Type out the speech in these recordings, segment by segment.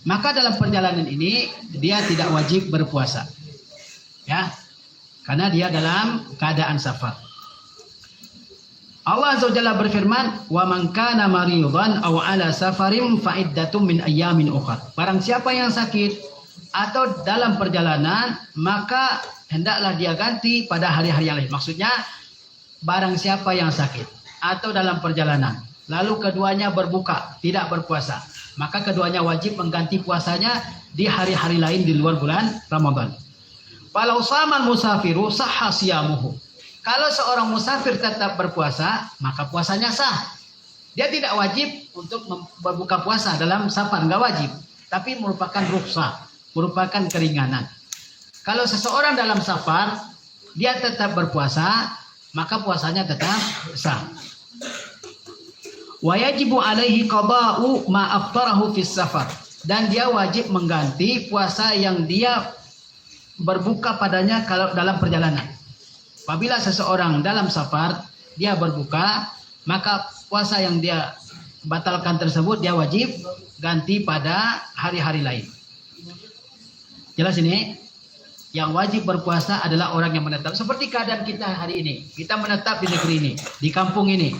maka dalam perjalanan ini dia tidak wajib berpuasa. Ya. Karena dia dalam keadaan safar. Allah Azza wa Jalla berfirman, "Wa man kana maridan aw ala safarin fa iddatum min ayyamin ukhra." Barang siapa yang sakit atau dalam perjalanan, maka hendaklah dia ganti pada hari-hari yang lain. Maksudnya, barang siapa yang sakit atau dalam perjalanan, lalu keduanya berbuka, tidak berpuasa, maka keduanya wajib mengganti puasanya di hari-hari lain di luar bulan Ramadan. Walau samal musafiru sahha siyamuhu. Kalau seorang musafir tetap berpuasa, maka puasanya sah. Dia tidak wajib untuk berbuka puasa dalam safar, nggak wajib. Tapi merupakan rukhsah, merupakan keringanan. Kalau seseorang dalam safar, dia tetap berpuasa, maka puasanya tetap sah. Wa yajibu alaihi qada'u ma aftarahu fis safar. Dan dia wajib mengganti puasa yang dia berbuka padanya kalau dalam perjalanan. Apabila seseorang dalam safar, dia berbuka, maka puasa yang dia batalkan tersebut dia wajib ganti pada hari-hari lain. Jelas ini? Yang wajib berpuasa adalah orang yang menetap. Seperti keadaan kita hari ini. Kita menetap di negeri ini, di kampung ini.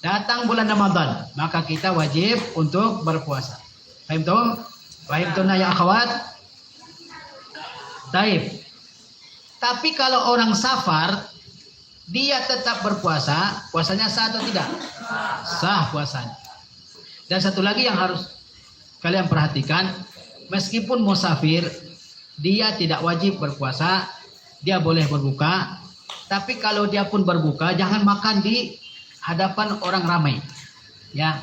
Datang bulan Ramadan, maka kita wajib untuk berpuasa. Paham tuh? Paham tuh ya akhwat? Taib. Tapi kalau orang safar, dia tetap berpuasa, puasanya sah atau tidak? Sah puasanya. Dan satu lagi yang harus kalian perhatikan, meskipun musafir, dia tidak wajib berpuasa, dia boleh berbuka. Tapi kalau dia pun berbuka, jangan makan di hadapan orang ramai. Ya.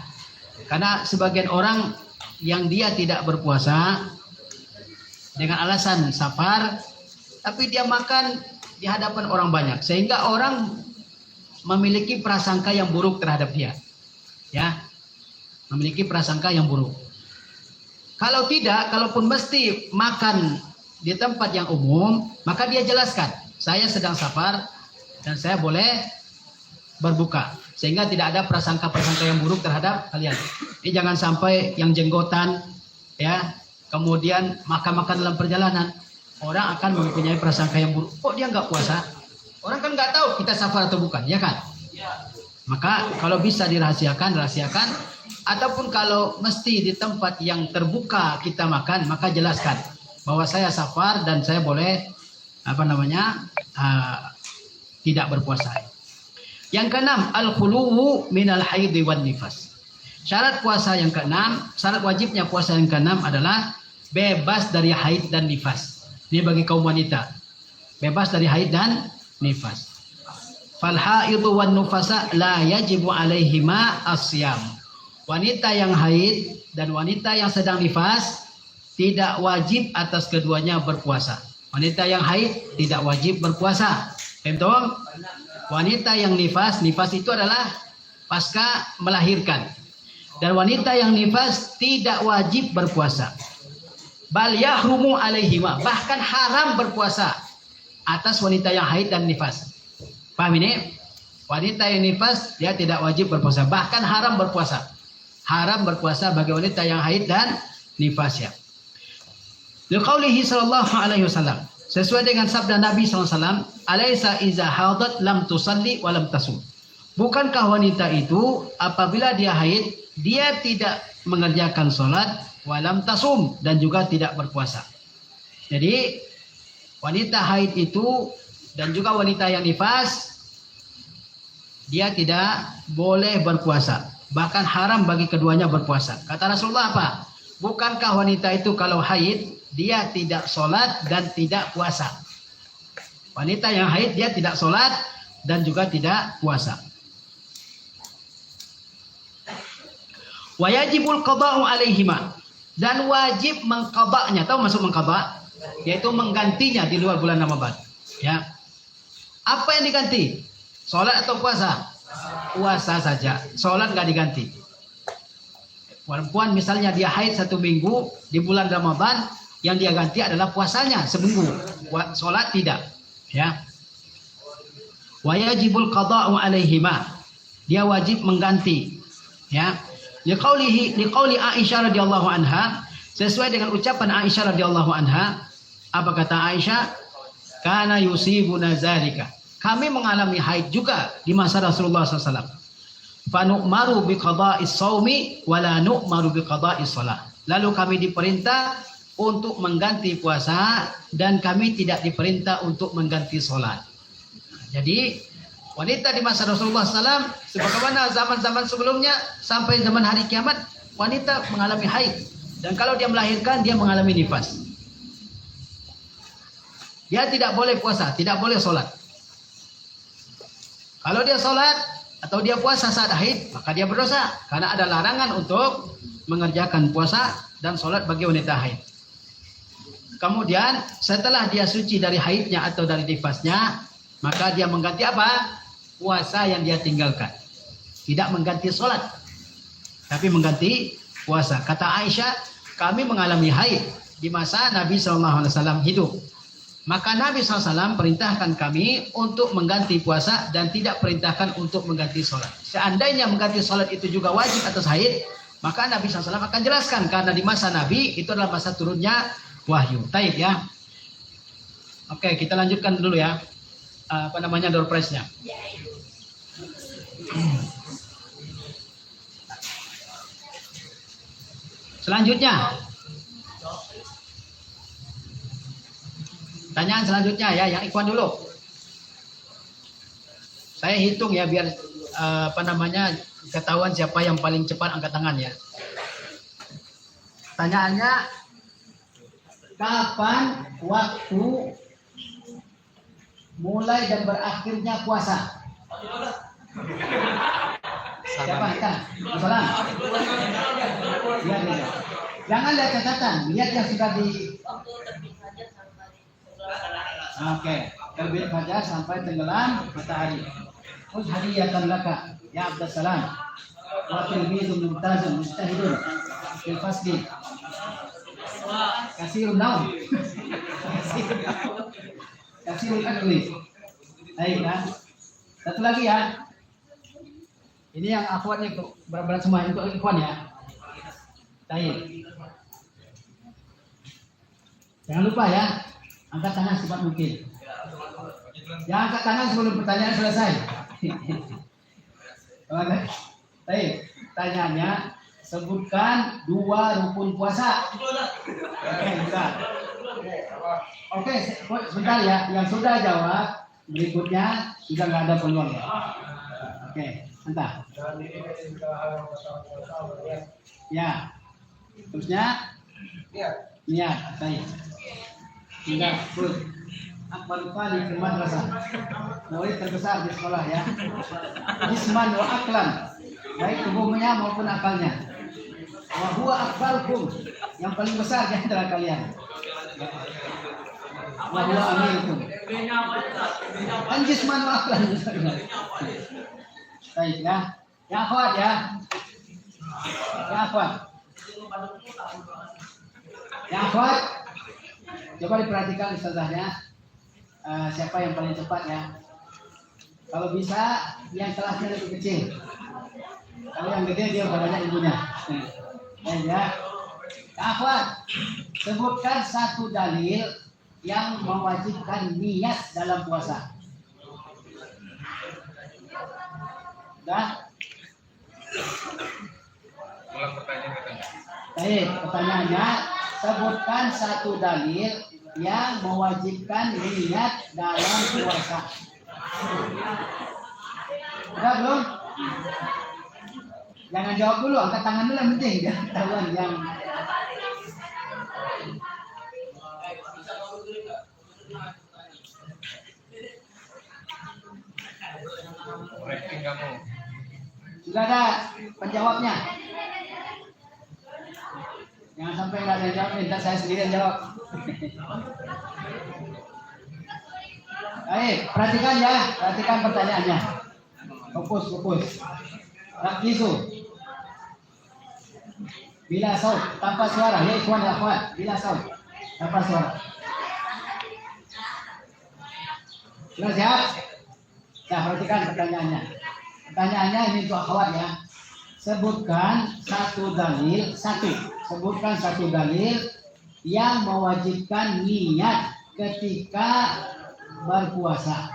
Karena sebagian orang yang dia tidak berpuasa dengan alasan safar, tapi dia makan di hadapan orang banyak, sehingga orang memiliki prasangka yang buruk terhadap dia. Ya, memiliki prasangka yang buruk. Kalau tidak, kalaupun mesti makan di tempat yang umum, maka dia jelaskan, saya sedang safar dan saya boleh berbuka, sehingga tidak ada prasangka-prasangka yang buruk terhadap kalian. Ini jangan sampai yang jenggotan, ya, kemudian makan-makan dalam perjalanan. Orang akan mempunyai prasangka yang buruk. Kok dia nggak puasa? Orang kan nggak tahu kita safar atau bukan, ya kan? Maka kalau bisa dirahasiakan, rahasiakan. Ataupun kalau mesti di tempat yang terbuka kita makan, maka jelaskan bahwa saya safar dan saya boleh tidak berpuasa. Yang keenam, al-khuluwu minal haidhi wan nifas. Syarat puasa yang keenam, syarat wajibnya puasa yang keenam adalah bebas dari haid dan nifas. Ini bagi kaum wanita. Bebas dari haid dan nifas. Fal haidu wan nufasa la yajibu alaihima asyam. Wanita yang haid dan wanita yang sedang nifas tidak wajib atas keduanya berpuasa. Wanita yang haid tidak wajib berpuasa. Paham? Wanita yang nifas itu adalah pasca melahirkan. Dan wanita yang nifas tidak wajib berpuasa. Bal yahrumu alaihima, bahkan haram berpuasa atas wanita yang haid dan nifas. Paham ini? Wanita yang nifas dia tidak wajib berpuasa, bahkan haram berpuasa. Haram berpuasa bagi wanita yang haid dan nifas ya. Liqaulihi sallallahu alaihi wasallam, sesuai dengan sabda Nabi SAW, alaisa iza hadat lam tusalli wa lam tasum. Bukankah wanita itu apabila dia haid, dia tidak mengerjakan sholat, walam tasum, dan juga tidak berpuasa. Jadi wanita haid itu dan juga wanita yang nifas, dia tidak boleh berpuasa. Bahkan haram bagi keduanya berpuasa. Kata Rasulullah apa? Bukankah wanita itu kalau haid, dia tidak sholat dan tidak puasa. Wanita yang haid dia tidak sholat dan juga tidak puasa. Wajibul qada'u alaihima, dan wajib mengqada'nya. Tahu maksud mengqada'? Yaitu menggantinya di luar bulan Ramadan. Ya. Apa yang diganti? Sholat atau puasa? Puasa saja. Sholat nggak diganti. Perempuan misalnya dia haid 1 minggu di bulan Ramadan, yang dia ganti adalah puasanya seminggu. Sholat tidak. Ya. Wajibul qada'u alaihima, dia wajib mengganti. Ya. Liqauli Aisyah radhiyallahu anha, sesuai dengan ucapan Aisyah radhiyallahu anha, apa kata Aisyah? Kana yusibuna zalika. Kami mengalami haid juga di masa Rasulullah SAW. Fa nu'maru bi qada'is shaumi wa la nu'maru bi qada'is shalah. Lalu kami diperintah untuk mengganti puasa dan kami tidak diperintah untuk mengganti sholat. Jadi wanita di masa Rasulullah SAW, sebagaimana zaman-zaman sebelumnya sampai zaman hari kiamat, wanita mengalami haid. Dan kalau dia melahirkan, dia mengalami nifas. Dia tidak boleh puasa, tidak boleh sholat. Kalau dia sholat atau dia puasa saat haid, maka dia berdosa. Karena ada larangan untuk mengerjakan puasa dan sholat bagi wanita haid. Kemudian setelah dia suci dari haidnya atau dari nifasnya, maka dia mengganti apa? Puasa yang dia tinggalkan. Tidak mengganti sholat, tapi mengganti puasa. Kata Aisyah, kami mengalami haid di masa Nabi SAW hidup. Maka Nabi SAW perintahkan kami untuk mengganti puasa dan tidak perintahkan untuk mengganti sholat. Seandainya mengganti sholat itu juga wajib atas haid, maka Nabi SAW akan jelaskan. Karena di masa Nabi itu adalah masa turunnya wahyu. Taib ya. Oke, kita lanjutkan dulu ya. Door prize-nya. Selanjutnya. Pertanyaan selanjutnya ya, yang ikhwan dulu. Saya hitung ya biar ketahuan siapa yang paling cepat angkat tangan ya. Pertanyaannya, kapan waktu mulai dan berakhirnya puasa? Siapa kita? Salam. Lihat. Jangan lihat catatan, lihat yang sudah di. Oke, terbit fajar sampai tenggelam matahari. Qul hadiyatan laka ya Abdus Salam. Wa tilmizun mumtazun mujtahidun fil fasli. Kasirun naum. Kasirul akli. Baik ya. Satu lagi ya. Ini yang akhwatnya berat-berat semua untuk ikhwan ya. Baik. Jangan lupa ya. Angkat tangan secepat mungkin. Jangan angkat tangan sebelum pertanyaan selesai. Baik. Pertanyaannya, sebutkan 2 rukun puasa. Oke, sudah. Oke, sebentar ya. Yang sudah jawab berikutnya sudah nggak ada peluang ya. Oke, entah. Ya. Terusnya? Niat. Baik. Tidak, full. Akbar kali di madrasah. Murid terbesar di sekolah ya. Jisman wa aklan. Baik tubuhnya maupun akalnya. Wa huwa akbarukum. Yang paling besar di antara kalian. Wa huwa amirukum. An jisman wa aklan. Baik ya. Ya akhwat ya. Ya akhwat. Ya akhwat. Coba diperhatikan ustazahnya, siapa yang paling cepat ya. Kalau bisa yang kelasnya lebih kecil. Kalau yang gede dia badannya ibunya. Ya. Akhwat, sebutkan 1 dalil yang mewajibkan niat dalam puasa. Sudah? Ulang pertanyaan katanya. Baik, pertanyaannya, sebutkan 1 dalil yang mewajibkan niat dalam puasa. Sudah belum? Jangan jawab dulu, angkat tangan dulu yang penting. Jangan ketahuan yang. Ranking kamu. Sudah ada penjawabnya? Jangan sampai nggak ada yang jawab, minta saya sendiri yang jawab. Baik, perhatikan ya, perhatikan pertanyaannya. Fokus. Rakizu. Bila saut, tanpa suara. Ya ikhwan ya akhwat, bila saut, tanpa suara. Sudah siap? Nah, perhatikan pertanyaannya. Pertanyaannya ini untuk akhwat ya. sebutkan satu dalil, sebutkan satu dalil yang mewajibkan niat ketika berpuasa.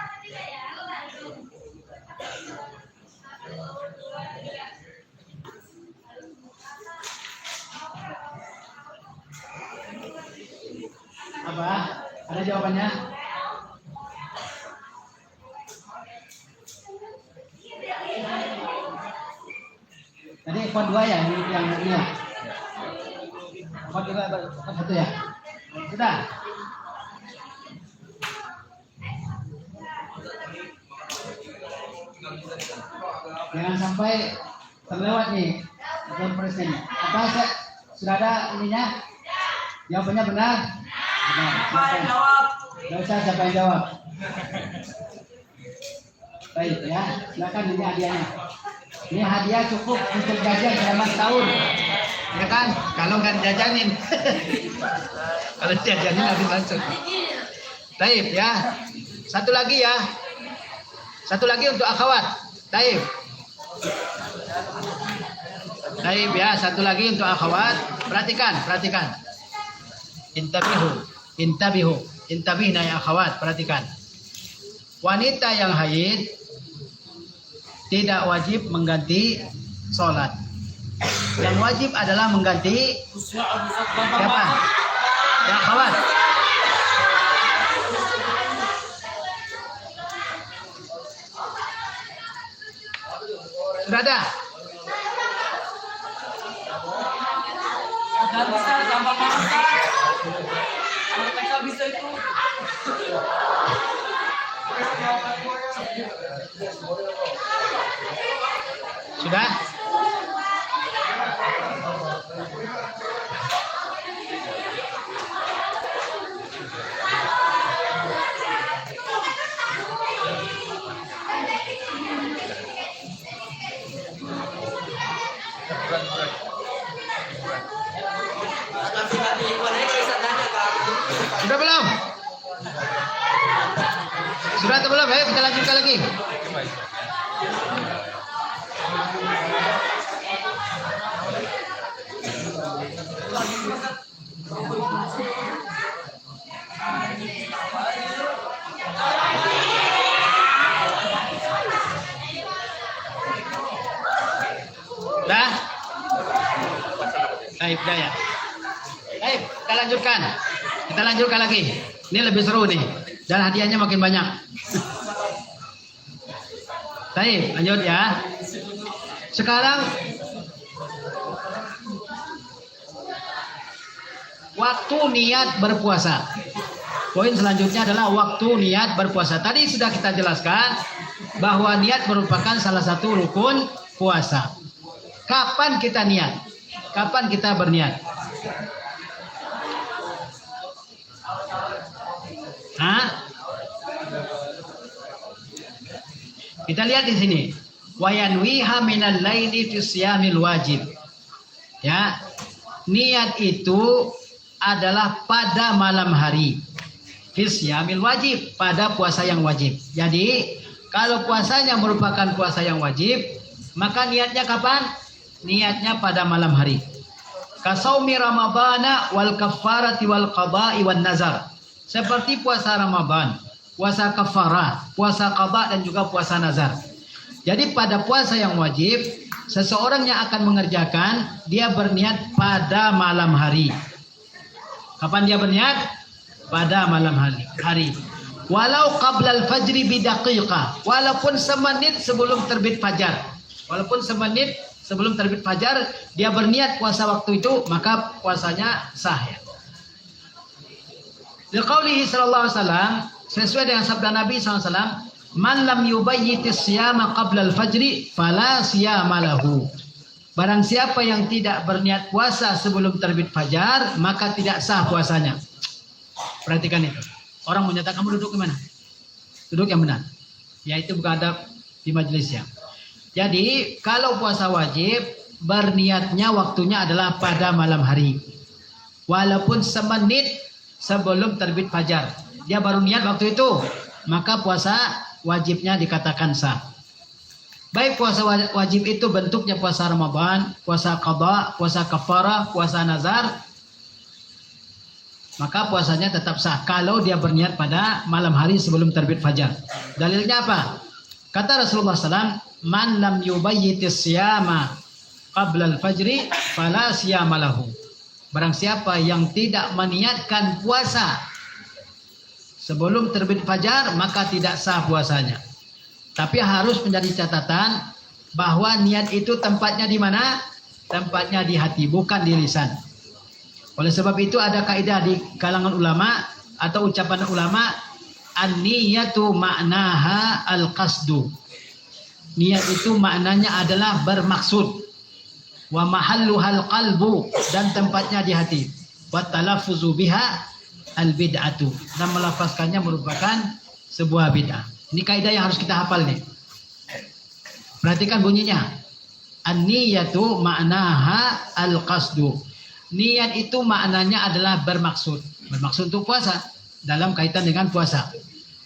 Apa? Ada jawabannya? Tadi ekor 2 ya, ini yang ini. Ekor 1 ya. Sudah. Jangan sampai terlewat nih presnya. Apa sudah ada ininya? Jawabannya benar? Benar. Tidak usah siapa yang jawab. Baik ya, silakan ini hadiahnya. Ini hadiah cukup untuk jajan selama setahun. Ya kan? Kalau nggak jajanin. Kalau jajanin habis langsung. Baik ya. Satu lagi ya. Satu lagi untuk akhwat. Baik. Baik ya, satu lagi untuk akhwat. Perhatikan. Intabihna ya akhwat, perhatikan. Wanita yang haid tidak wajib mengganti sholat. Yang wajib adalah mengganti siapa? Ya akhwat. Sudah ada? Gak bisa, gampang banget. Kalau mereka bisa itu. Sudah? Sudah belum? Sudah atau belum? Ayo kita lanjutkan lagi. Dah? Baik, dah ya. Baik, kita lanjutkan. Kita lanjutkan lagi. Ini lebih seru nih. Dan hadiahnya makin banyak. Baik, lanjut ya. Sekarang waktu niat berpuasa. Poin selanjutnya adalah waktu niat berpuasa. Tadi sudah kita jelaskan bahwa niat merupakan salah satu rukun puasa. Kapan kita niat? Kapan kita berniat? Hah? Kita lihat di sini. Wayanwiha minal laili fi siyamil wajib. Ya. Niat itu adalah pada malam hari. Fi siyamil wajib, pada puasa yang wajib. Jadi, kalau puasanya merupakan puasa yang wajib, maka niatnya kapan? Niatnya pada malam hari. Kasaumi Ramadhana wal kafarati wal qada'i wan nazar. Seperti puasa Ramadan, puasa kafarah, puasa qada dan juga puasa nazar. Jadi pada puasa yang wajib, seseorang yang akan mengerjakan, dia berniat pada malam hari. Kapan dia berniat? Pada malam hari. Walau qablal fajri bidaqiqah, walaupun semenit sebelum terbit fajar. Walaupun semenit sebelum terbit fajar, dia berniat puasa waktu itu, maka puasanya sah ya. Liqaulihi sallallahu alaihi wasallam, sesuai dengan sabda Nabi sallallahu alaihi wasallam, man lam yubayyitis siyama qabla al-fajri fala siyama lahu. Barang siapa yang tidak berniat puasa sebelum terbit fajar, maka tidak sah puasanya. Perhatikan itu. Orang menyatakan, kamu duduk di mana? Duduk yang benar. Yaitu bukan adab di majelis ya. Jadi, kalau puasa wajib, berniatnya waktunya adalah pada malam hari. Walaupun semenit sebelum terbit fajar, dia baru niat waktu itu, maka puasa wajibnya dikatakan sah. Baik puasa wajib itu bentuknya puasa Ramadan, puasa qada, puasa kafarah, puasa nazar, maka puasanya tetap sah kalau dia berniat pada malam hari sebelum terbit fajar. Dalilnya apa? Kata Rasulullah SAW, man lam yubayyitis siyama qabla al-fajri fala siyama lahu. Barang siapa yang tidak meniatkan puasa sebelum terbit fajar, maka tidak sah puasanya. Tapi harus menjadi catatan bahwa niat itu tempatnya di mana? Tempatnya di hati, bukan di lisan. Oleh sebab itu ada kaidah di kalangan ulama atau ucapan ulama, an-niyatu ma'naha al-qasdu. Niat itu maknanya adalah bermaksud. Wa mahalluhal qalbu, dan tempatnya di hati. Wa talaffuzu biha al-bid'atu, dan melafazkannya merupakan sebuah bid'ah. Ini kaidah yang harus kita hafal nih. Perhatikan bunyinya. An-niyatu ma'naha al-qasdu. Niat itu maknanya adalah bermaksud. Bermaksud untuk puasa dalam kaitan dengan puasa.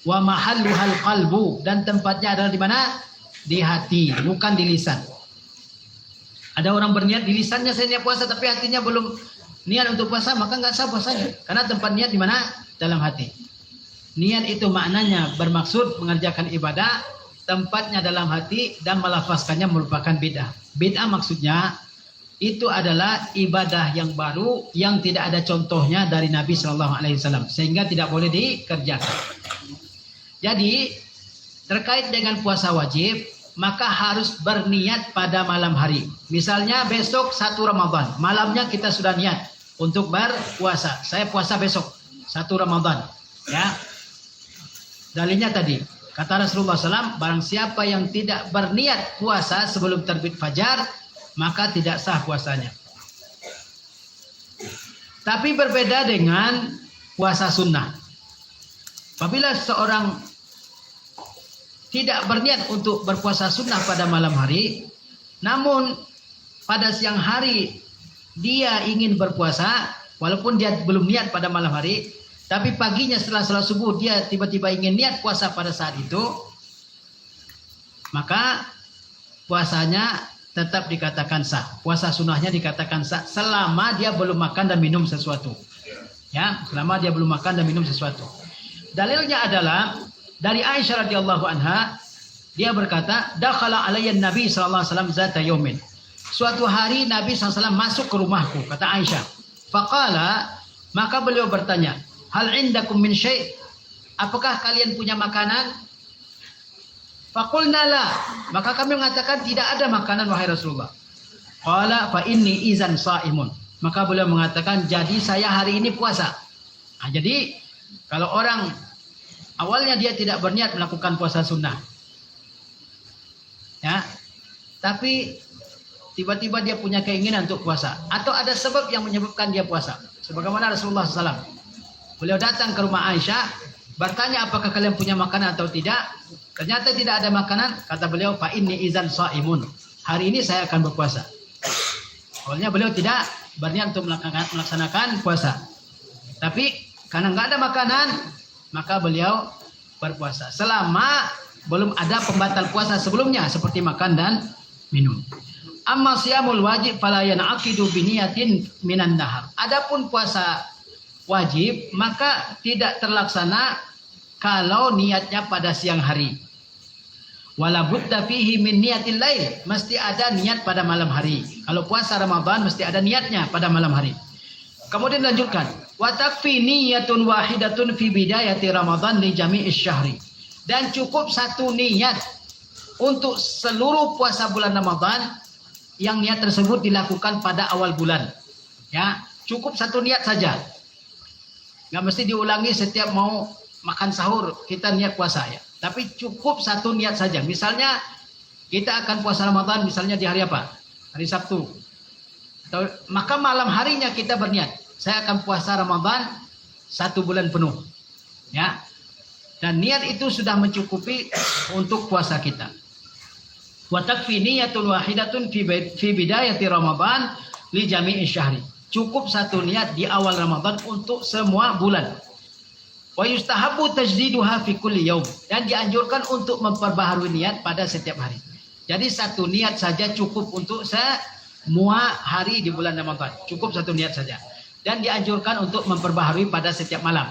Wa mahalluhal qalbu, dan tempatnya adalah di mana? Di hati, bukan di lisan. Ada orang berniat di lisannya saya niat puasa tapi hatinya belum niat untuk puasa, maka nggak sah puasanya. Karena tempat niat di mana? Dalam hati. Niat itu maknanya bermaksud mengerjakan ibadah, tempatnya dalam hati, dan melafazkannya merupakan bid'ah. Bid'ah maksudnya itu adalah ibadah yang baru yang tidak ada contohnya dari Nabi SAW, sehingga tidak boleh dikerjakan. Jadi terkait dengan puasa wajib, maka harus berniat pada malam hari. Misalnya besok 1 Ramadan, malamnya kita sudah niat untuk berpuasa. Saya puasa besok 1 Ramadan, ya. Dalilnya tadi, kata Rasulullah SAW, barang siapa yang tidak berniat puasa sebelum terbit fajar, maka tidak sah puasanya. Tapi berbeda dengan puasa sunnah. Apabila seorang tidak berniat untuk berpuasa sunnah pada malam hari, namun pada siang hari dia ingin berpuasa, walaupun dia belum niat pada malam hari, tapi paginya setelah salat subuh dia tiba-tiba ingin niat puasa pada saat itu, maka puasanya tetap dikatakan sah. Puasa sunnahnya dikatakan sah selama dia belum makan dan minum sesuatu. Ya, selama dia belum makan dan minum sesuatu. Dalilnya adalah dari Aisyah radhiyallahu anha, dia berkata, dakhala alayya Nabi sallallahu alaihi wasallam zata yaumin. Suatu hari Nabi SAW masuk ke rumahku, kata Aisyah. Faqala, maka beliau bertanya, hal indakum min syai'? Apakah kalian punya makanan? Faqulna la, maka kami mengatakan tidak ada makanan wahai Rasulullah. Qala fa inni izan shaimun. Maka beliau mengatakan, jadi saya hari ini puasa. Nah, jadi kalau orang awalnya dia tidak berniat melakukan puasa sunnah, ya, tapi tiba-tiba dia punya keinginan untuk puasa, atau ada sebab yang menyebabkan dia puasa. Sebagaimana Rasulullah SAW, beliau datang ke rumah Aisyah, bertanya apakah kalian punya makanan atau tidak. Ternyata tidak ada makanan. Kata beliau, fa inni izan shaimun. Hari ini saya akan berpuasa. Awalnya beliau tidak berniat untuk melaksanakan puasa, tapi karena nggak ada makanan, maka beliau berpuasa selama belum ada pembatal puasa sebelumnya seperti makan dan minum. Amma siyamul wajib fala yan'aqidu bi niyatin minan nahar. Adapun puasa wajib maka tidak terlaksana kalau niatnya pada siang hari. Wala budda fihi min niyatil lail, mesti ada niat pada malam hari. Kalau puasa Ramadan mesti ada niatnya pada malam hari. Kemudian lanjutkan, wa takfi niyatun wahidatun fi bidayati Ramadan li jami'is syahri. Dan cukup satu niat untuk seluruh puasa bulan Ramadan yang niat tersebut dilakukan pada awal bulan. Ya, cukup satu niat saja. Nggak mesti diulangi setiap mau makan sahur kita niat puasa ya. Tapi cukup satu niat saja. Misalnya kita akan puasa Ramadan misalnya di hari apa? Hari Sabtu. Maka malam harinya kita berniat, saya akan puasa Ramadan 1 bulan penuh. Ya. Dan niat itu sudah mencukupi untuk puasa kita. Wa takfi niyatun wahidatun fi bidayati Ramadan li jami'i syahri. Cukup satu niat di awal Ramadan untuk semua bulan. Wa yustahabu tajdiduha fi kulli yaum, dan dianjurkan untuk memperbaharui niat pada setiap hari. Jadi satu niat saja cukup untuk semua hari di bulan Ramadan. Cukup satu niat saja. Dan dianjurkan untuk memperbaharui pada setiap malam.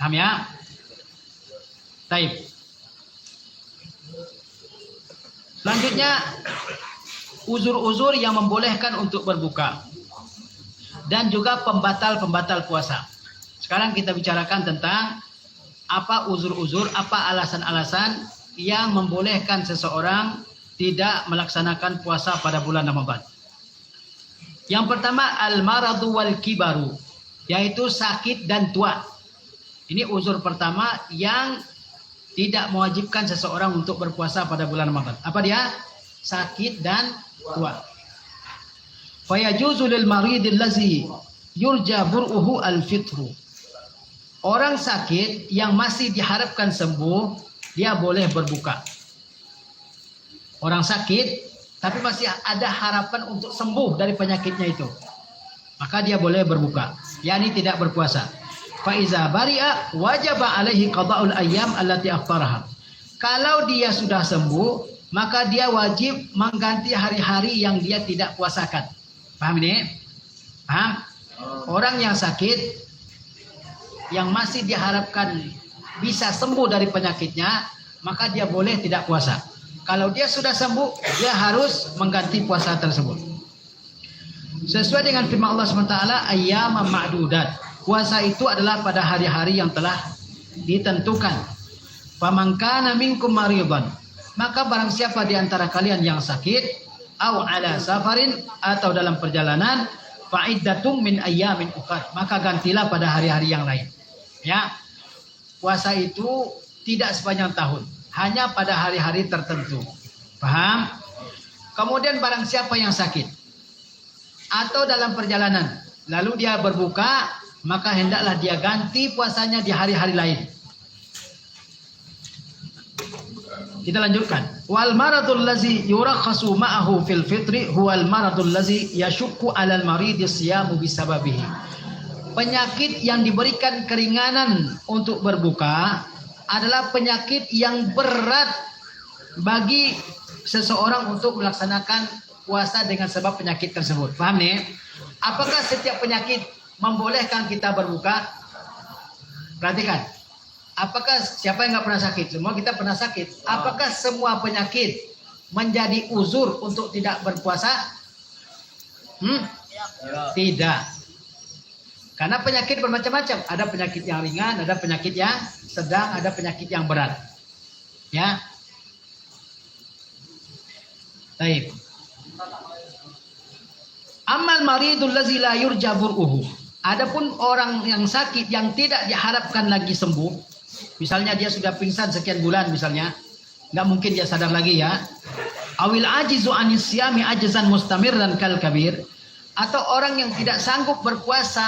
Paham ya? Baik. Selanjutnya, uzur-uzur yang membolehkan untuk berbuka. Dan juga pembatal-pembatal puasa. Sekarang kita bicarakan tentang apa uzur-uzur, apa alasan-alasan yang membolehkan seseorang tidak melaksanakan puasa pada bulan Ramadan. Yang pertama, al-maradu wal kibaru, yaitu sakit dan tua. Ini uzur pertama yang tidak mewajibkan seseorang untuk berpuasa pada bulan Ramadan. Apa dia? Sakit dan tua. Fayajuzu lil maridil lazi yurja bur'uhu al-fitru. Orang sakit yang masih diharapkan sembuh, dia boleh berbuka. Orang sakit tapi masih ada harapan untuk sembuh dari penyakitnya itu, maka dia boleh berbuka, yakni tidak berpuasa. Fa iza bari'a wajaba alaihi qada'ul ayyam allati aftaraha. Kalau dia sudah sembuh, maka dia wajib mengganti hari-hari yang dia tidak puasakan. Paham ini? Paham? Orang yang sakit yang masih diharapkan bisa sembuh dari penyakitnya, maka dia boleh tidak puasa. Kalau dia sudah sembuh, dia harus mengganti puasa tersebut. Sesuai dengan firman Allah SWT, ayyaman ma'dudat. Puasa itu adalah pada hari-hari yang telah ditentukan. Faman kana minkum maridan. Maka barang siapa di antara kalian yang sakit, au ala safarin, atau dalam perjalanan, fa'iddatum min ayyamin ukhar. Maka gantilah pada hari-hari yang lain. Ya. Puasa itu tidak sepanjang tahun. Hanya pada hari-hari tertentu. Paham? Kemudian barang siapa yang sakit atau dalam perjalanan, lalu dia berbuka, maka hendaklah dia ganti puasanya di hari-hari lain. Kita lanjutkan. Wal maradul lazi yurakhasu ma'ahu fil fitri huwal maradul lazi yashukku 'alal maridi siyamu bisababihi. Penyakit yang diberikan keringanan untuk berbuka adalah penyakit yang berat bagi seseorang untuk melaksanakan puasa dengan sebab penyakit tersebut. Paham nih? Apakah setiap penyakit membolehkan kita berbuka? Perhatikan. Apakah siapa yang nggak pernah sakit? Semua kita pernah sakit. Apakah semua penyakit menjadi uzur untuk tidak berpuasa? Tidak. Karena penyakit bermacam-macam. Ada penyakit yang ringan, ada penyakit yang sedang, ada penyakit yang berat. Ya. Baik. Amal maridul lazi la yurja bur'uhu. Adapun orang yang sakit yang tidak diharapkan lagi sembuh, misalnya dia sudah pingsan sekian bulan misalnya, nggak mungkin dia sadar lagi ya. Awil ajizu anis siyami ajzan mustamir dan kal kabir. Atau orang yang tidak sanggup berpuasa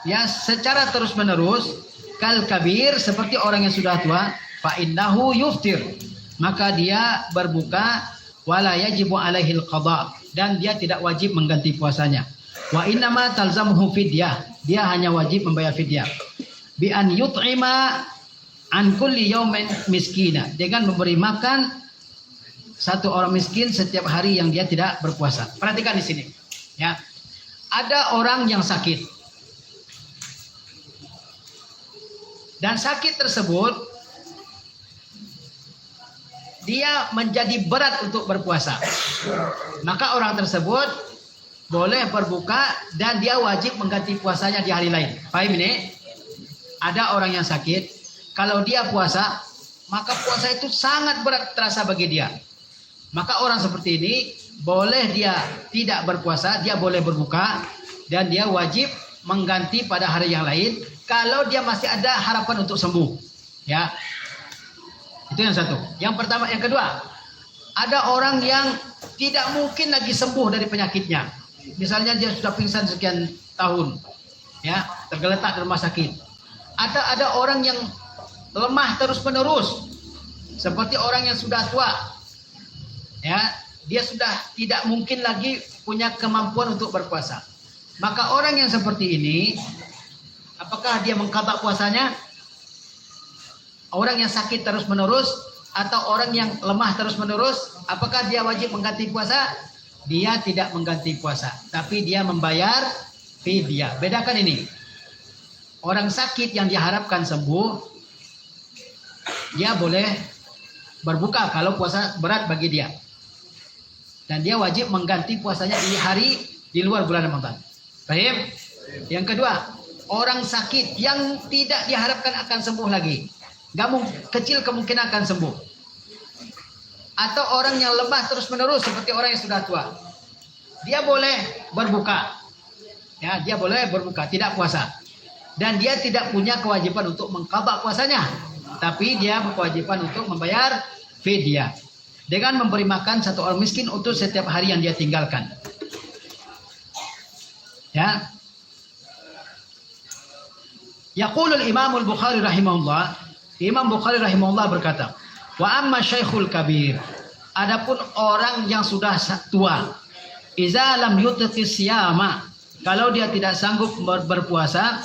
ya secara terus-menerus, kal kabir, seperti orang yang sudah tua, fa innahu yuftir, maka dia berbuka, wala yajibu alaihil qada, dan dia tidak wajib mengganti puasanya. Wa innama talzamuhu fidyah, dia hanya wajib membayar fidyah. Bi an yut'ima an kulli yaumin miskina, dengan memberi makan satu orang miskin setiap hari yang dia tidak berpuasa. Perhatikan di sini. Ya, ada orang yang sakit, dan sakit tersebut dia menjadi berat untuk berpuasa. Maka orang tersebut boleh berbuka dan dia wajib mengganti puasanya di hari lain. Paham ini? Ada orang yang sakit, kalau dia puasa, maka puasa itu sangat berat terasa bagi dia. Maka orang seperti ini boleh dia tidak berpuasa, dia boleh berbuka dan dia wajib mengganti pada hari yang lain kalau dia masih ada harapan untuk sembuh. Ya. Itu yang satu. Yang pertama, yang kedua, ada orang yang tidak mungkin lagi sembuh dari penyakitnya. Misalnya dia sudah pingsan sekian tahun, ya, tergeletak di rumah sakit. Ada orang yang lemah terus-menerus, seperti orang yang sudah tua. Ya, dia sudah tidak mungkin lagi punya kemampuan untuk berpuasa. Maka orang yang seperti ini, apakah dia mengqadha puasanya? Orang yang sakit terus-menerus, atau orang yang lemah terus-menerus, apakah dia wajib mengganti puasa? Dia tidak mengganti puasa, tapi dia membayar fidyah. Bedakan ini. Orang sakit yang diharapkan sembuh, dia boleh berbuka kalau puasa berat bagi dia. Dan dia wajib mengganti puasanya di hari di luar bulan Ramadan. Paham? Yang kedua, orang sakit yang tidak diharapkan akan sembuh lagi. Kecil kemungkinan akan sembuh. Atau orang yang lemah terus-menerus seperti orang yang sudah tua. Dia boleh berbuka. Ya, dia boleh berbuka, tidak puasa. Dan dia tidak punya kewajiban untuk mengqadha puasanya. Tapi dia berkewajiban untuk membayar fidyah. Dengan memberi makan satu orang miskin untuk setiap hari yang dia tinggalkan. Ya. Yaqulul Imam Al-Bukhari rahimahullah, Imam Bukhari rahimahullah berkata, wa amma syaikhul kabir, adapun orang yang sudah tua, iza lam yutqi siyama, kalau dia tidak sanggup berpuasa,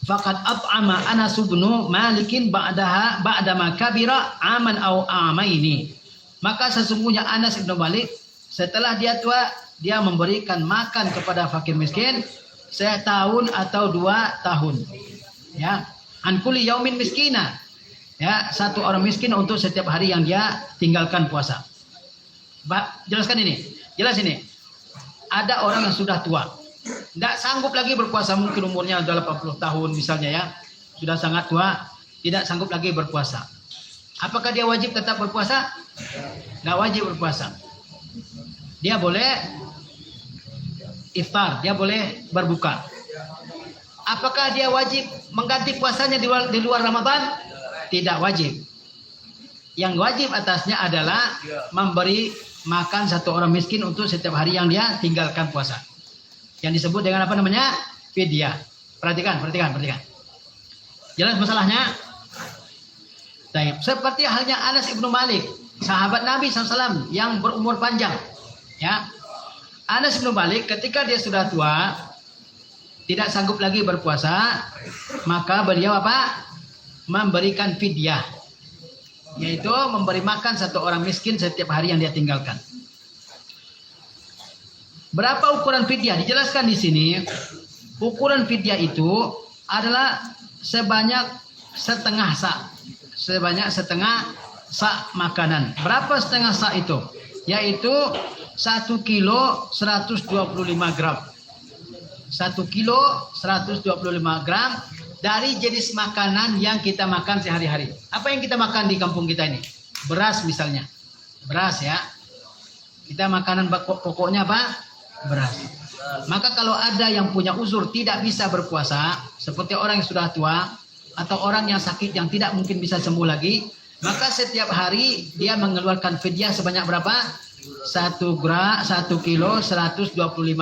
faqad at'ama Anas bin Malikin ba'dama kabira aman au amaini, maka sesungguhnya Anas bin Malik setelah dia tua, dia memberikan makan kepada fakir miskin setahun atau 2 tahun. Ya, an kulli yaumin miskina. Ya, satu orang miskin untuk setiap hari yang dia tinggalkan puasa. Jelaskan ini. Jelas ini. Ada orang yang sudah tua, tidak sanggup lagi berpuasa, mungkin umurnya sudah 80 tahun misalnya ya. Sudah sangat tua, tidak sanggup lagi berpuasa. Apakah dia wajib tetap berpuasa? Tidak wajib berpuasa. Dia boleh iftar, dia boleh berbuka. Apakah dia wajib mengganti puasanya di luar Ramadan? Tidak wajib. Yang wajib atasnya adalah memberi makan satu orang miskin untuk setiap hari yang dia tinggalkan puasa. Yang disebut dengan apa namanya? Fidyah. Perhatikan. Jelas masalahnya? Baik. Seperti halnya Anas bin Malik, sahabat Nabi SAW yang berumur panjang. Ya. Anas bin Malik ketika dia sudah tua, tidak sanggup lagi berpuasa, maka beliau apa? Memberikan fidyah, yaitu memberi makan satu orang miskin setiap hari yang dia tinggalkan. Berapa ukuran fidyah? Dijelaskan di sini. Ukuran fidyah itu adalah sebanyak setengah sa'. Sebanyak setengah sa' makanan. Berapa setengah sa' itu? Yaitu 1 kilo 125 gram. 1 kilo 125 gram dari jenis makanan yang kita makan sehari-hari. Apa yang kita makan di kampung kita ini? Beras misalnya. Beras ya. Kita makanan pokoknya apa? Beras. Maka kalau ada yang punya uzur tidak bisa berpuasa, seperti orang yang sudah tua atau orang yang sakit yang tidak mungkin bisa sembuh lagi, maka setiap hari dia mengeluarkan fidyah sebanyak berapa? 1 kilo 125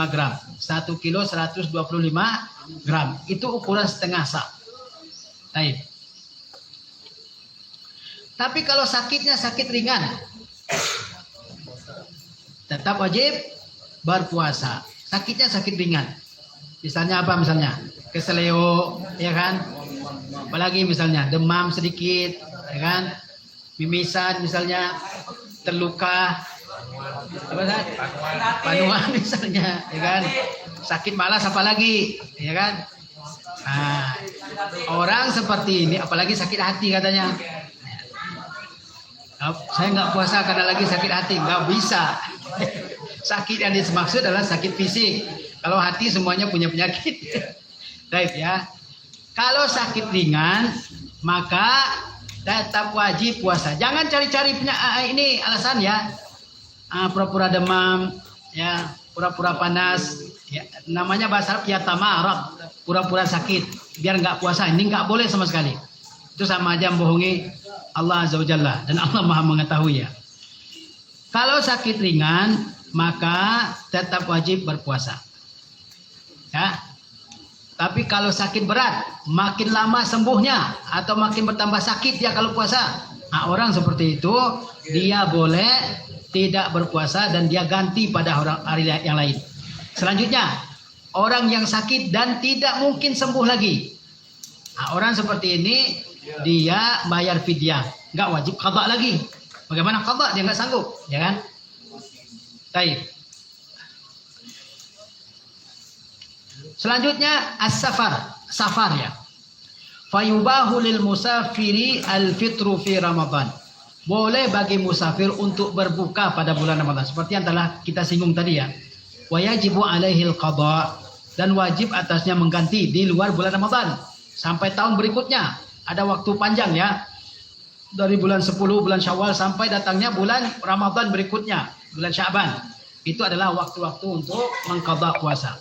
gram. 1 kilo 125 gram. Itu ukuran setengah sa'. Baik. Tapi kalau sakitnya sakit ringan, tetap wajib berpuasa. Sakitnya sakit ringan. Misalnya apa misalnya? Keseleo, ya kan? Apalagi misalnya demam sedikit, ya kan? Mimisan misalnya, terluka, panuan misalnya, ya kan? Sakit malas apalagi, ya kan? Nah, orang seperti ini apalagi sakit hati katanya. Saya nggak puasa karena lagi sakit hati, nggak bisa. Sakit yang dimaksud adalah sakit fisik. Kalau hati semuanya punya penyakit. Baik ya. Kalau sakit ringan maka tetap wajib puasa. Jangan cari-cari ini alasan ya. Pura-pura demam, ya, pura-pura panas, ya, namanya bahasa Arab ya tamarad, pura-pura sakit biar nggak puasa. Ini nggak boleh sama sekali. Itu sama aja membohongi Allah Azza wa Jalla, dan Allah Maha mengetahui ya. Kalau sakit ringan maka tetap wajib berpuasa. Ya. Tapi kalau sakit berat, makin lama sembuhnya atau makin bertambah sakit ya kalau puasa. Nah, orang seperti itu dia boleh tidak berpuasa dan dia ganti pada hari yang lain. Selanjutnya, orang yang sakit dan tidak mungkin sembuh lagi. Nah, orang seperti ini dia bayar fidyah, nggak wajib qadha lagi. Bagaimana qada? Dia nggak sanggup, ya kan? Baik. Selanjutnya as-safar, safar ya. Fayubahu lil musafiri al-fitru fi Ramadan. Boleh bagi musafir untuk berbuka pada bulan Ramadan. Seperti yang telah kita singgung tadi ya. Wa yajibu alaihil qada, dan wajib atasnya mengganti di luar bulan Ramadan sampai tahun berikutnya. Ada waktu panjang ya. Dari bulan 10 bulan Syawal sampai datangnya bulan Ramadan berikutnya, bulan Sya'ban. Itu adalah waktu-waktu untuk mengqadha puasa.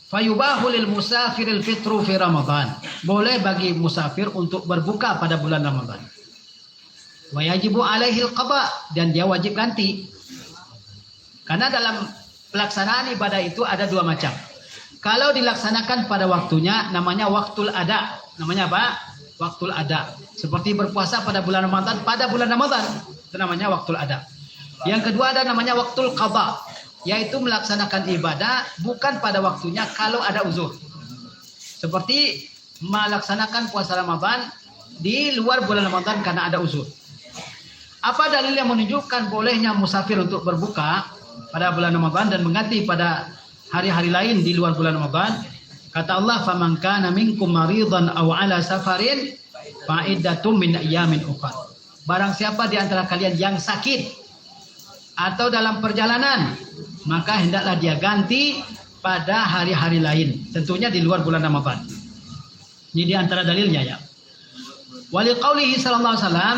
Fayubahu lil musafiril fitru fi Ramadan. Boleh bagi musafir untuk berbuka pada bulan Ramadan. Wa yajibu alaihil qada, dan dia wajib ganti. Karena dalam pelaksanaan ibadah itu ada dua macam. Kalau dilaksanakan pada waktunya namanya waktul ada. Namanya apa? Waktul ada. Seperti berpuasa pada bulan Ramadan, pada bulan Ramadan. Itu namanya waktul ada. Yang kedua ada namanya waktul qada, yaitu melaksanakan ibadah bukan pada waktunya kalau ada uzur. Seperti melaksanakan puasa Ramadan di luar bulan Ramadan karena ada uzur. Apa dalil yang menunjukkan bolehnya musafir untuk berbuka pada bulan Ramadan dan mengganti pada hari-hari lain di luar bulan Ramadan? Kata Allah, "Faman kana minkum maridan aw ala safarin fa iddatum min ayyamin ukhra." Barang siapa di antara kalian yang sakit atau dalam perjalanan, maka hendaklah dia ganti pada hari-hari lain, tentunya di luar bulan Ramadan. Ini di antara dalilnya ya. Wali qaulihi sallallahu alaihi wasallam,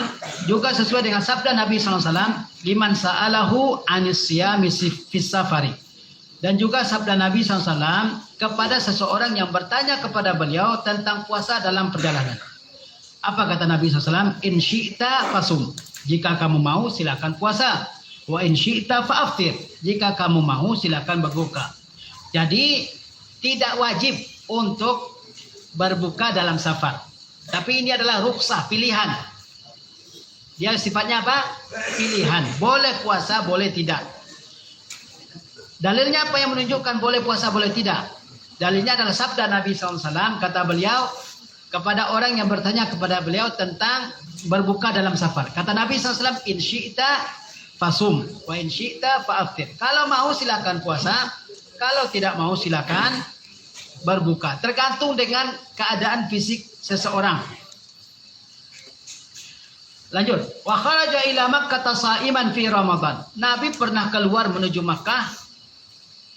juga sesuai dengan sabda Nabi sallallahu alaihi wasallam, liman sa'alahu anis siyami fis safari. Dan juga sabda Nabi sallallahu alaihi wasallam kepada seseorang yang bertanya kepada beliau tentang puasa dalam perjalanan. Apa kata Nabi sallallahu alaihi wasallam? In syi'ta fasum. Jika kamu mau silakan puasa. Wa in syi'ta fa'aftir. Jika kamu mau silakan berbuka. Jadi tidak wajib untuk berbuka dalam safar. Tapi ini adalah rukhsah, pilihan. Dia sifatnya apa? Pilihan. Boleh puasa, boleh tidak. Dalilnya apa yang menunjukkan boleh puasa, boleh tidak? Dalilnya adalah sabda Nabi SAW. Kata beliau kepada orang yang bertanya kepada beliau tentang berbuka dalam safar. Kata Nabi SAW, in syi'ta fasum wa in syi'ta fa'aftir. Kalau mau silakan puasa, kalau tidak mau silakan berbuka. Tergantung dengan keadaan fisik seseorang. Lanjut. Wa kharaja ila Makkah sha'iman fi Ramadan. Nabi pernah keluar menuju Makkah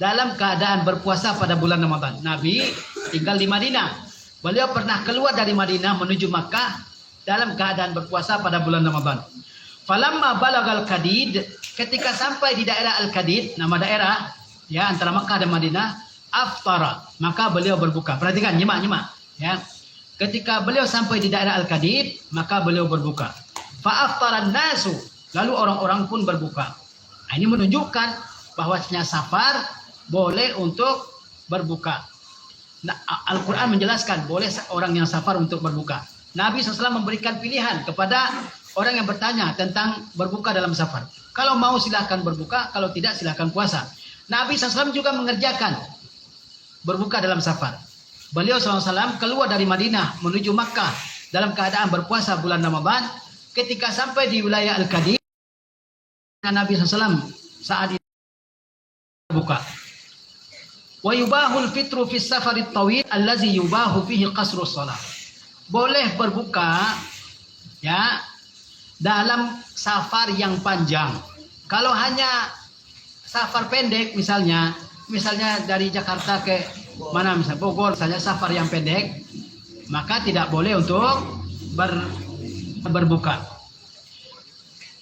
dalam keadaan berpuasa pada bulan Ramadan. Nabi tinggal di Madinah. Beliau pernah keluar dari Madinah menuju Makkah dalam keadaan berpuasa pada bulan Ramadan. Falamma balagal Kadid, ketika sampai di daerah Al-Kadid, nama daerah ya antara Makkah dan Madinah, aftara, maka beliau berbuka. Perhatikan, nyimak ya. Ketika beliau sampai di daerah Al-Kadid, maka beliau berbuka. Fa'aftaran nasu, lalu orang-orang pun berbuka. Nah, ini menunjukkan bahwasanya safar boleh untuk berbuka. Nah, Al-Quran menjelaskan boleh orang yang safar untuk berbuka. Nabi SAW memberikan pilihan kepada orang yang bertanya tentang berbuka dalam safar. Kalau mau silahkan berbuka, kalau tidak silahkan puasa. Nabi SAW juga mengerjakan berbuka dalam safar. Beliau SAW keluar dari Madinah menuju Makkah dalam keadaan berpuasa bulan Ramadan. Ketika sampai di wilayah Al-Kadid, Nabi SAW saat itu berbuka. Wa yubahul fitru fis safarit tawil allazi yubahu fihi qasrus shalah. Boleh berbuka ya dalam safar yang panjang. Kalau hanya safar pendek misalnya dari Jakarta ke mana misalnya Bogor misalnya safar yang pendek, maka tidak boleh untuk berbuka.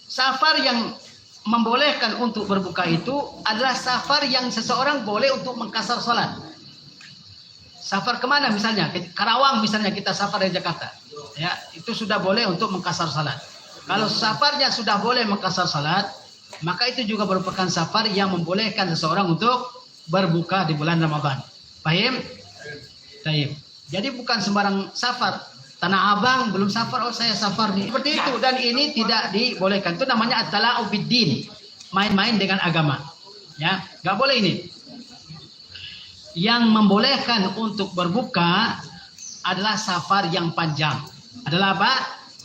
Safar yang membolehkan untuk berbuka itu adalah safar yang seseorang boleh untuk mengqasar salat. Safar kemana misalnya? Karawang misalnya kita safar dari Jakarta. Ya, itu sudah boleh untuk mengqasar salat. Kalau safarnya sudah boleh mengqasar salat, maka itu juga merupakan safar yang membolehkan seseorang untuk berbuka di bulan Ramadan. Paham? Baik. Jadi bukan sembarang safar. Tanah Abang belum safar, oh saya safar nih. Seperti itu, dan ini tidak dibolehkan. Itu namanya at-tala'ub bid-din. Main-main dengan agama. Ya, enggak boleh ini. Yang membolehkan untuk berbuka adalah safar yang panjang. adalah apa?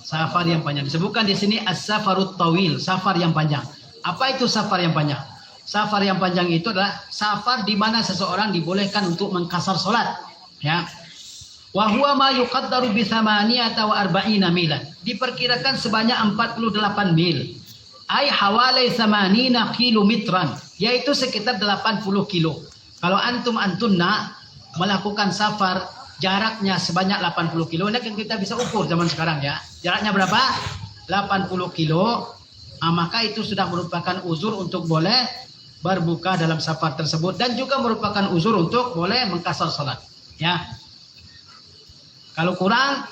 Safar yang panjang. Disebutkan di sini as-safarut tawil, safar yang panjang. Apa itu safar yang panjang? Safar yang panjang itu adalah safar di mana seseorang dibolehkan untuk mengqasar salat, ya. Wa huwa ma yuqaddaru bi 48 milan. Diperkirakan sebanyak 48 mil. Ai hawalai 80 kilometran, yaitu sekitar 80 kilo. Kalau antunna melakukan safar jaraknya sebanyak 80 kilo, ini kan kita bisa ukur zaman sekarang ya. Jaraknya berapa? 80 kilo. Maka itu sudah merupakan uzur untuk boleh berbuka dalam safar tersebut dan juga merupakan uzur untuk boleh mengqasar salat, ya. Kalau kurang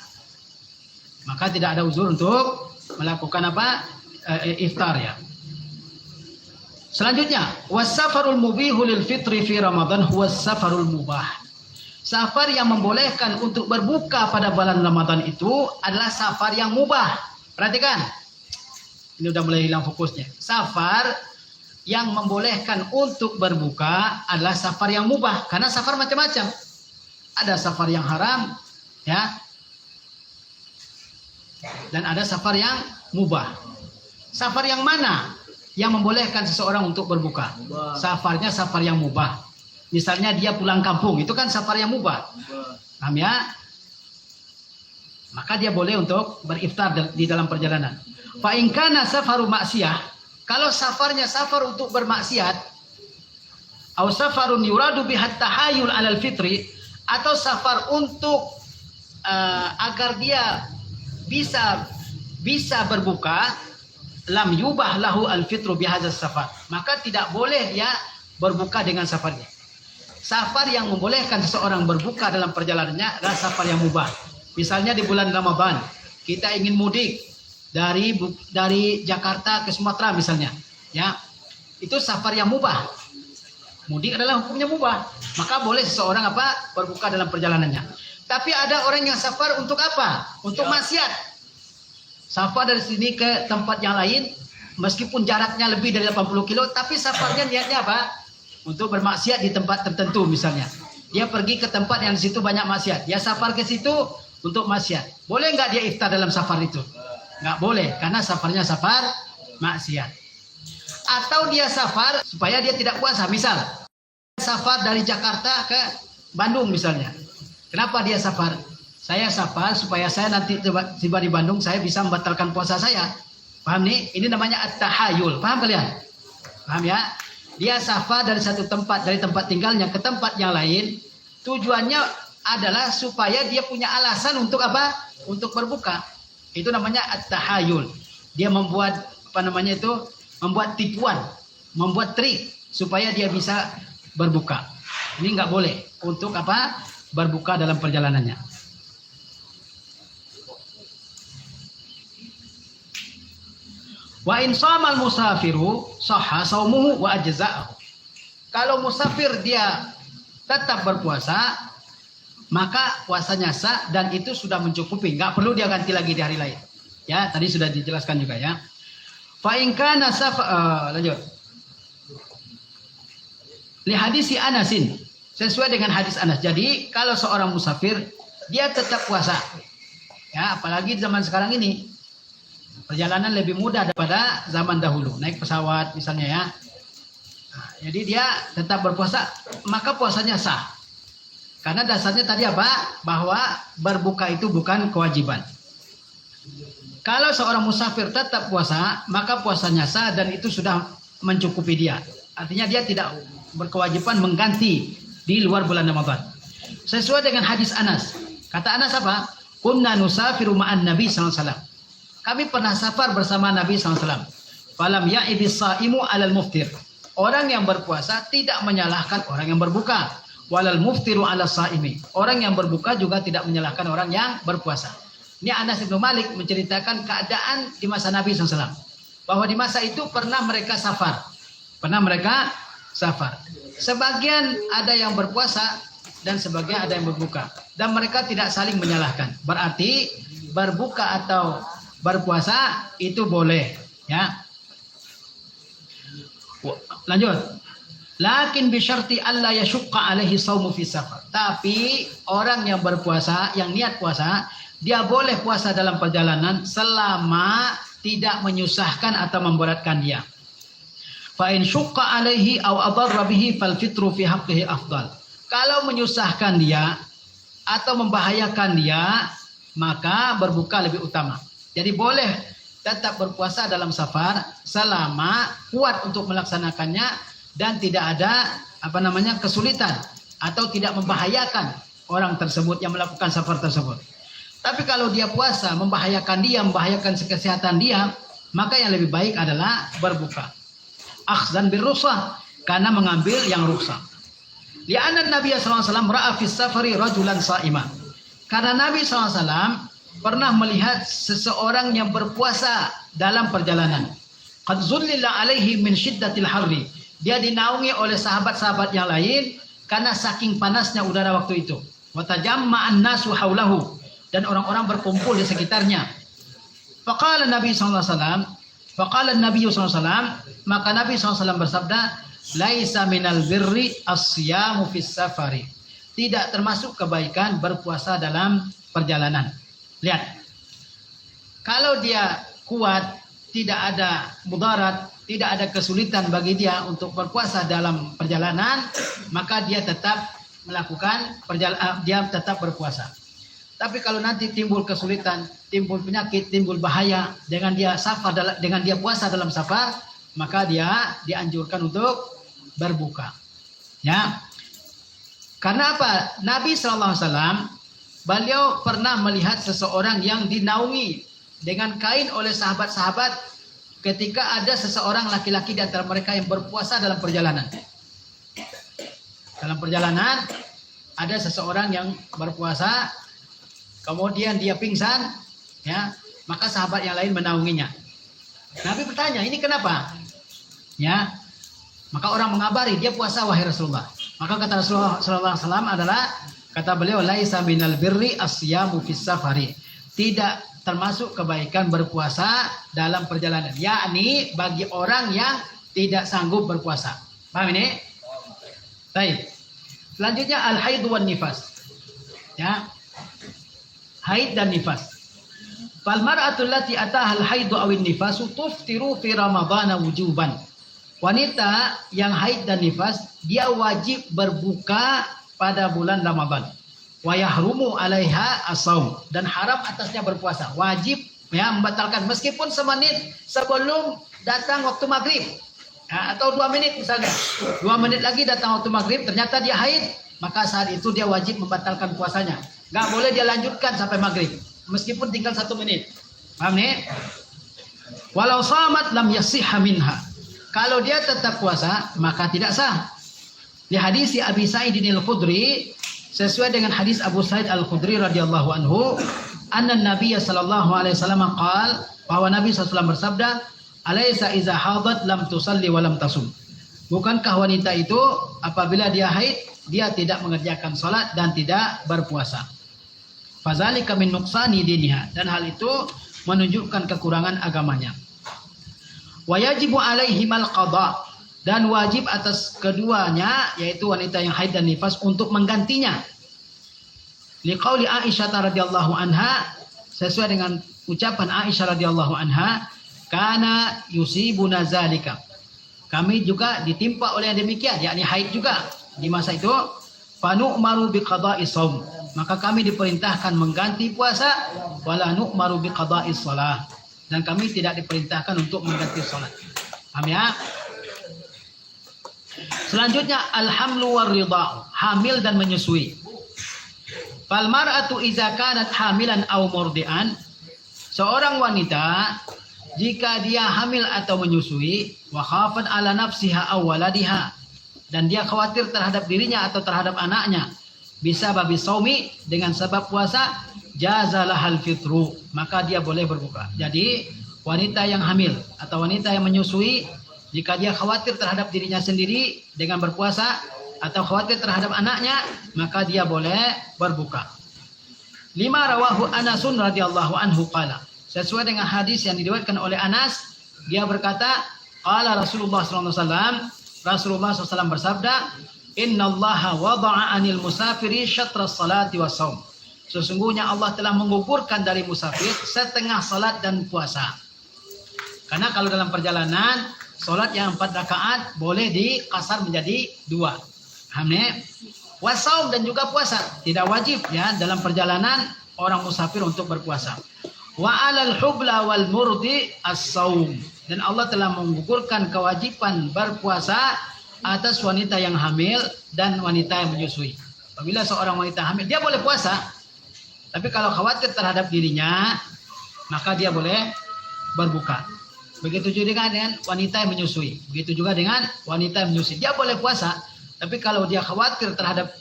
maka tidak ada uzur untuk melakukan apa? Iftar, ya. Selanjutnya, was-safarul mubihu lil fitri fi Ramadan huwa safarul mubah. Safar yang membolehkan untuk berbuka pada bulan Ramadan itu adalah safar yang mubah. Perhatikan. Ini udah mulai hilang fokusnya. Safar yang membolehkan untuk berbuka adalah safar yang mubah. Karena safar macam-macam. Ada safar yang haram, ya. Dan ada safar yang mubah. Safar yang mana yang membolehkan seseorang untuk berbuka? Safarnya safar yang mubah. Misalnya dia pulang kampung, itu kan safar yang mubah. Paham ya? Maka dia boleh untuk beriftar di dalam perjalanan. Fa in kana safaru maksiyah, kalau safarnya safar untuk bermaksiat, atau safarun yuradu bihat tahayul alal fitri, atau safar untuk agar dia bisa berbuka, lam yubah lahu al-fitru bihadzal safar. Maka tidak boleh dia berbuka dengan safarnya. Safar yang membolehkan seseorang berbuka dalam perjalanannya adalah safar yang mubah. Misalnya di bulan Ramadan, kita ingin mudik dari Jakarta ke Sumatera misalnya, ya. Itu safar yang mubah. Mudik adalah hukumnya mubah. Maka boleh seseorang apa? Berbuka dalam perjalanannya. Tapi ada orang yang safar untuk apa? Untuk maksiat. Safar dari sini ke tempat yang lain, meskipun jaraknya lebih dari 80 kilo, tapi safarnya niatnya apa? Untuk bermaksiat di tempat tertentu misalnya. Dia pergi ke tempat yang di situ banyak maksiat. Dia safar ke situ untuk maksiat. Boleh nggak dia iftar dalam safar itu? Nggak boleh, karena safarnya safar maksiat. Atau dia safar supaya dia tidak puasa. Misal, safar dari Jakarta ke Bandung misalnya. Kenapa dia safar? Saya safar supaya saya nanti tiba di Bandung saya bisa membatalkan puasa saya. Paham nih? Ini namanya at-tahayul. Paham kalian? Paham ya? Dia safar dari satu tempat, dari tempat tinggalnya ke tempat yang lain. Tujuannya adalah supaya dia punya alasan untuk apa? Untuk berbuka. Itu namanya at-tahayul. Dia membuat membuat tipuan, membuat trik supaya dia bisa berbuka. Ini nggak boleh untuk apa? Berbuka dalam perjalanannya. Wa in shamal musafiru sahha shaumuhu wa ajza'ahu. Kalau musafir dia tetap berpuasa, maka puasanya sah dan itu sudah mencukupi, enggak perlu dia ganti lagi di hari lain. Ya, tadi sudah dijelaskan juga ya. Fa in kana lanjut. Li hadisi Anasin, sesuai dengan hadis Anas. Jadi, kalau seorang musafir dia tetap puasa. Ya, apalagi di zaman sekarang ini. Perjalanan lebih mudah daripada zaman dahulu. Naik pesawat misalnya ya. Nah, jadi dia tetap berpuasa, maka puasanya sah. Karena dasarnya tadi apa? Bahwa berbuka itu bukan kewajiban. Kalau seorang musafir tetap puasa, maka puasanya sah dan itu sudah mencukupi dia. Artinya dia tidak berkewajiban mengganti di luar bulan Ramadan. Sesuai dengan hadis Anas. Kata Anas apa? Kunna nusafiru ma'an Nabi sallallahu alaihi wasallam. Kami pernah safar bersama Nabi SAW. Falam ya'ibis sa'imu alal muftir. Orang yang berpuasa tidak menyalahkan orang yang berbuka. Walal muftiru ala sa'imi. Orang yang berbuka juga tidak menyalahkan orang yang berpuasa. Ini Anas bin Malik menceritakan keadaan di masa Nabi SAW. Bahwa di masa itu pernah mereka safar. Sebagian ada yang berpuasa dan sebagian ada yang berbuka. Dan mereka tidak saling menyalahkan. Berarti berbuka atau berpuasa itu boleh, ya. Lanjut. Lakin bisyarti alla yashqa alaihi saumu fi safar. Tapi orang yang berpuasa, yang niat puasa, dia boleh puasa dalam perjalanan selama tidak menyusahkan atau memberatkan dia. Fa in syaqqa alaihi aw adarra bihi fal fitru fi haqqihi afdal. Kalau menyusahkan dia atau membahayakan dia, maka berbuka lebih utama. Jadi boleh tetap berpuasa dalam safar selama kuat untuk melaksanakannya dan tidak ada kesulitan atau tidak membahayakan orang tersebut yang melakukan safar tersebut. Tapi kalau dia puasa membahayakan dia, membahayakan kesehatan dia, maka yang lebih baik adalah berbuka. Akhzan bir rukhsah, karena mengambil yang rukhsah. Li'anna Nabi sallallahu alaihi wasallam ra'a fi safari rajulan sha'iman. Karena Nabi sallallahu alaihi wasallam pernah melihat seseorang yang berpuasa dalam perjalanan. Qad zullila alaihi min syiddatil harri. Dia dinaungi oleh sahabat-sahabat yang lain karena saking panasnya udara waktu itu. Wa tajamma'an nasu haulahu, dan orang-orang berkumpul di sekitarnya. Faqala Nabi sallallahu alaihi wasallam, maka Nabi SAW bersabda, laisa minal birri as-siyamu fis safari. Tidak termasuk kebaikan berpuasa dalam perjalanan. Lihat. Kalau dia kuat, tidak ada mudarat, tidak ada kesulitan bagi dia untuk berpuasa dalam perjalanan, maka dia tetap melakukan dia tetap berpuasa. Tapi kalau nanti timbul kesulitan, timbul penyakit, timbul bahaya dengan dia puasa dalam safar, maka dia dianjurkan untuk berbuka. Ya. Karena apa? Nabi SAW beliau pernah melihat seseorang yang dinaungi dengan kain oleh sahabat-sahabat ketika ada seseorang laki-laki di antara mereka yang berpuasa dalam perjalanan. Dalam perjalanan ada seseorang yang berpuasa, kemudian dia pingsan, ya, maka sahabat yang lain menaunginya. Nabi bertanya, ini kenapa? Ya, maka orang mengabari, dia puasa wahai Rasulullah. Maka kata Rasulullah SAW adalah, kata beliau, laisa minal birri asyamu fis safari. Tidak termasuk kebaikan berpuasa dalam perjalanan, yakni bagi orang yang tidak sanggup berpuasa. Paham ini? Baik. Selanjutnya al-haid wan nifas. Ya. Haid dan nifas. Fal mar'atu allati ataha al-haid aw an-nifasu tuftiru fi ramadhana wujuban. Wanita yang haid dan nifas, dia wajib berbuka pada bulan Ramadan. Wa yahrumu 'alaiha as-shaum, dan haram atasnya berpuasa. Wajib ya membatalkan meskipun semenit sebelum datang waktu maghrib. Ya, atau 2 menit misalnya. 2 menit lagi datang waktu maghrib, ternyata dia haid, maka saat itu dia wajib membatalkan puasanya. Enggak boleh dia lanjutkan sampai maghrib meskipun tinggal 1 menit. Paham nih? Walau shamat lam yasihha minha. Kalau dia tetap puasa maka tidak sah. Di hadis Abi Sa'id al-Khudri, sesuai dengan hadis Abu Sa'id al-Khudri radhiyallahu anhu, anna Nabiy sallallahu alaihi wasallam qaal, bahwa Nabi SAW bersabda, alaysa iza hadat lam tusalli wa lam tasum. Bukankah wanita itu apabila dia haid, dia tidak mengerjakan salat dan tidak berpuasa. Fazalika min nuqsani diniha, dan hal itu menunjukkan kekurangan agamanya. Wa yajibu alaihimal qada, dan wajib atas keduanya, yaitu wanita yang haid dan nifas, untuk menggantinya. Liqauli Aisyah radhiyallahu anha, sesuai dengan ucapan Aisyah radhiyallahu anha, kana yusibuna zalika. Kami juga ditimpa oleh yang demikian, yakni haid juga di masa itu. Fanu'maru biqada'i shaum, maka kami diperintahkan mengganti puasa, wala nu'maru biqada'i shalah, dan kami tidak diperintahkan untuk mengganti salat. Paham ya? Selanjutnya al-hamlu war-ridha, hamil dan menyusui. Fal mar'atu idza kanat hamilan aw murdi'an, seorang wanita jika dia hamil atau menyusui, wa khafat ala nafsiha aw waladiha, dan dia khawatir terhadap dirinya atau terhadap anaknya, bisa babi saumi, dengan sebab puasa, jazalahal fitru, maka dia boleh berbuka. Jadi wanita yang hamil atau wanita yang menyusui, jika dia khawatir terhadap dirinya sendiri dengan berpuasa atau khawatir terhadap anaknya, maka dia boleh berbuka. 5 rawahu Anasun radhiyallahu anhu qala, sesuai dengan hadis yang diriwayatkan oleh Anas, dia berkata, qala Rasulullah sallallahu alaihi wasallam, Rasulullah SAW bersabda, Innallaha wada'a anil musafiri syatras salati was saum. Sesungguhnya Allah telah menggugurkan dari musafir setengah salat dan puasa. Karena kalau dalam perjalanan, salat yang 4 rakaat boleh dikasar menjadi 2. Paham ya? Wasaum dan juga puasa. Tidak wajib ya dalam perjalanan orang musafir untuk berpuasa. Wa 'alal hubla wal murdi as-saum. Dan Allah telah menggugurkan kewajiban berpuasa atas wanita yang hamil dan wanita yang menyusui. Apabila seorang wanita hamil, dia boleh puasa. Tapi kalau khawatir terhadap dirinya, maka dia boleh berbuka. Begitu juga dengan wanita yang menyusui. Begitu juga dengan wanita yang menyusui. Dia boleh puasa. Tapi kalau dia khawatir terhadap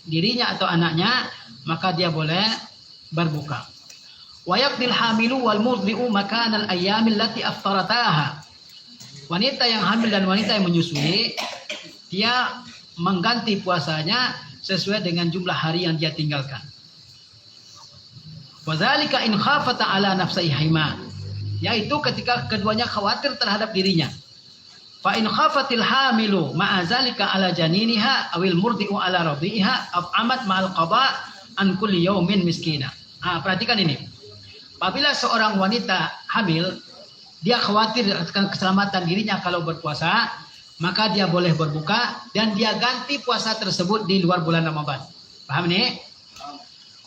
dirinya atau anaknya, maka dia boleh berbuka. Wa yaqdil hamilu wal murdi'u makanal ayyamil lati aftarataha. Wanita yang hamil dan wanita yang menyusui, dia mengganti puasanya sesuai dengan jumlah hari yang dia tinggalkan. Wa dzalika in khafata ala nafsihima. Yaitu ketika keduanya khawatir terhadap dirinya. Fa in khafatil hamilu ma'a zalika ala janiniha awil murdi'u ala radhi'iha at'amat ma'al qada an kulli yaumin miskina. Perhatikan ini. Apabila seorang wanita hamil, dia khawatir akan keselamatan dirinya kalau berpuasa, maka dia boleh berbuka dan dia ganti puasa tersebut di luar bulan Ramadan. Paham nih?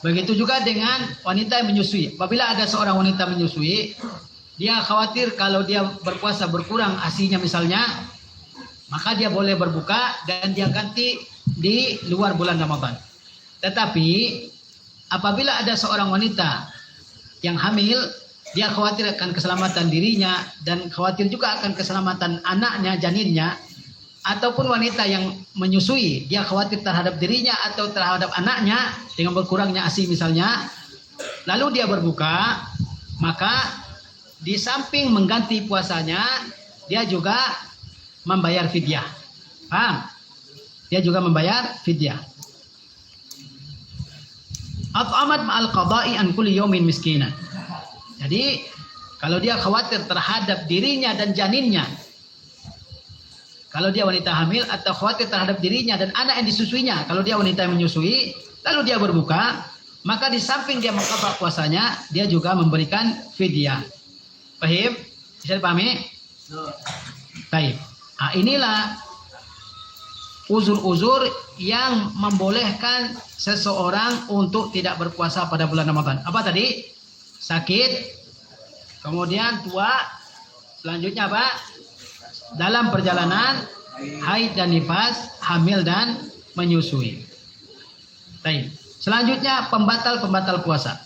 Begitu juga dengan wanita yang menyusui. Apabila ada seorang wanita menyusui, dia khawatir kalau dia berpuasa berkurang ASI-nya misalnya, maka dia boleh berbuka dan dia ganti di luar bulan Ramadan. Tetapi apabila ada seorang wanita yang hamil, dia khawatir akan keselamatan dirinya dan khawatir juga akan keselamatan anaknya, janinnya, ataupun wanita yang menyusui, dia khawatir terhadap dirinya atau terhadap anaknya dengan berkurangnya ASI misalnya, lalu dia berbuka, maka di samping mengganti puasanya, dia juga membayar fidyah. Paham? Dia juga membayar fidyah. At'amat ma'al qada'i an kulli yaumin miskinan. Jadi, kalau dia khawatir terhadap dirinya dan janinnya, kalau dia wanita hamil atau khawatir terhadap dirinya dan anak yang disusuinya, kalau dia wanita yang menyusui, lalu dia berbuka, maka di samping dia mengqadha puasanya, dia juga memberikan fidyah. Paham? Bisa dipahami? Baik. Inilah uzur-uzur yang membolehkan seseorang untuk tidak berpuasa pada bulan Ramadan. Apa tadi? Sakit, kemudian tua, selanjutnya apa? Dalam perjalanan, haid dan nifas, hamil dan menyusui. Baik. Selanjutnya pembatal-pembatal puasa.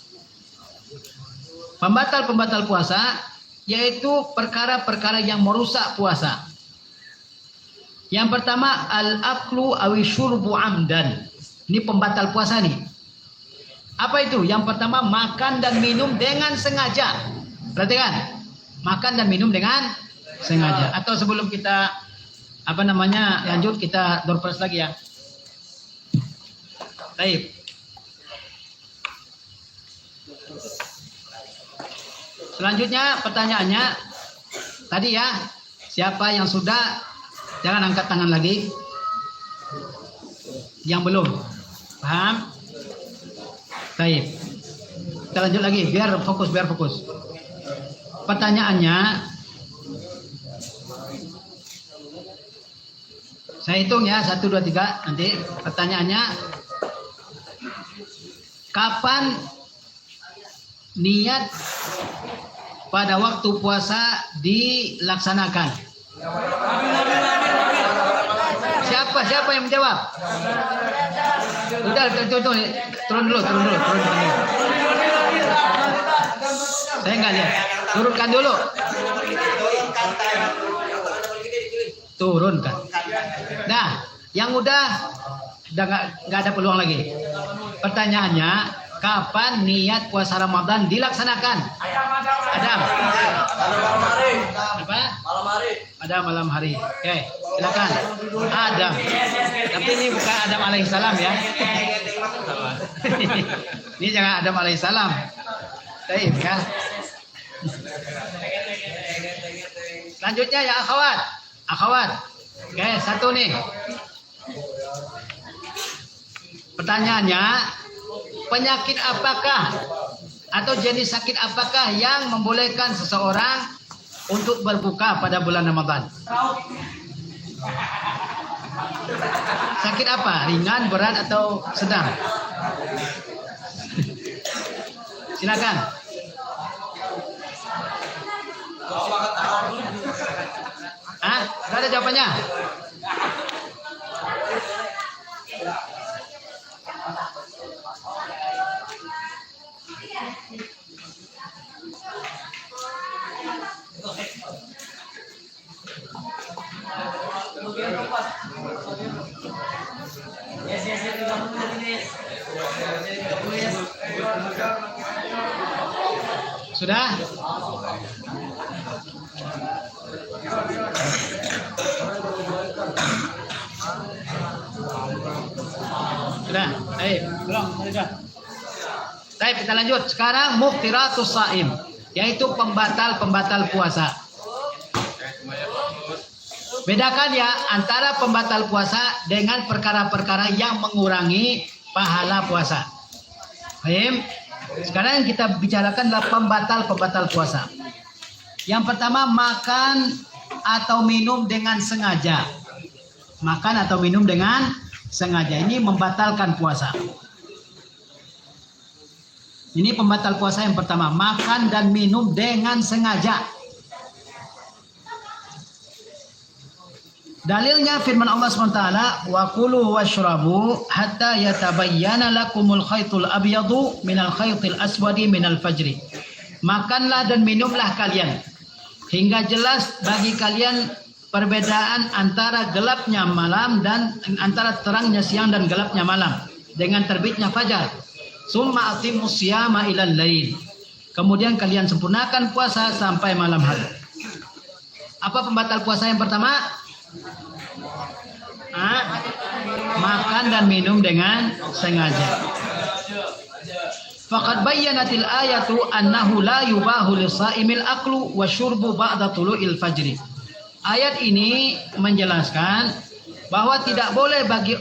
Pembatal-pembatal puasa yaitu perkara-perkara yang merusak puasa. Yang pertama al-aklu awi syurbu amdan. Ini pembatal puasa nih. Apa itu? Yang pertama makan dan minum dengan sengaja. Perhatikan. Makan dan minum dengan sengaja. Atau sebelum kita lanjut kita doorpress lagi ya. Baik. Selanjutnya pertanyaannya tadi ya, siapa yang sudah, jangan angkat tangan lagi. Yang belum paham? Baik. Kita lanjut lagi biar fokus. Pertanyaannya, saya hitung ya 1, 2, 3 nanti. Pertanyaannya, kapan niat pada waktu puasa dilaksanakan? Siapa yang menjawab? Udah, turun dulu. Saya nggak lihat. Turunkan dulu. Turunkan. Nah, yang udah nggak ada peluang lagi. Pertanyaannya, kapan niat puasa Ramadan dilaksanakan? Adam. Apa? Pada malam hari. Oke, silakan. Adam. Tapi ini bukan Adam alaihissalam ya. Ini jangan Adam alaihissalam. Baik ya. Selanjutnya ya akhwat. Oke, satu nih. Pertanyaannya, penyakit apakah atau jenis sakit apakah yang membolehkan seseorang untuk berbuka pada bulan Ramadan? Sakit apa? Ringan, berat, atau sedang? Silakan. Ah, nggak ada jawabannya. Sudah? Sudah. Baik, belum, sudah. Baik, kita lanjut. Sekarang muftiratus shaim, yaitu pembatal-pembatal puasa. Bedakan ya antara pembatal puasa dengan perkara-perkara yang mengurangi pahala puasa. Baik. Sekarang yang kita bicarakan adalah pembatal-pembatal puasa. Yang pertama, makan atau minum dengan sengaja. Makan atau minum dengan sengaja. Ini membatalkan puasa. Ini pembatal puasa yang pertama. Makan dan minum dengan sengaja. Dalilnya firman Allah SWT, wa kulu washrabu hatta yatabayyana lakumul khaytul abyadu minal khaytil aswadi minal fajri. Makanlah dan minumlah kalian hingga jelas bagi kalian perbedaan antara gelapnya malam dan antara terangnya siang dan gelapnya malam dengan terbitnya fajar. Summa atimmus siyama ilal lail. Kemudian kalian sempurnakan puasa sampai malam hari. Apa pembatal puasa yang pertama? Makan dan minum dengan sengaja. Faqad bayyanatil ayatu annahu la yubahu lis-shaimil aklu wasyurbu ba'da tulu'il fajri. Ayat ini menjelaskan bahwa tidak boleh bagi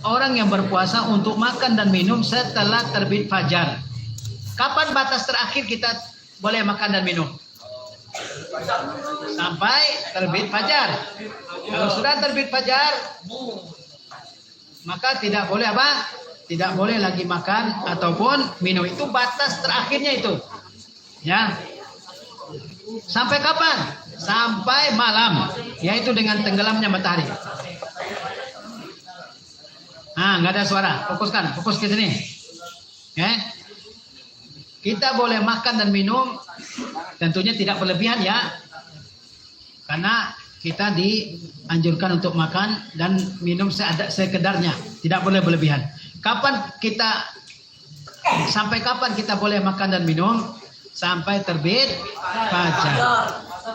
orang yang berpuasa untuk makan dan minum setelah terbit fajar. Kapan batas terakhir kita boleh makan dan minum? Sampai terbit fajar. Kalau sudah terbit fajar, maka tidak boleh apa? Tidak boleh lagi makan ataupun minum. Itu batas terakhirnya itu. Ya. Sampai kapan? Sampai malam, yaitu dengan tenggelamnya matahari. Nggak ada suara. Fokus ke sini. Kita boleh makan dan minum, tentunya tidak berlebihan ya. Karena kita dianjurkan untuk makan dan minum sekedarnya, tidak boleh berlebihan. Sampai kapan kita boleh makan dan minum? Sampai terbit fajar.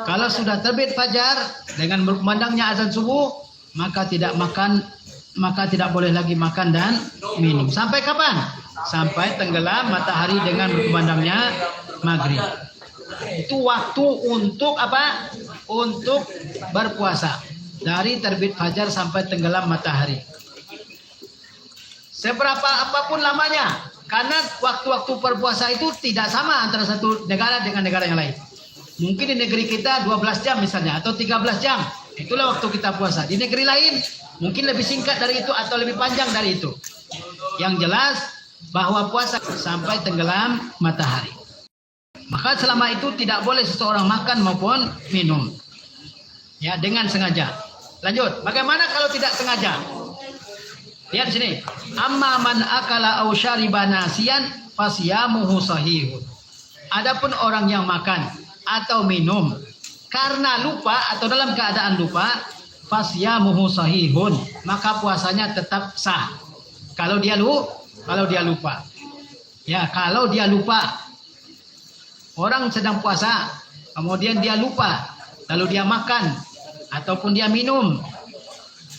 Kalau sudah terbit fajar dengan berkumandangnya azan subuh, maka tidak boleh lagi makan dan minum. Sampai kapan? Sampai tenggelam matahari dengan berkumandangnya maghrib. Itu waktu untuk apa? Untuk berpuasa. Dari terbit fajar sampai tenggelam matahari. Seberapa apapun lamanya. Karena waktu-waktu berpuasa itu tidak sama antara satu negara dengan negara yang lain. Mungkin di negeri kita 12 jam misalnya. Atau 13 jam. Itulah waktu kita puasa. Di negeri lain mungkin lebih singkat dari itu atau lebih panjang dari itu. Yang jelas bahwa puasa sampai tenggelam matahari. Maka selama itu tidak boleh seseorang makan maupun minum. Ya, dengan sengaja. Lanjut. Bagaimana kalau tidak sengaja? Lihat sini. Amma man akala aw syariba nasiyan fasyamuhu sahihun. Adapun orang yang makan atau minum karena lupa atau dalam keadaan lupa, fasyamuhu sahihun, maka puasanya tetap sah. Kalau dia lupa. Ya, kalau dia lupa. Orang sedang puasa, kemudian dia lupa, lalu dia makan ataupun dia minum,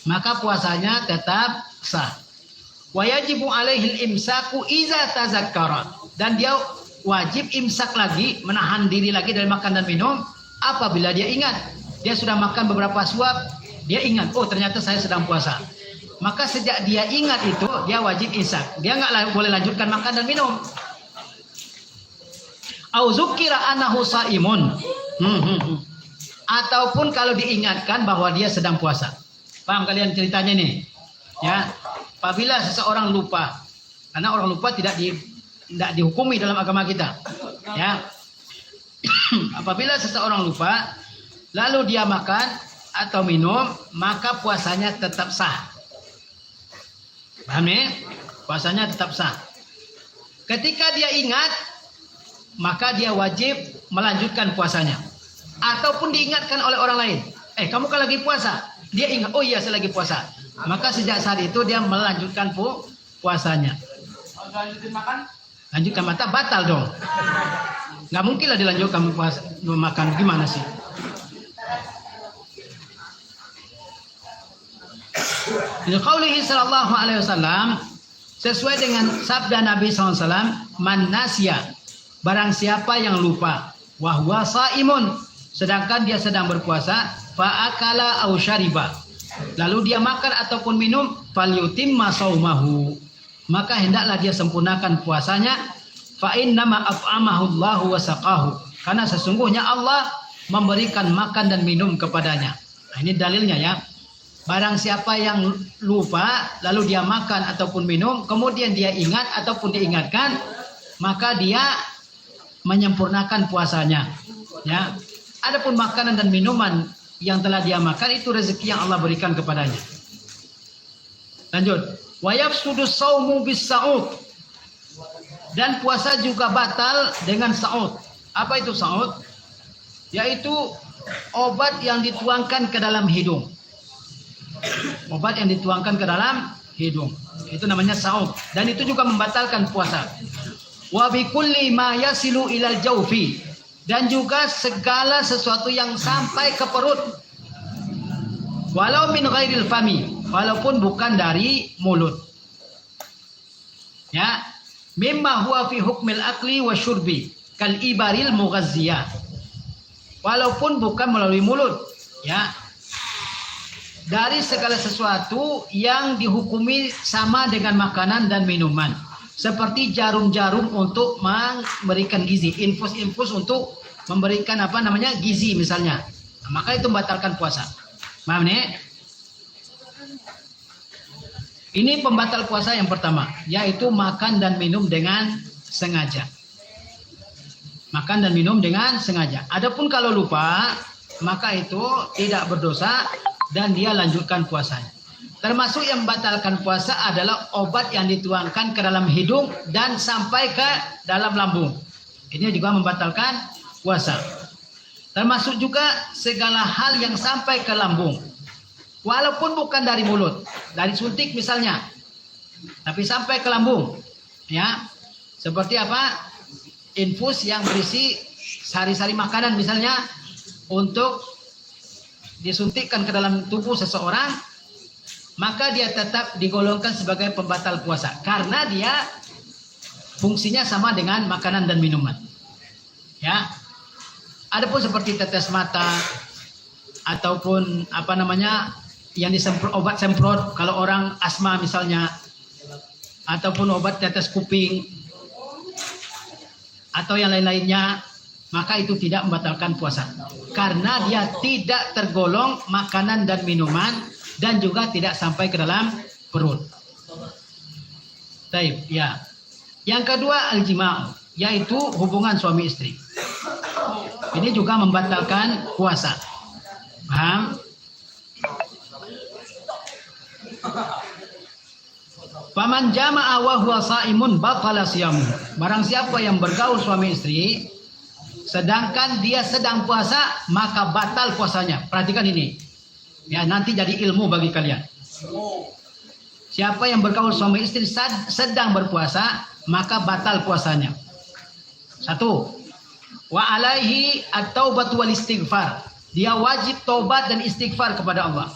maka puasanya tetap sah. Wa yajibu alaihil imsaku iza tazakkara, dan dia wajib imsak lagi, menahan diri lagi dari makan dan minum apabila dia ingat. Dia sudah makan beberapa suap, Dia ingat, oh ternyata saya sedang puasa. Maka sejak dia ingat itu, dia wajib imsak. Dia nggak boleh lanjutkan makan dan minum. Au zukira annahu shaimun. Ataupun kalau diingatkan bahwa dia sedang puasa. Paham kalian ceritanya nih? Ya, apabila seseorang lupa, karena orang lupa tidak dihukumi dalam agama kita. Ya, apabila seseorang lupa, lalu dia makan atau minum, maka puasanya tetap sah. Paham nih? Puasanya tetap sah. Ketika dia ingat, maka dia wajib melanjutkan puasanya. Ataupun diingatkan oleh orang lain. Kamu kan lagi puasa. Dia ingat, oh iya saya lagi puasa. Maka sejak saat itu dia melanjutkan puasanya. Lanjutin makan? Lanjutkan mata batal dong. Nggak mungkin lah dilanjutkan puasa makan, gimana sih? Qaulihi sallallahu alaihi wasallam, sesuai dengan sabda Nabi SAW, man nasya, barang siapa yang lupa, wahwa saimun, sedangkan dia sedang berpuasa, fa akala au syariba, lalu dia makan ataupun minum, falyutimma saumahu, maka hendaklah dia sempurnakan puasanya, fa innama at'amahu Allahu wa saqahu, karena sesungguhnya Allah memberikan makan dan minum kepadanya. Nah, ini dalilnya ya. Barang siapa yang lupa lalu dia makan ataupun minum, kemudian dia ingat ataupun diingatkan, maka dia menyempurnakan puasanya. Ya. Adapun makanan dan minuman yang telah dia makan itu rezeki yang Allah berikan kepadanya. Lanjut. Wa yafsudu shaumu bis-sa'ud. Dan puasa juga batal dengan sa'ud. Apa itu sa'ud? Yaitu obat yang dituangkan ke dalam hidung. Obat yang dituangkan ke dalam hidung. Itu namanya sa'ud. Dan itu juga membatalkan puasa. Wa bi kulli ma yasilu ilal jawfi. Dan juga segala sesuatu yang sampai ke perut. Walau min ghairil fami. Walaupun bukan dari mulut. Ya. Mimma huwa fi hukmil akli wa syurbi. Kal ibaril mughazziyah. Walaupun bukan melalui mulut. Ya. Dari segala sesuatu yang dihukumi sama dengan makanan dan minuman. Seperti jarum-jarum untuk memberikan gizi. Infus-infus untuk memberikan gizi misalnya. Nah, maka itu membatalkan puasa. Paham nih? Ini pembatal puasa yang pertama. Yaitu makan dan minum dengan sengaja. Makan dan minum dengan sengaja. Adapun kalau lupa, maka itu tidak berdosa. Dan dia lanjutkan puasanya. Termasuk yang membatalkan puasa adalah obat yang dituangkan ke dalam hidung dan sampai ke dalam lambung. Ini juga membatalkan puasa. Termasuk juga segala hal yang sampai ke lambung. Walaupun bukan dari mulut, dari suntik misalnya. Tapi sampai ke lambung. Ya. Seperti apa? Infus yang berisi sari-sari makanan misalnya untuk disuntikkan ke dalam tubuh seseorang, maka dia tetap digolongkan sebagai pembatal puasa karena dia fungsinya sama dengan makanan dan minuman. Ya. Adapun seperti tetes mata ataupun yang disemprot, obat semprot kalau orang asma misalnya, ataupun obat tetes kuping atau yang lain-lainnya, maka itu tidak membatalkan puasa karena dia tidak tergolong makanan dan minuman dan juga tidak sampai ke dalam perut. Taib, ya. Yang kedua al-jima', yaitu hubungan suami istri. Ini juga membatalkan puasa. Paham? Faman jama'a wa huwa sha'imun batala siyamu. Barang siapa yang bergaul suami istri sedangkan dia sedang puasa, maka batal puasanya. Perhatikan ini. Ya, nanti jadi ilmu bagi kalian. Siapa yang bergaul suami istri sedang berpuasa, maka batal puasanya. 1. Wa alaihi at-taubatu wal istighfar. Dia wajib taubat dan istighfar kepada Allah.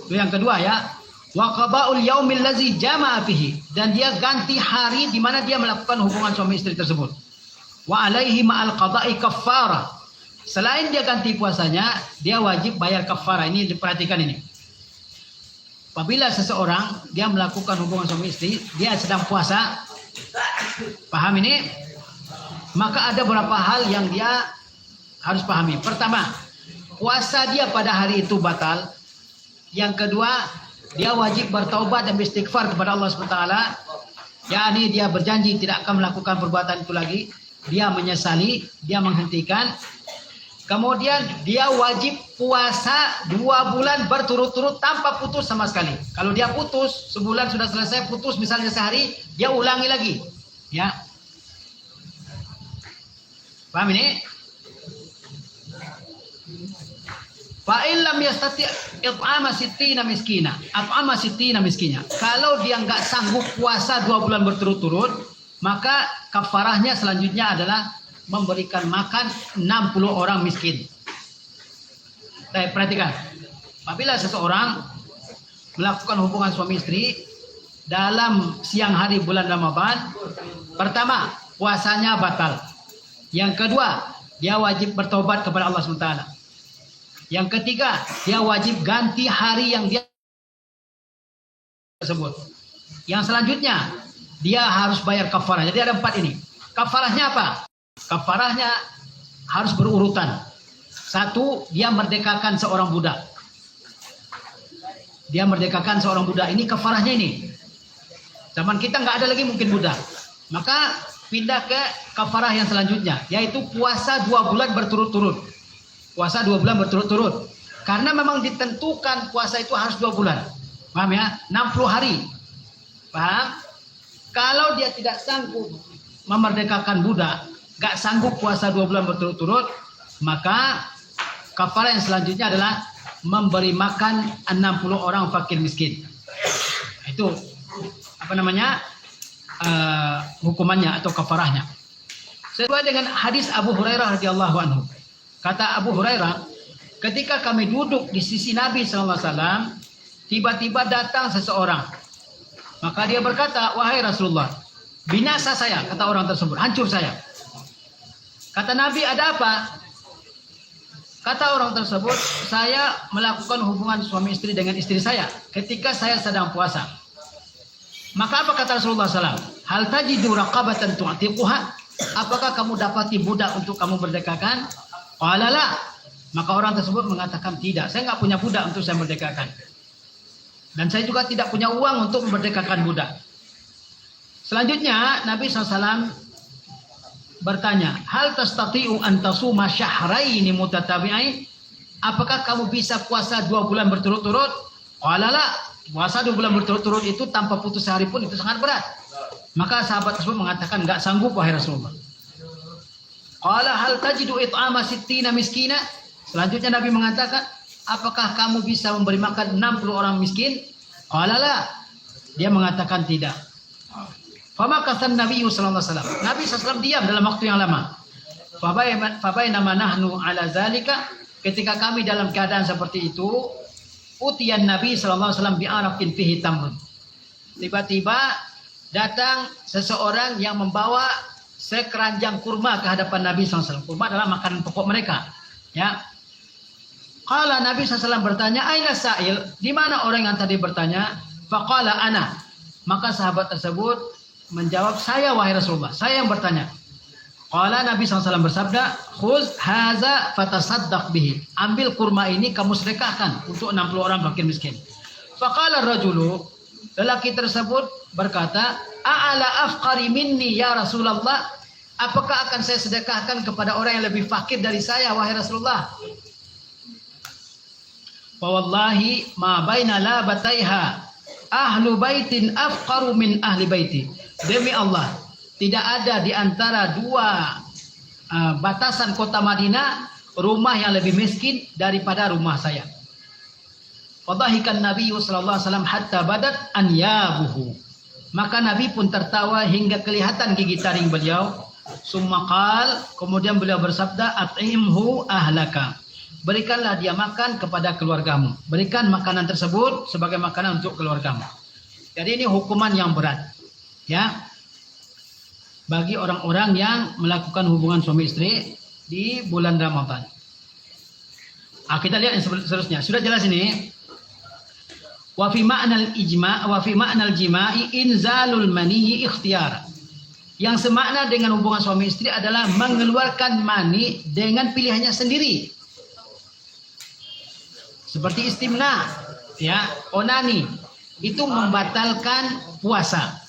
Itu yang kedua ya. Wa qada'ul yaumil ladzi jama'a fihi. Dan dia ganti hari di mana dia melakukan hubungan suami istri tersebut. Wa alaihi ma'al qada'i kaffara. Selain dia ganti puasanya, dia wajib bayar kafarah. Ini diperhatikan ini. Apabila seseorang dia melakukan hubungan suami istri, dia sedang puasa, paham ini? Maka ada beberapa hal yang dia harus pahami. Pertama, puasa dia pada hari itu batal. Yang kedua, dia wajib bertaubat dan beristighfar kepada Allah SWT. yakni dia berjanji tidak akan melakukan perbuatan itu lagi. Dia menyesali, dia menghentikan. Kemudian dia wajib puasa 2 bulan berturut-turut tanpa putus sama sekali. Kalau dia putus, sebulan sudah selesai, putus misalnya sehari, dia ulangi lagi. Ya. Paham ini? Fa'in lam yastati' it'ama sittina miskina. At'ama sittina miskina. Kalau dia enggak sanggup puasa 2 bulan berturut-turut, maka kafarahnya selanjutnya adalah memberikan makan 60 orang miskin. Baik, perhatikan. Apabila seseorang melakukan hubungan suami istri dalam siang hari bulan Ramadan, pertama, puasanya batal. Yang kedua, dia wajib bertobat kepada Allah SWT. Yang ketiga, dia wajib ganti hari yang dia tersebut. Yang selanjutnya, dia harus bayar kafarah. Jadi ada 4 ini. Kafarahnya apa? Kafarahnya harus berurutan. 1, dia merdekakan seorang budak. Dia merdekakan seorang budak. Ini kafarahnya ini. Zaman kita nggak ada lagi mungkin budak. Maka pindah ke kafarah yang selanjutnya, yaitu puasa 2 bulan berturut-turut. Puasa 2 bulan berturut-turut. Karena memang ditentukan puasa itu harus 2 bulan. Paham ya? 60 hari. Paham? Kalau dia tidak sanggup memerdekakan budak, gak sanggup puasa 2 bulan berturut-turut, maka kafarah yang selanjutnya adalah memberi makan 60 orang fakir miskin. Itu apa namanya? Hukumannya atau kafarahnya. Sesuai dengan hadis Abu Hurairah radhiyallahu anhu. Kata Abu Hurairah, ketika kami duduk di sisi Nabi SAW, tiba-tiba datang seseorang. Maka dia berkata, wahai Rasulullah, binasa saya, kata orang tersebut, hancur saya. Kata Nabi, ada apa? Kata orang tersebut, saya melakukan hubungan suami istri dengan istri saya ketika saya sedang puasa. Maka apa kata Rasulullah SAW? Hal tajidu raqabatan tu'tiquha? Apakah kamu dapati budak untuk kamu merdekakan? Qala la. Maka orang tersebut mengatakan tidak. Saya nggak punya budak untuk saya merdekakan. Dan saya juga tidak punya uang untuk memerdekakan budak. Selanjutnya Nabi SAW bertanya, hal tastati'u an tasuma syahraini mutatabi'ain? Apakah kamu bisa puasa 2 bulan berturut-turut? Qala la. Puasa 2 bulan berturut-turut itu tanpa putus sehari pun itu sangat berat. Maka sahabat tersebut mengatakan enggak sanggup wahai Rasulullah. Qala hal tajidu it'ama sittina miskina? Selanjutnya Nabi mengatakan, apakah kamu bisa memberi makan 60 orang miskin? Qala la. Dia mengatakan tidak. Fama kasan Nabi sallallahu alaihi wasallam. Nabi sallallahu diam dalam waktu yang lama. Fabainama nahnu ala zalika, ketika kami dalam keadaan seperti itu, utiyan Nabi sallallahu alaihi wasallam bi'araqin fihi tamrun. Tiba-tiba datang seseorang yang membawa sekeranjang kurma ke hadapan Nabi sallallahu alaihi wasallam. Kurma adalah makanan pokok mereka, ya. Qala Nabi sallallahu alaihi wasallam bertanya, "Aina sa'il?" Di mana orang yang tadi bertanya? Faqala ana. Maka sahabat tersebut menjawab, "Saya wahai Rasulullah, saya yang bertanya." Qala Nabi SAW bersabda, "Khuz haza fatasaddaq bihi." Ambil kurma ini kamu sedekahkan untuk 60 orang fakir miskin. Faqala rajulu, lelaki tersebut berkata, "A'ala afqari minni ya Rasulullah?" Apakah akan saya sedekahkan kepada orang yang lebih fakir dari saya wahai Rasulullah? Fa wallahi ma baina labataiha ahlu baitin afqaru min ahli baiti. Demi Allah, tidak ada di antara 2 batasan kota Madinah rumah yang lebih miskin daripada rumah saya. Fadhahikan Nabi sallallahu alaihi wasallam hatta badat anyabuhu. Maka Nabi pun tertawa hingga kelihatan gigi taring beliau. Summa qal, kemudian beliau bersabda, at'imhu ahlaka. Berikanlah dia makan kepada keluargamu. Berikan makanan tersebut sebagai makanan untuk keluargamu. Jadi ini hukuman yang berat. Ya. Bagi orang-orang yang melakukan hubungan suami istri di bulan Ramadan. Kita lihat yang seterusnya. Sudah jelas ini. Wa fi ma'nal ijma' wa fi ma'nal jima'i inzalul maniyyi ikhtiyar. Yang semakna dengan hubungan suami istri adalah mengeluarkan mani dengan pilihannya sendiri. Seperti istimna, ya, onani, itu membatalkan puasa.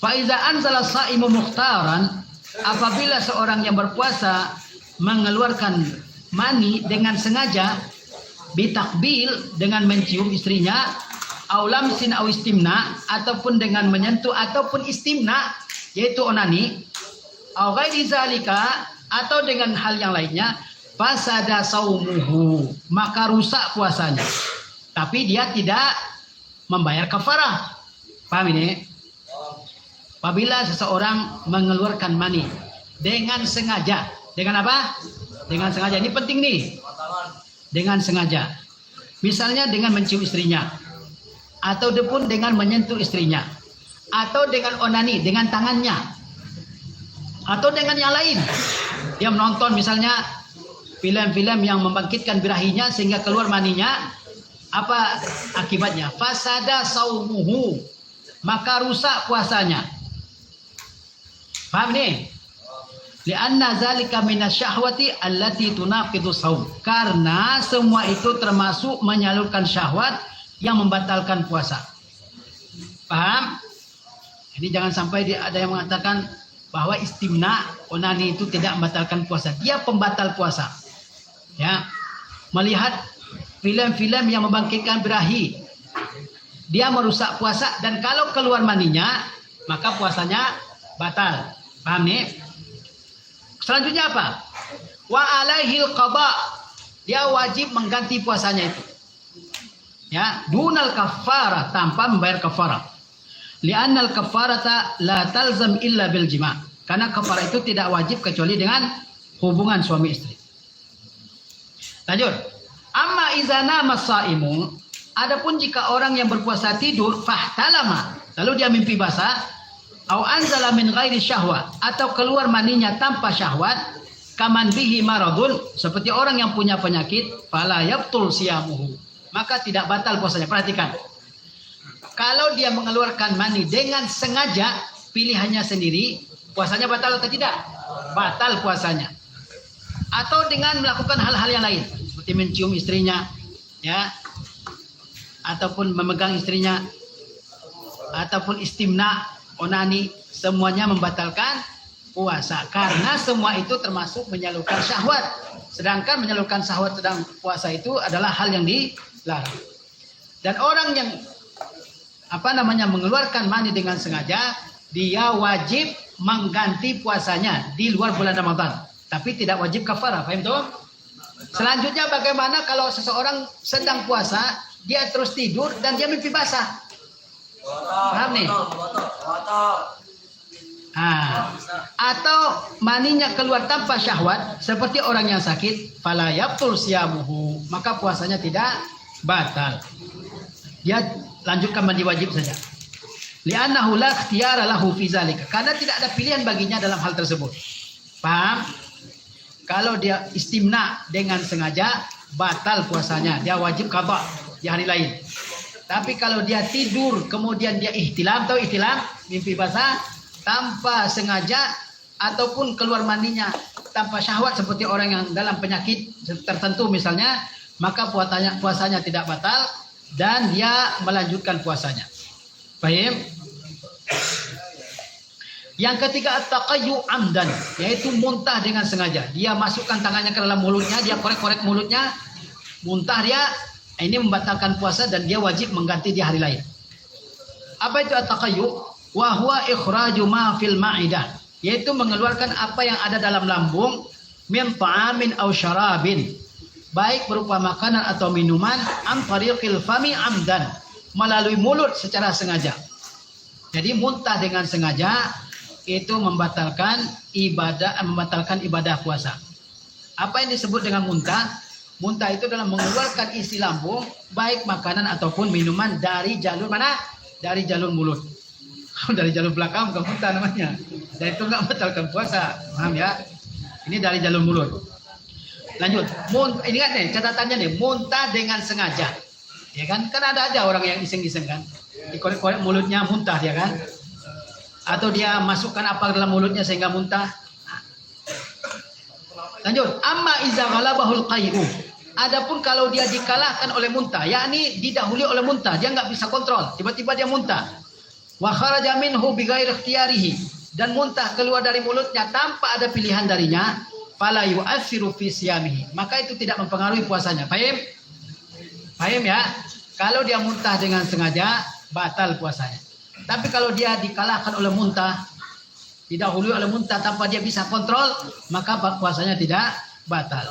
Fa iza anzala sha'imu mukhtaran, apabila seorang yang berpuasa mengeluarkan mani dengan sengaja, bitakbil, dengan mencium istrinya, aulamsin au istimna, ataupun dengan menyentuh ataupun istimna, yaitu onani, au ghairi zalika, atau dengan hal yang lainnya, fasada saumuhu, maka rusak puasanya. Tapi dia tidak membayar kafarah. Paham ini? Apabila seseorang mengeluarkan mani dengan sengaja, dengan apa? Dengan sengaja. Ini penting nih. Dengan sengaja. Misalnya dengan mencium istrinya, atau pun dengan menyentuh istrinya, atau dengan onani, dengan tangannya, atau dengan yang lain. Dia menonton misalnya film-film yang membangkitkan birahinya sehingga keluar maninya. Apa akibatnya? Fasada saumuhu, maka rusak puasanya. Paham nih? Lianna zalika minasyahwati allati tunaqidu shaum. Karena semua itu termasuk menyalurkan syahwat yang membatalkan puasa. Paham? Jadi jangan sampai ada yang mengatakan bahwa istimna, onani itu tidak membatalkan puasa. Dia pembatal puasa. Ya. Melihat film-film yang membangkitkan birahi, dia merusak puasa, dan kalau keluar maninya maka puasanya batal. Paham nih? Selanjutnya apa? Wa alaihil qada, dia wajib mengganti puasanya itu. Ya, dunal kafarah, tanpa membayar kafarah. Li'annal kafarata la talzam illa bil jima'. Karena kafarah itu tidak wajib kecuali dengan hubungan suami istri. Lanjut. Amma iza nama shaimu, adapun jika orang yang berpuasa tidur fahtalama, lalu dia mimpi basah, au anzala min ghairi syahwat, atau keluar maninya tanpa syahwat, kaman bihi maradun, seperti orang yang punya penyakit, fala yabtul siyamuhu, maka tidak batal puasanya. Perhatikan, kalau dia mengeluarkan mani dengan sengaja, pilihannya sendiri, puasanya batal atau tidak? Batal puasanya. Atau dengan melakukan hal-hal yang lain, seperti mencium istrinya, ya, ataupun memegang istrinya, ataupun istimna, onani, semuanya membatalkan puasa. Karena semua itu termasuk menyalurkan syahwat. Sedangkan menyalurkan syahwat sedang puasa itu adalah hal yang dilarang. Dan orang yang mengeluarkan mani dengan sengaja, dia wajib mengganti puasanya di luar bulan Ramadan. Tapi tidak wajib kafarah. Paham tuh? Selanjutnya bagaimana kalau seseorang sedang puasa, dia terus tidur dan dia mimpi basah? Paham nih? Atau maninya keluar tanpa syahwat, seperti orang yang sakit, fala yabtul siyamuhu, maka puasanya tidak batal. Dia lanjutkan mandi wajib saja. Li'annahu la ikhtiyara lahu fi zalika, karena tidak ada pilihan baginya dalam hal tersebut. Paham? Kalau dia istimna dengan sengaja, batal puasanya, dia wajib qada di hari lain. Tapi kalau dia tidur kemudian dia ihtilam, atau ihtilam, mimpi basah tanpa sengaja, ataupun keluar maninya tanpa syahwat seperti orang yang dalam penyakit tertentu misalnya, maka puasanya tidak batal dan dia melanjutkan puasanya. Paham? Yang ketiga at-taqayyu amdan, yaitu muntah dengan sengaja. Dia masukkan tangannya ke dalam mulutnya, dia korek-korek mulutnya, muntah dia. Ini membatalkan puasa dan dia wajib mengganti di hari lain. Apa itu at-taqayyu? Wa huwa ikhraju ma fil ma'idah, yaitu mengeluarkan apa yang ada dalam lambung, min ta'amin aw syarabin, baik berupa makanan atau minuman, am tariqil fami amdan, melalui mulut secara sengaja. Jadi muntah dengan sengaja itu membatalkan ibadah puasa. Apa yang disebut dengan muntah? Muntah itu adalah mengeluarkan isi lambung, baik makanan ataupun minuman dari jalur mana? Dari jalur mulut. Dari jalur belakang bukan muntah namanya. Dan itu nggak membatalkan puasa. Paham ya? Ini dari jalur mulut. Lanjut. Ingat nih catatannya nih, muntah dengan sengaja. Ya kan? Kan ada aja orang yang iseng-iseng kan. Dikorek-korek mulutnya muntah dia kan. Atau dia masukkan apa dalam mulutnya sehingga muntah. Lanjut. Amma iza ghalabahul qai'u. Adapun kalau dia dikalahkan oleh muntah, yakni didahului oleh muntah, dia nggak bisa kontrol, tiba-tiba dia muntah. Wa kharaja minhu bighairi ikhtiyarihi, dan muntah keluar dari mulutnya tanpa ada pilihan darinya, fala yu'atsiru fi siyamihi, maka itu tidak mempengaruhi puasanya. Paham? Paham ya? Kalau dia muntah dengan sengaja, batal puasanya. Tapi kalau dia dikalahkan oleh muntah, didahului oleh muntah tanpa dia bisa kontrol, maka puasanya tidak batal.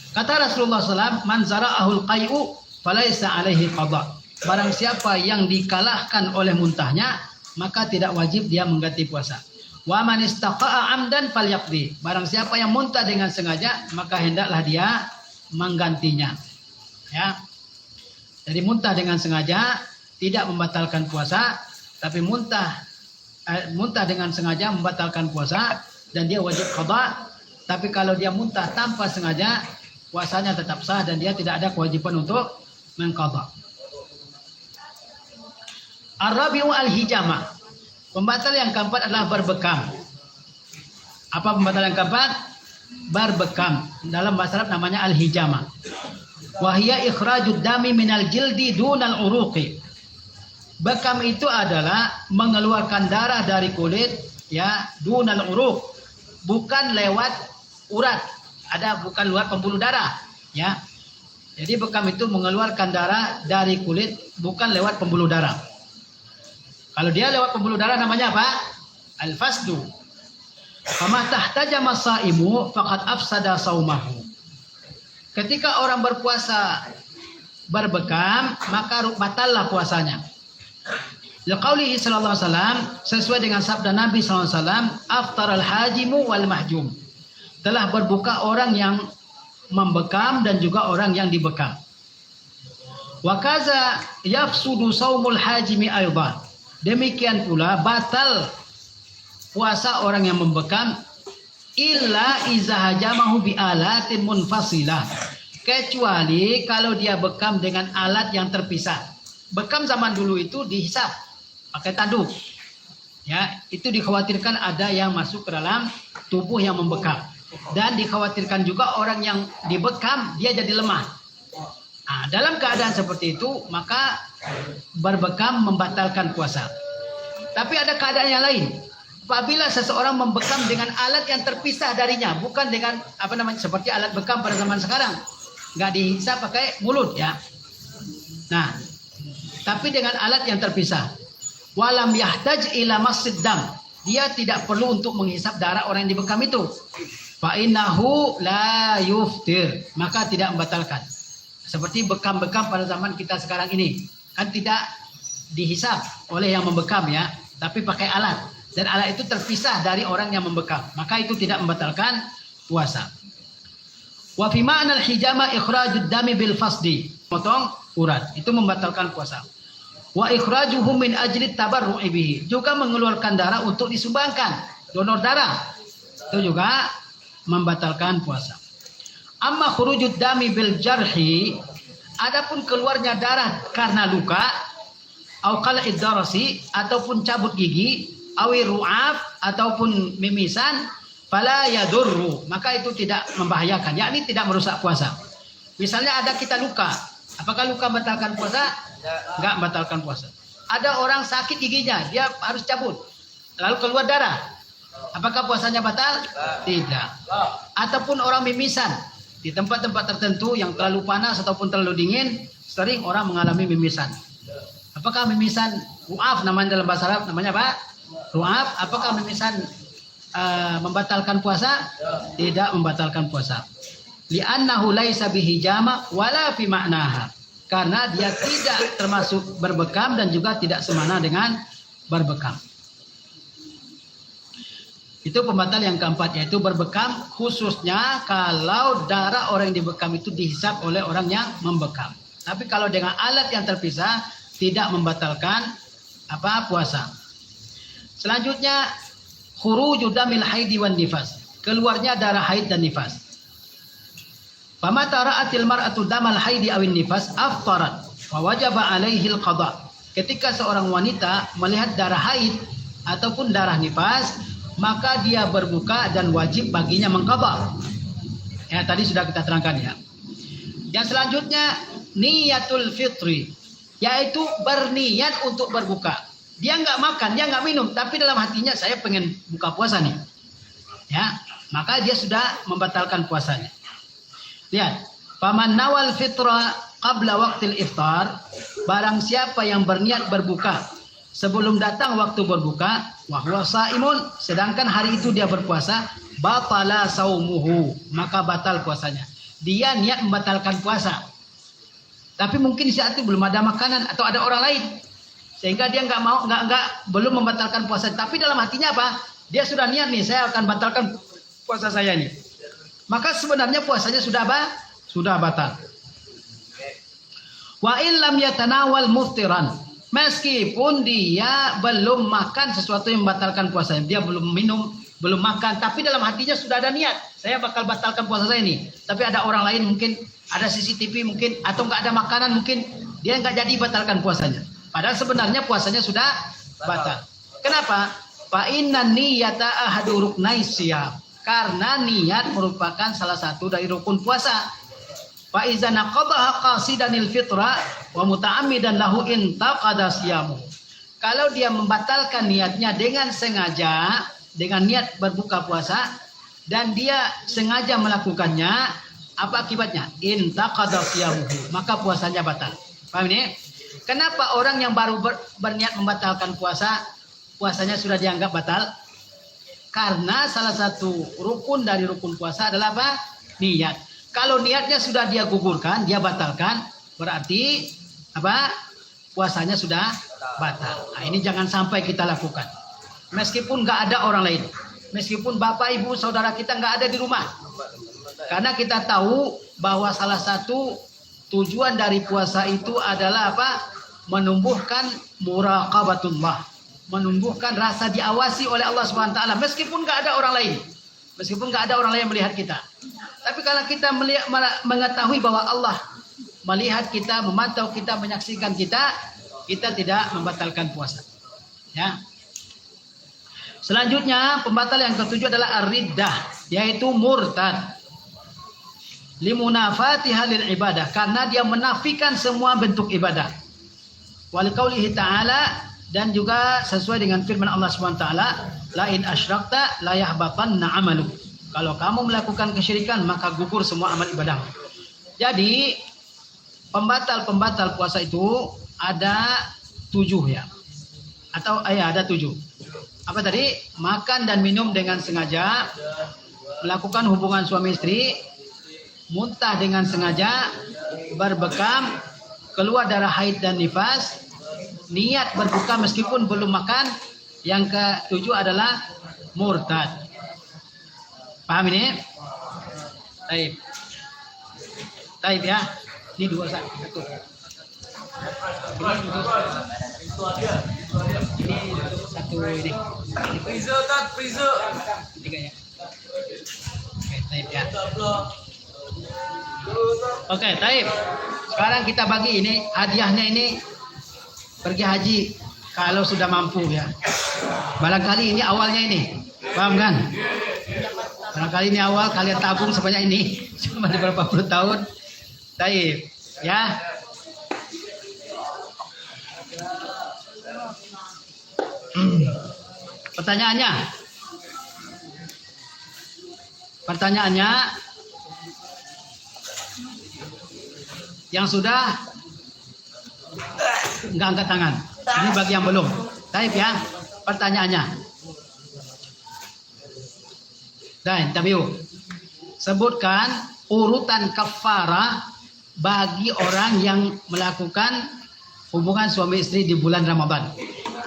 Kata Rasulullah SAW, man zara'ahul qai'u falaisa alaihi qada. Barang siapa yang dikalahkan oleh muntahnya, maka tidak wajib dia mengganti puasa. Wa man istaqa'a amdan falyaqdi. Barang siapa yang muntah dengan sengaja, maka hendaklah dia menggantinya. Ya. Jadi muntah dengan sengaja tidak membatalkan puasa, tapi muntah dengan sengaja membatalkan puasa dan dia wajib qada. Tapi kalau dia muntah tanpa sengaja, puasanya tetap sah dan dia tidak ada kewajiban untuk mengqadha. Ar-rabi'u al-hijama. Pembatal yang keempat adalah berbekam. Apa pembatal yang keempat? Berbekam. Dalam bahasa Arab namanya al-hijama. Wa hiya ikhrajud dami minal jildi dunal uruqi. Bekam itu adalah mengeluarkan darah dari kulit, ya, dunal uruq, bukan lewat urat. Ada bukan luar pembuluh darah, ya. Jadi bekam itu mengeluarkan darah dari kulit, bukan lewat pembuluh darah. Kalau dia lewat pembuluh darah namanya apa? Al-fasdu. Fama tahtajama shaimu faqad afsada saumahu. Ketika orang berpuasa berbekam, maka batallah puasanya. Liqaulihi sallallahu alaihi wasallam, sesuai dengan sabda Nabi sallallahu alaihi wasallam, aftaral hajimu wal mahjum. Telah berbuka orang yang membekam dan juga orang yang dibekam. Wa kaza yafsudu saumul hajimi aidan. Demikian pula batal puasa orang yang membekam illa iza hajamahu bi alatin munfasilah. Kecuali kalau dia bekam dengan alat yang terpisah. Bekam zaman dulu itu dihisap pakai tanduk. Ya, itu dikhawatirkan ada yang masuk ke dalam tubuh yang membekam. Dan dikhawatirkan juga orang yang dibekam dia jadi lemah. Nah, dalam keadaan seperti itu maka berbekam membatalkan puasa. Tapi ada keadaan yang lain. Apabila seseorang membekam dengan alat yang terpisah darinya, bukan dengan seperti alat bekam pada zaman sekarang, nggak dihisap pakai mulut ya. Nah, tapi dengan alat yang terpisah. Walam yahtaj ila masjid dam. Dia tidak perlu untuk menghisap darah orang yang dibekam itu. Fa innahu la yuftir, maka tidak membatalkan. Seperti bekam-bekam pada zaman kita sekarang ini, kan tidak dihisap oleh yang membekam ya, tapi pakai alat, dan alat itu terpisah dari orang yang membekam, maka itu tidak membatalkan puasa. Wa fi ma'na al-hijama ikhrajud dami bil fasdi, potong urat, itu membatalkan puasa. Wa ikhrajuhu min ajli tabarru'i bihi, juga mengeluarkan darah untuk disumbangkan, donor darah, itu juga membatalkan puasa. Amma khurujud dami bil jarhi, adapun keluarnya darah karena luka, au qal'id darasi, ataupun cabut gigi, awi ru'af, ataupun mimisan, fala yadurru, maka itu tidak membahayakan, yakni tidak merusak puasa. Misalnya ada kita luka, apakah luka membatalkan puasa? Enggak membatalkan puasa. Ada orang sakit giginya, dia harus cabut, lalu keluar darah, apakah puasanya batal? Tidak. Ataupun orang mimisan di tempat-tempat tertentu yang terlalu panas ataupun terlalu dingin, sering orang mengalami mimisan. Apakah mimisan ru'af namanya dalam bahasa Arab, namanya apa? Ru'af. Apakah mimisan membatalkan puasa? Tidak membatalkan puasa. Li'annahu laisa bihijama wala fi ma'naha. Karena dia tidak termasuk berbekam dan juga tidak semana dengan berbekam. Itu pembatal yang keempat, yaitu berbekam, khususnya kalau darah orang yang dibekam itu dihisap oleh orang yang membekam. Tapi kalau dengan alat yang terpisah tidak membatalkan puasa. Selanjutnya khuruju damil haidi wan nifas, keluarnya darah haid dan nifas. Famata ra'atil mar'atu damal haidi awin nifas aftarat wa wajaba 'alaihil qada. Ketika seorang wanita melihat darah haid ataupun darah nifas, maka dia berbuka dan wajib baginya mengqada. Ya, tadi sudah kita terangkan ya. Yang selanjutnya niyatul fitri, yaitu berniat untuk berbuka. Dia nggak makan, dia nggak minum, tapi dalam hatinya saya pengen buka puasa nih. Ya, maka dia sudah membatalkan puasanya. Lihat, faman nawal fitra qabla waqtil iftar, barang siapa yang berniat berbuka sebelum datang waktu berbuka, wa huwa shaimun, sedangkan hari itu dia berpuasa, batala saumuhu, maka batal puasanya. Dia niat membatalkan puasa, tapi mungkin di saat itu belum ada makanan atau ada orang lain, sehingga dia belum membatalkan puasa. Tapi dalam hatinya apa? Dia sudah niat nih, saya akan batalkan puasa saya nih. Maka sebenarnya puasanya sudah sudah batal. Wa illam yatanawal muftiran, meskipun dia belum makan sesuatu yang membatalkan puasanya, dia belum minum, belum makan, tapi dalam hatinya sudah ada niat, saya bakal batalkan puasa saya ini. Tapi ada orang lain mungkin, ada CCTV mungkin, atau nggak ada makanan mungkin, dia nggak jadi batalkan puasanya. Padahal sebenarnya puasanya sudah batal. Kenapa? Fa inna niyata ahadu ruknai siyam, karena niat merupakan salah satu dari rukun puasa. Fa iza naqadaha qasidanil fitra wa muta'ammidan lahu intaqada siyamu. Kalau dia membatalkan niatnya dengan sengaja, dengan niat berbuka puasa, dan dia sengaja melakukannya, apa akibatnya? Intaqada siyamuhu, maka puasanya batal. Paham ini? Kenapa orang yang baru berniat membatalkan puasa, puasanya sudah dianggap batal? Karena salah satu rukun dari rukun puasa adalah apa? Niat. Kalau niatnya sudah dia gugurkan, dia batalkan, berarti apa? Puasanya sudah batal. Nah, ini jangan sampai kita lakukan. Meskipun nggak ada orang lain, meskipun bapak, ibu, saudara kita nggak ada di rumah, karena kita tahu bahwa salah satu tujuan dari puasa itu adalah apa? Menumbuhkan muraqabatullah, menumbuhkan rasa diawasi oleh Allah SWT, meskipun nggak ada orang lain, meskipun nggak ada orang lain melihat kita. Tapi kalau kita mengetahui bahwa Allah melihat kita, memantau kita, menyaksikan kita, kita tidak membatalkan puasa. Ya. Selanjutnya pembatal yang ketujuh adalah ar-riddah, yaitu murtad. Limunafatiha lil ibadah, karena dia menafikan semua bentuk ibadah. Waliqaulihi ta'ala, dan juga sesuai dengan firman Allah SWT, la in asyrakta la yahbatanna amaluk. Kalau kamu melakukan kesyirikan, maka gugur semua amal ibadah. Jadi pembatal puasa itu ada 7 ya, atau ada 7. Apa tadi? Makan dan minum dengan sengaja, melakukan hubungan suami istri, muntah dengan sengaja, berbekam, keluar darah haid dan nifas, niat berbuka meskipun belum makan. Yang ke-7 adalah murtad. Paham ini? Taib ya. Ini 2 satu. Ini satu ini. Freezer. 3 ya. Oke, taib ya. Oke, taib. Sekarang kita bagi ini hadiahnya ini, pergi haji kalau sudah mampu ya. Barangkali ini awalnya ini, paham kan? Barangkali ini awal kalian tabung sebanyak ini, cuma beberapa puluh tahun. Taib, ya. Pertanyaannya, yang sudah nggak angkat tangan. Ini bagi yang belum. Taib ya. Pertanyaannya. Dan tabiu. Sebutkan urutan kafarah bagi orang yang melakukan hubungan suami istri di bulan Ramadan.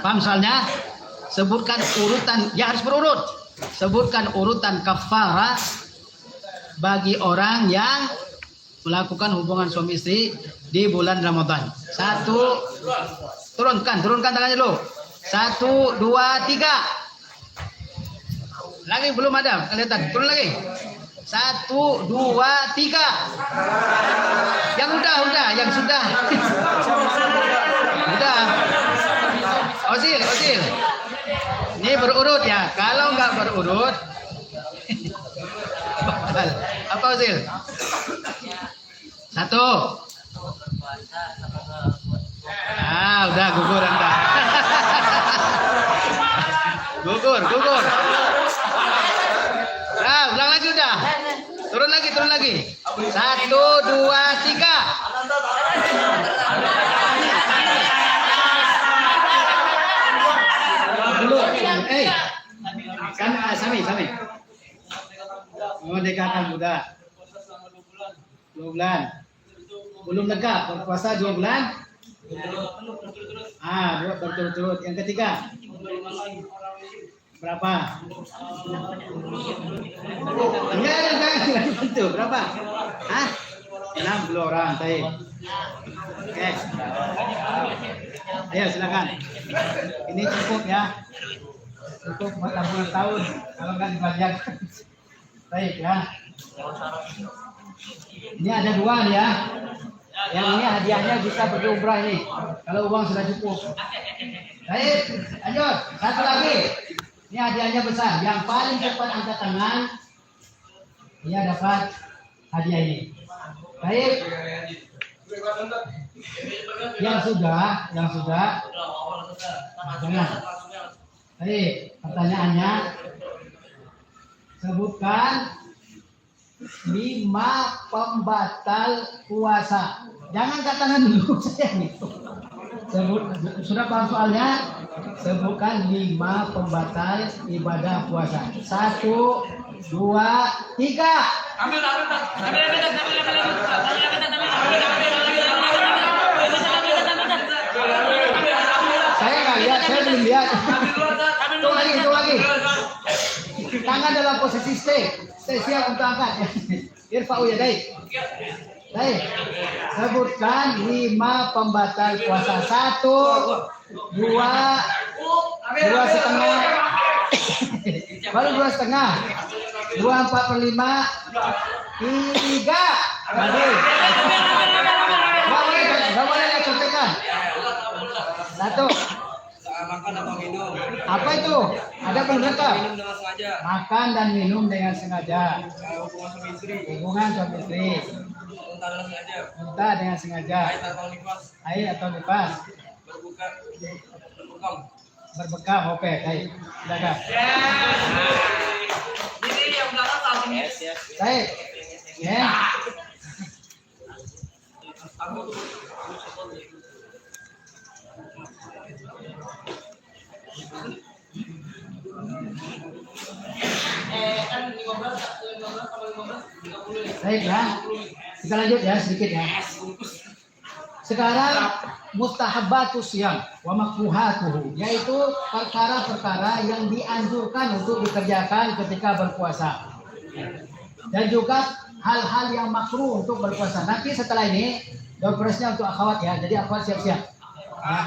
Paham soalnya? Sebutkan urutan, ya harus berurut. Sebutkan urutan kafarah bagi orang yang melakukan hubungan suami istri di bulan Ramadan. 1, turunkan tangannya dulu. 1, 2, 3. Lagi belum ada, kelihatan. Turun lagi. 1, 2, 3. Yang udah, yang sudah. Udah. Osil. Ini berurut ya. Kalau nggak berurut, apa Osil? 1. Udah gugur Anda. gugur. Ulang lagi udah. Turun lagi. 1, 2, 3. Dulu. Sami. Oh, dekatan muda. 2 bulan. Belum lega, berpuasa 2 bulan. 2 berturut-turut. Yang ketiga. Berapa? Enggak tentu. Berapa? 60 orang, baik. Oke. Ayo silakan. Ini cukup ya. Cukup 80 tahun kalau nggak dibagikan. Baik ya. Ini ada 2 nih ya. Yang ini hadiahnya bisa pergi umrah ini. Kalau uang sudah cukup. Baik, lanjut. 1 lagi. Ini hadiahnya besar. Yang paling cepat angkat tangan, dia dapat hadiah ini. Baik. Yang sudah. Jangan. Baik, pertanyaannya. Sebutkan 5 pembatal puasa. Jangan angkat tangan dulu saya nih. Sudah paham soalnya? Sebutkan 5 pembatal ibadah puasa. 1, 2, 3. Saya nggak lihat, saya belum lihat. Hitung lagi. Tangan dalam posisi stay. Stay siap untuk angkat. Irfa'u yadaik. Baik. Sebutkan 5 pembatal puasa. 1, 2, 2,5. Baru 2,5. 2/4/5. 3. Enggak boleh contekan. 1. Makan atau minum. Apa itu? Ada pengertian. Minum dengan sengaja. Makan dan minum dengan sengaja. Hubungan suami istri. Hubungan suami istri. Muntah dengan sengaja. Muntah dengan sengaja. Haid atau nifas. Berbekam. Oke, baik. Silakan. Ini yang belakang tahu ini. Baik. Ya. Baik ya. Kita lanjut ya sedikit ya. Sekarang mustahabbatus siyam wa makruhatuhu, yaitu perkara-perkara yang dianjurkan untuk dikerjakan ketika berpuasa. Dan juga hal-hal yang makruh untuk berpuasa. Nanti setelah ini dopresnya untuk akhwat ya. Jadi akhwat siap-siap. Ya.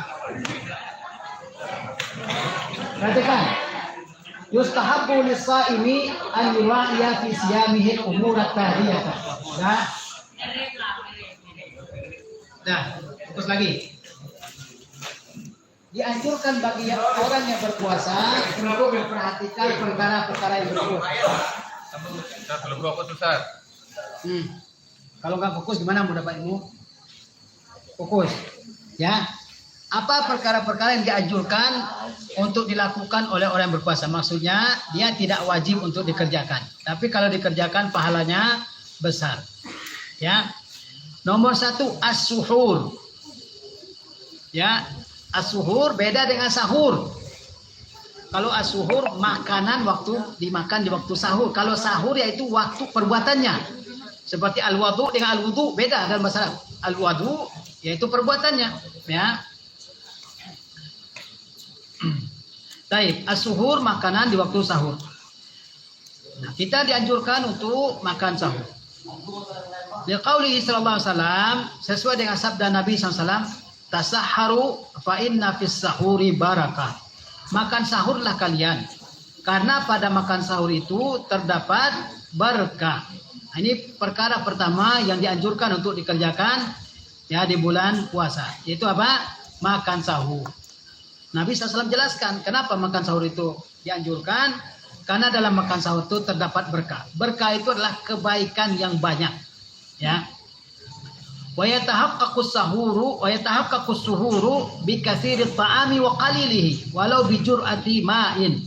Perhatikan. Yustahabbu lis-shaimi an yura'iya fi siyamihi al-umur at-tahdiyah. Nah, terus lagi. Dianjurkan bagi orang yang berpuasa untuk memperhatikan perkara-perkara yang berikut. Kita belum fokus Ustaz. Kalau nggak fokus gimana mau dapat ilmu? Fokus. Ya. Apa perkara-perkara yang dianjurkan untuk dilakukan oleh orang yang berpuasa? Maksudnya dia tidak wajib untuk dikerjakan, tapi kalau dikerjakan pahalanya besar. Ya. Nomor 1 as-suhur. Ya, as-suhur beda dengan sahur. Kalau as-suhur makanan waktu dimakan di waktu sahur. Kalau sahur yaitu waktu perbuatannya. Seperti al-wudu dengan al-wudu beda dalam bahasa Arab. Al-wudu yaitu perbuatannya, ya. Baik, as-suhur makanan di waktu sahur. Nah, kita dianjurkan untuk makan sahur. Liqaulihi sallallahu alaihi wasallam, sesuai dengan sabda Nabi sallallahu alaihi wasallam, tasahharu fa inna fis sahuri barakah. Makan sahurlah kalian, Karena pada makan sahur itu terdapat berkah. Nah, ini perkara pertama yang dianjurkan untuk dikerjakan ya di bulan puasa. Yaitu apa? Makan sahur. Nabi SAW jelaskan kenapa makan sahur itu dianjurkan. Karena dalam makan sahur itu terdapat berkah. Berkah itu adalah kebaikan yang banyak. Ya. Wa yatahaqqaqu sahuru wa yatahaqqaqu suhuru bi katsiri ta'ami wa qalilihi walau bi jur'ati ma'in.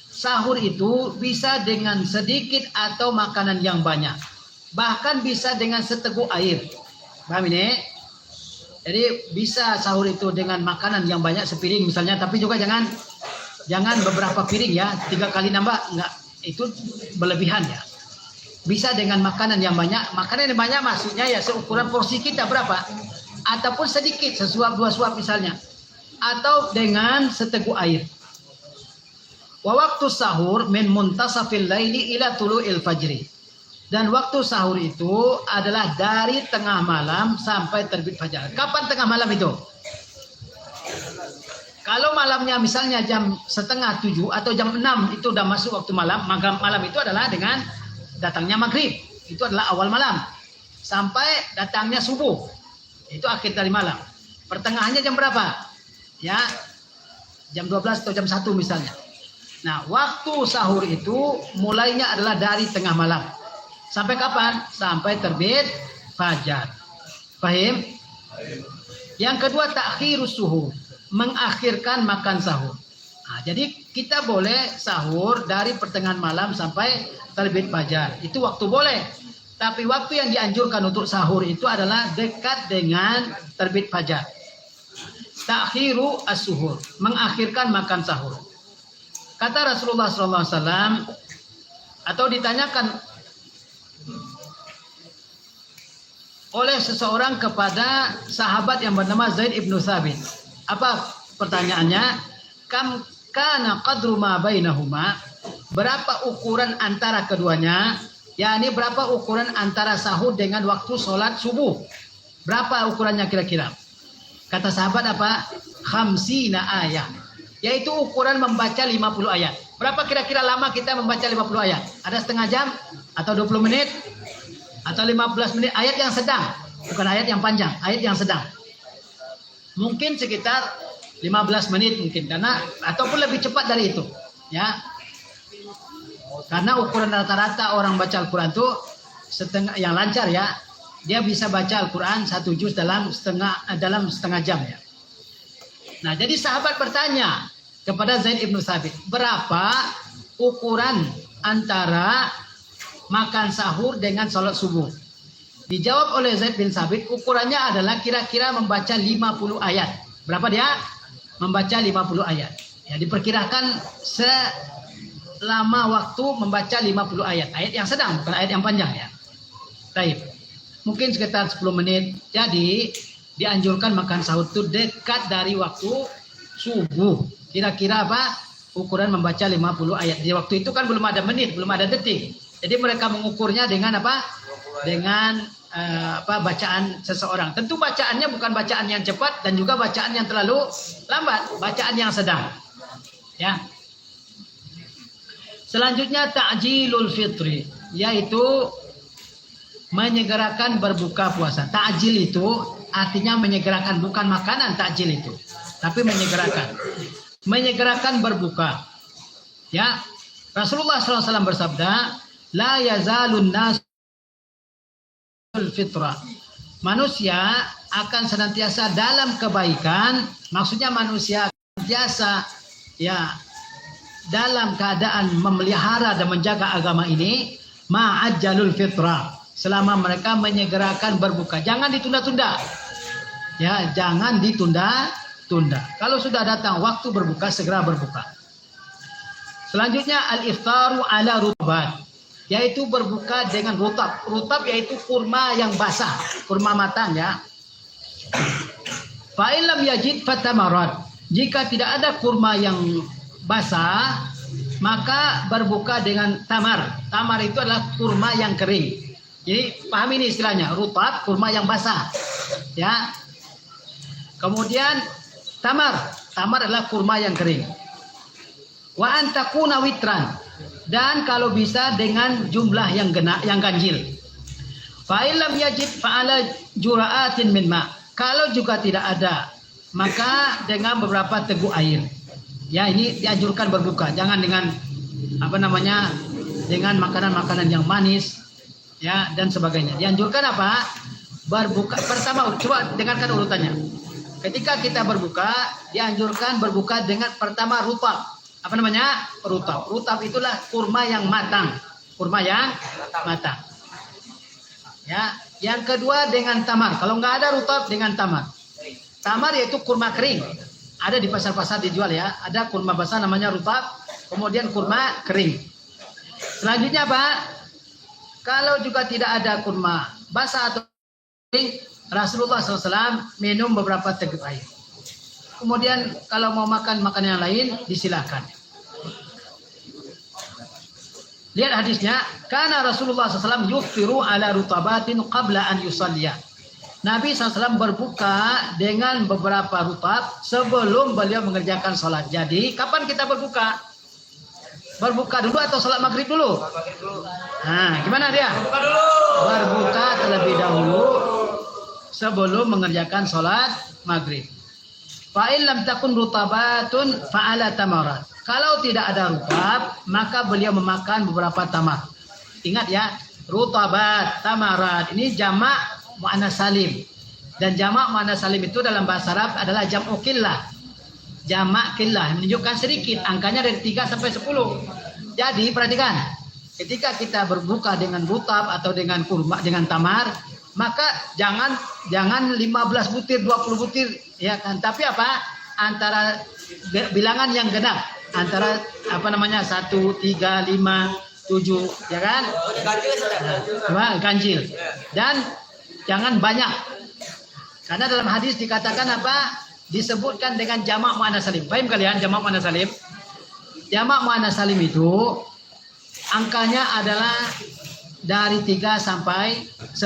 Sahur itu bisa dengan sedikit atau makanan yang banyak. Bahkan bisa dengan seteguk air. Paham ini? Jadi bisa sahur itu dengan makanan yang banyak sepiring misalnya, tapi juga jangan beberapa piring ya, 3 kali nambah, enggak, itu berlebihan ya. Bisa dengan makanan yang banyak. Makanan yang banyak maksudnya ya seukuran porsi kita berapa, ataupun sedikit, sesuap 2 suap misalnya, atau dengan seteguk air. Wa waktu sahur min muntasafil laili ila tulu'il fajri. Dan waktu sahur itu adalah dari tengah malam sampai terbit fajar. Kapan tengah malam itu? Kalau malamnya misalnya jam 6:30 atau jam 6 itu udah masuk waktu malam. Malam itu adalah dengan datangnya maghrib. Itu adalah awal malam. Sampai datangnya subuh. Itu akhir dari malam. Pertengahannya jam berapa? Ya, jam 12 atau jam 1 misalnya. Nah, waktu sahur itu mulainya adalah dari tengah malam. Sampai kapan? Sampai terbit fajar. Paham? Yang kedua, takhirus suhur, mengakhirkan makan sahur. Nah, jadi kita boleh sahur dari pertengahan malam sampai terbit fajar. Itu waktu boleh. Tapi waktu yang dianjurkan untuk sahur itu adalah dekat dengan terbit fajar. Takhiru as-suhur, mengakhirkan makan sahur. Kata Rasulullah SAW, atau ditanyakan oleh seseorang kepada sahabat yang bernama Zaid ibnu Thabit. Apa pertanyaannya? Kam kana qadru ma bainahuma? Berapa ukuran antara keduanya? yakni berapa ukuran antara sahur dengan waktu sholat subuh? Berapa ukurannya kira-kira? Kata sahabat apa? Khamsina ayat. Yaitu ukuran membaca 50 ayat. Berapa kira-kira lama kita membaca 50 ayat? Ada setengah jam? Atau 20 menit? Atau 15 menit? Ayat yang sedang. Bukan ayat yang panjang. Ayat yang sedang. Mungkin sekitar 15 menit mungkin. Karena ataupun lebih cepat dari itu. Ya. Karena ukuran rata-rata orang baca Al-Quran itu setengah, yang lancar ya. Dia bisa baca Al-Quran 1 juz dalam setengah jam ya. Nah, jadi sahabat bertanya kepada Zaid ibnu Thabit, berapa ukuran antara makan sahur dengan sholat subuh? Dijawab oleh Zaid bin Thabit, ukurannya adalah kira-kira membaca 50 ayat. Berapa dia? Membaca 50 ayat. Ya, diperkirakan selama waktu membaca 50 ayat. Ayat yang sedang, bukan ayat yang panjang ya. Baik. Mungkin sekitar 10 menit. Jadi dianjurkan makan sahur itu dekat dari waktu subuh. Kira-kira apa? Ukuran membaca 50 ayat. Di waktu itu kan belum ada menit, belum ada detik. Jadi mereka mengukurnya dengan apa? Dengan bacaan seseorang. Tentu bacaannya bukan bacaan yang cepat dan juga bacaan yang terlalu lambat, bacaan yang sedang. Ya. Selanjutnya ta'jilul fitri, yaitu menyegerakan berbuka puasa. Ta'jil itu artinya menyegerakan, bukan makanan takjil itu, tapi menyegerakan. Menyegerakan berbuka. Ya, Rasulullah SAW bersabda, la yazalun nasul fitrah. Manusia akan senantiasa dalam kebaikan, maksudnya manusia senantiasa ya dalam keadaan memelihara dan menjaga agama ini, ma'ajjalul fitrah. Selama mereka menyegerakan berbuka. Jangan ditunda-tunda. Ya, jangan ditunda-tunda. Kalau sudah datang waktu berbuka, segera berbuka. Selanjutnya al-iftaru ala rutabat, yaitu berbuka dengan rutab. Rutab yaitu kurma yang basah, kurma matang ya. Fa illam yajid fatamarat. Jika tidak ada kurma yang basah, maka berbuka dengan tamar. Tamar itu adalah kurma yang kering. Jadi paham ini istilahnya, rutab, kurma yang basah. Ya. Kemudian tamar adalah kurma yang kering. Wa antakuna witran, dan kalau bisa dengan jumlah yang ganjil. Fa illam yajid fa'ala jura'atin min ma. Kalau juga tidak ada, maka dengan beberapa teguk air. Ya, ini dianjurkan berbuka, jangan dengan dengan makanan-makanan yang manis, ya, dan sebagainya. Dianjurkan apa? Berbuka pertama, coba dengarkan urutannya. Ketika kita berbuka, dianjurkan berbuka dengan pertama rutab. Rutab. Rutab itulah kurma yang matang. Kurma yang matang. Ya, yang kedua dengan tamar. Kalau nggak ada rutab, dengan tamar. Tamar yaitu kurma kering. Ada di pasar-pasar dijual ya. Ada kurma basah namanya rutab, kemudian kurma kering. Selanjutnya apa? Kalau juga tidak ada kurma basah atau kering, Rasulullah SAW minum beberapa teguk air. Kemudian kalau mau makan makanan yang lain, disilakan. Lihat hadisnya, karena Rasulullah SAW yuftiru ala rutabatin qabla an yusalliya. Nabi SAW berbuka dengan beberapa rutab sebelum beliau mengerjakan sholat. Jadi, kapan kita berbuka? Berbuka dulu atau sholat maghrib dulu? Nah, gimana dia? Berbuka terlebih dahulu sebelum mengerjakan sholat maghrib. Fa'in lam takun rutabatun fa'ala tamarat. Kalau tidak ada rutab, maka beliau memakan beberapa tamar. Ingat ya, rutabat, tamarat. Ini jamak mu'annas salim. Dan jamak mu'annas salim itu dalam bahasa Arab adalah jam'u qillah. Jamak qillah menunjukkan sedikit, angkanya dari 3 sampai 10. Jadi perhatikan, ketika kita berbuka dengan rutab atau dengan kurma, dengan tamar, maka jangan 15 butir, 20 butir, ya kan? Tapi apa? Antara bilangan yang genap. Antara 1, 3, 5, 7, ya kan? Ganjil. Dan jangan banyak. Karena dalam hadis dikatakan apa? Disebutkan dengan jamak mu'annas salim. Paham kalian jamak mu'annas salim? Jamak mu'annas salim itu angkanya adalah dari 3 sampai 10.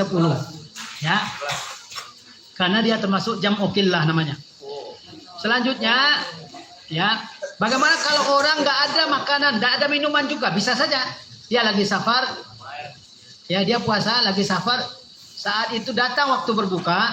Ya. Karena dia termasuk jam'u qillah namanya. Selanjutnya, ya, bagaimana kalau orang nggak ada makanan, nggak ada minuman juga, bisa saja dia lagi safar, ya dia puasa lagi safar, saat itu datang waktu berbuka,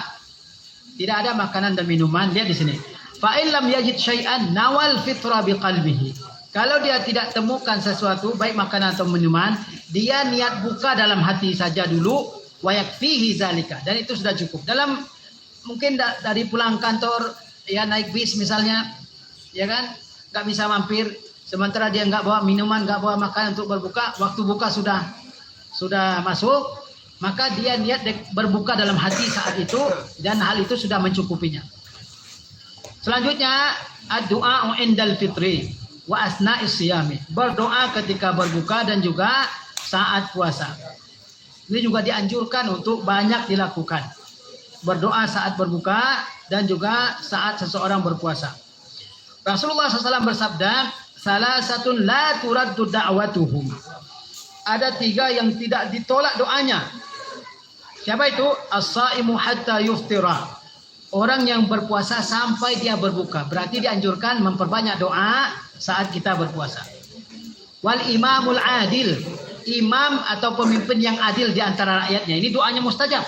tidak ada makanan dan minuman, dia di sini. Fa in lam yajid syai'an nawal fitra biqalbihi. Kalau dia tidak temukan sesuatu baik makanan atau minuman, dia niat buka dalam hati saja dulu, wa yakfihi zalika, dan itu sudah cukup. Dalam mungkin dari pulang kantor, ya naik bis misalnya, ya kan, nggak bisa mampir, sementara dia nggak bawa minuman, nggak bawa makanan untuk berbuka, waktu buka sudah masuk, maka dia niat berbuka dalam hati saat itu, dan hal itu sudah mencukupinya. Selanjutnya, ad-du'a indal fitri wa asna'is siyami, berdoa ketika berbuka dan juga saat puasa. Ini juga dianjurkan untuk banyak dilakukan. Berdoa saat berbuka dan juga saat seseorang berpuasa. Rasulullah SAW bersabda, salah satu la turaddu da'watuhum. Ada 3 yang tidak ditolak doanya. Siapa itu? As-saimu hatta yuftira. Orang yang berpuasa sampai dia berbuka. Berarti dianjurkan memperbanyak doa saat kita berpuasa. Wal imamul adil. Imam atau pemimpin yang adil di antara rakyatnya. Ini doanya mustajab.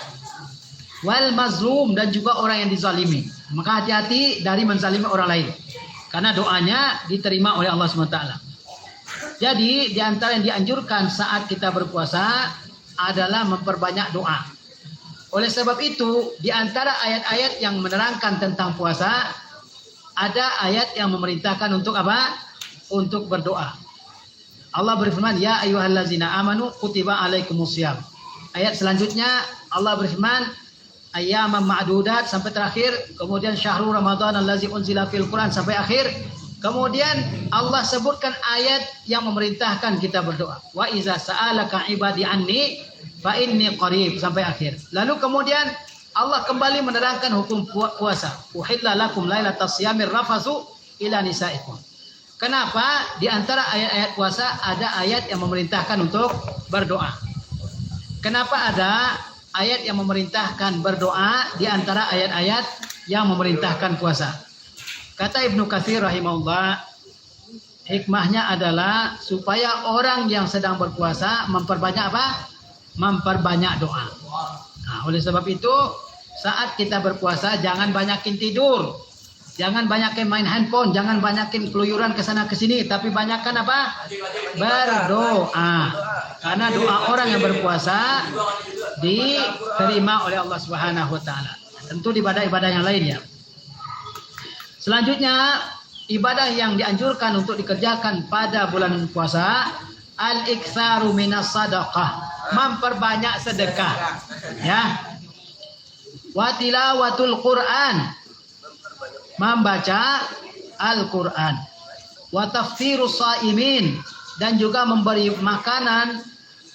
Wal mazlum, dan juga orang yang dizalimi. Maka hati-hati dari menzalimi orang lain. Karena doanya diterima oleh Allah SWT. Jadi di antara yang dianjurkan saat kita berpuasa adalah memperbanyak doa. Oleh sebab itu, di antara ayat-ayat yang menerangkan tentang puasa, ada ayat yang memerintahkan untuk apa? Untuk berdoa. Allah berfirman, ya ayyuhallazina amanu kutiba alaikumusiyam. Ayat selanjutnya Allah berfirman, ayyaman ma'dudat sampai terakhir, kemudian syahrul ramadhan allazi unzila fil Quran sampai akhir. Kemudian Allah sebutkan ayat yang memerintahkan kita berdoa. Wa iza sa'alaka ibadi anni fa inni qarib sampai akhir. Lalu kemudian Allah kembali menerangkan hukum puasa. Uhilla lakum lailatas siyamir rafasu ila nisaikum. Kenapa? Di antara ayat-ayat puasa ada ayat yang memerintahkan untuk berdoa. Kenapa ada ayat yang memerintahkan berdoa di antara ayat-ayat yang memerintahkan puasa? Kata Ibnu Katsir rahimahullah, Hikmahnya adalah supaya orang yang sedang berpuasa memperbanyak apa? Memperbanyak doa. Nah, oleh sebab itu saat kita berpuasa jangan banyakin tidur. Jangan banyakin main handphone, jangan banyakin keluyuran ke sana ke sini, tapi banyakkan apa? Berdoa. Karena doa orang yang berpuasa diterima oleh Allah Subhanahu wa taala. Tentu di ibadah-ibadah yang lainnya. Selanjutnya, ibadah yang dianjurkan untuk dikerjakan pada bulan puasa, al-iktsaru minas sadaqah, memperbanyak sedekah. Ya. Wa tilawatul Qur'an, membaca Al-Quran. Wa taftirus shaimin, dan juga memberi makanan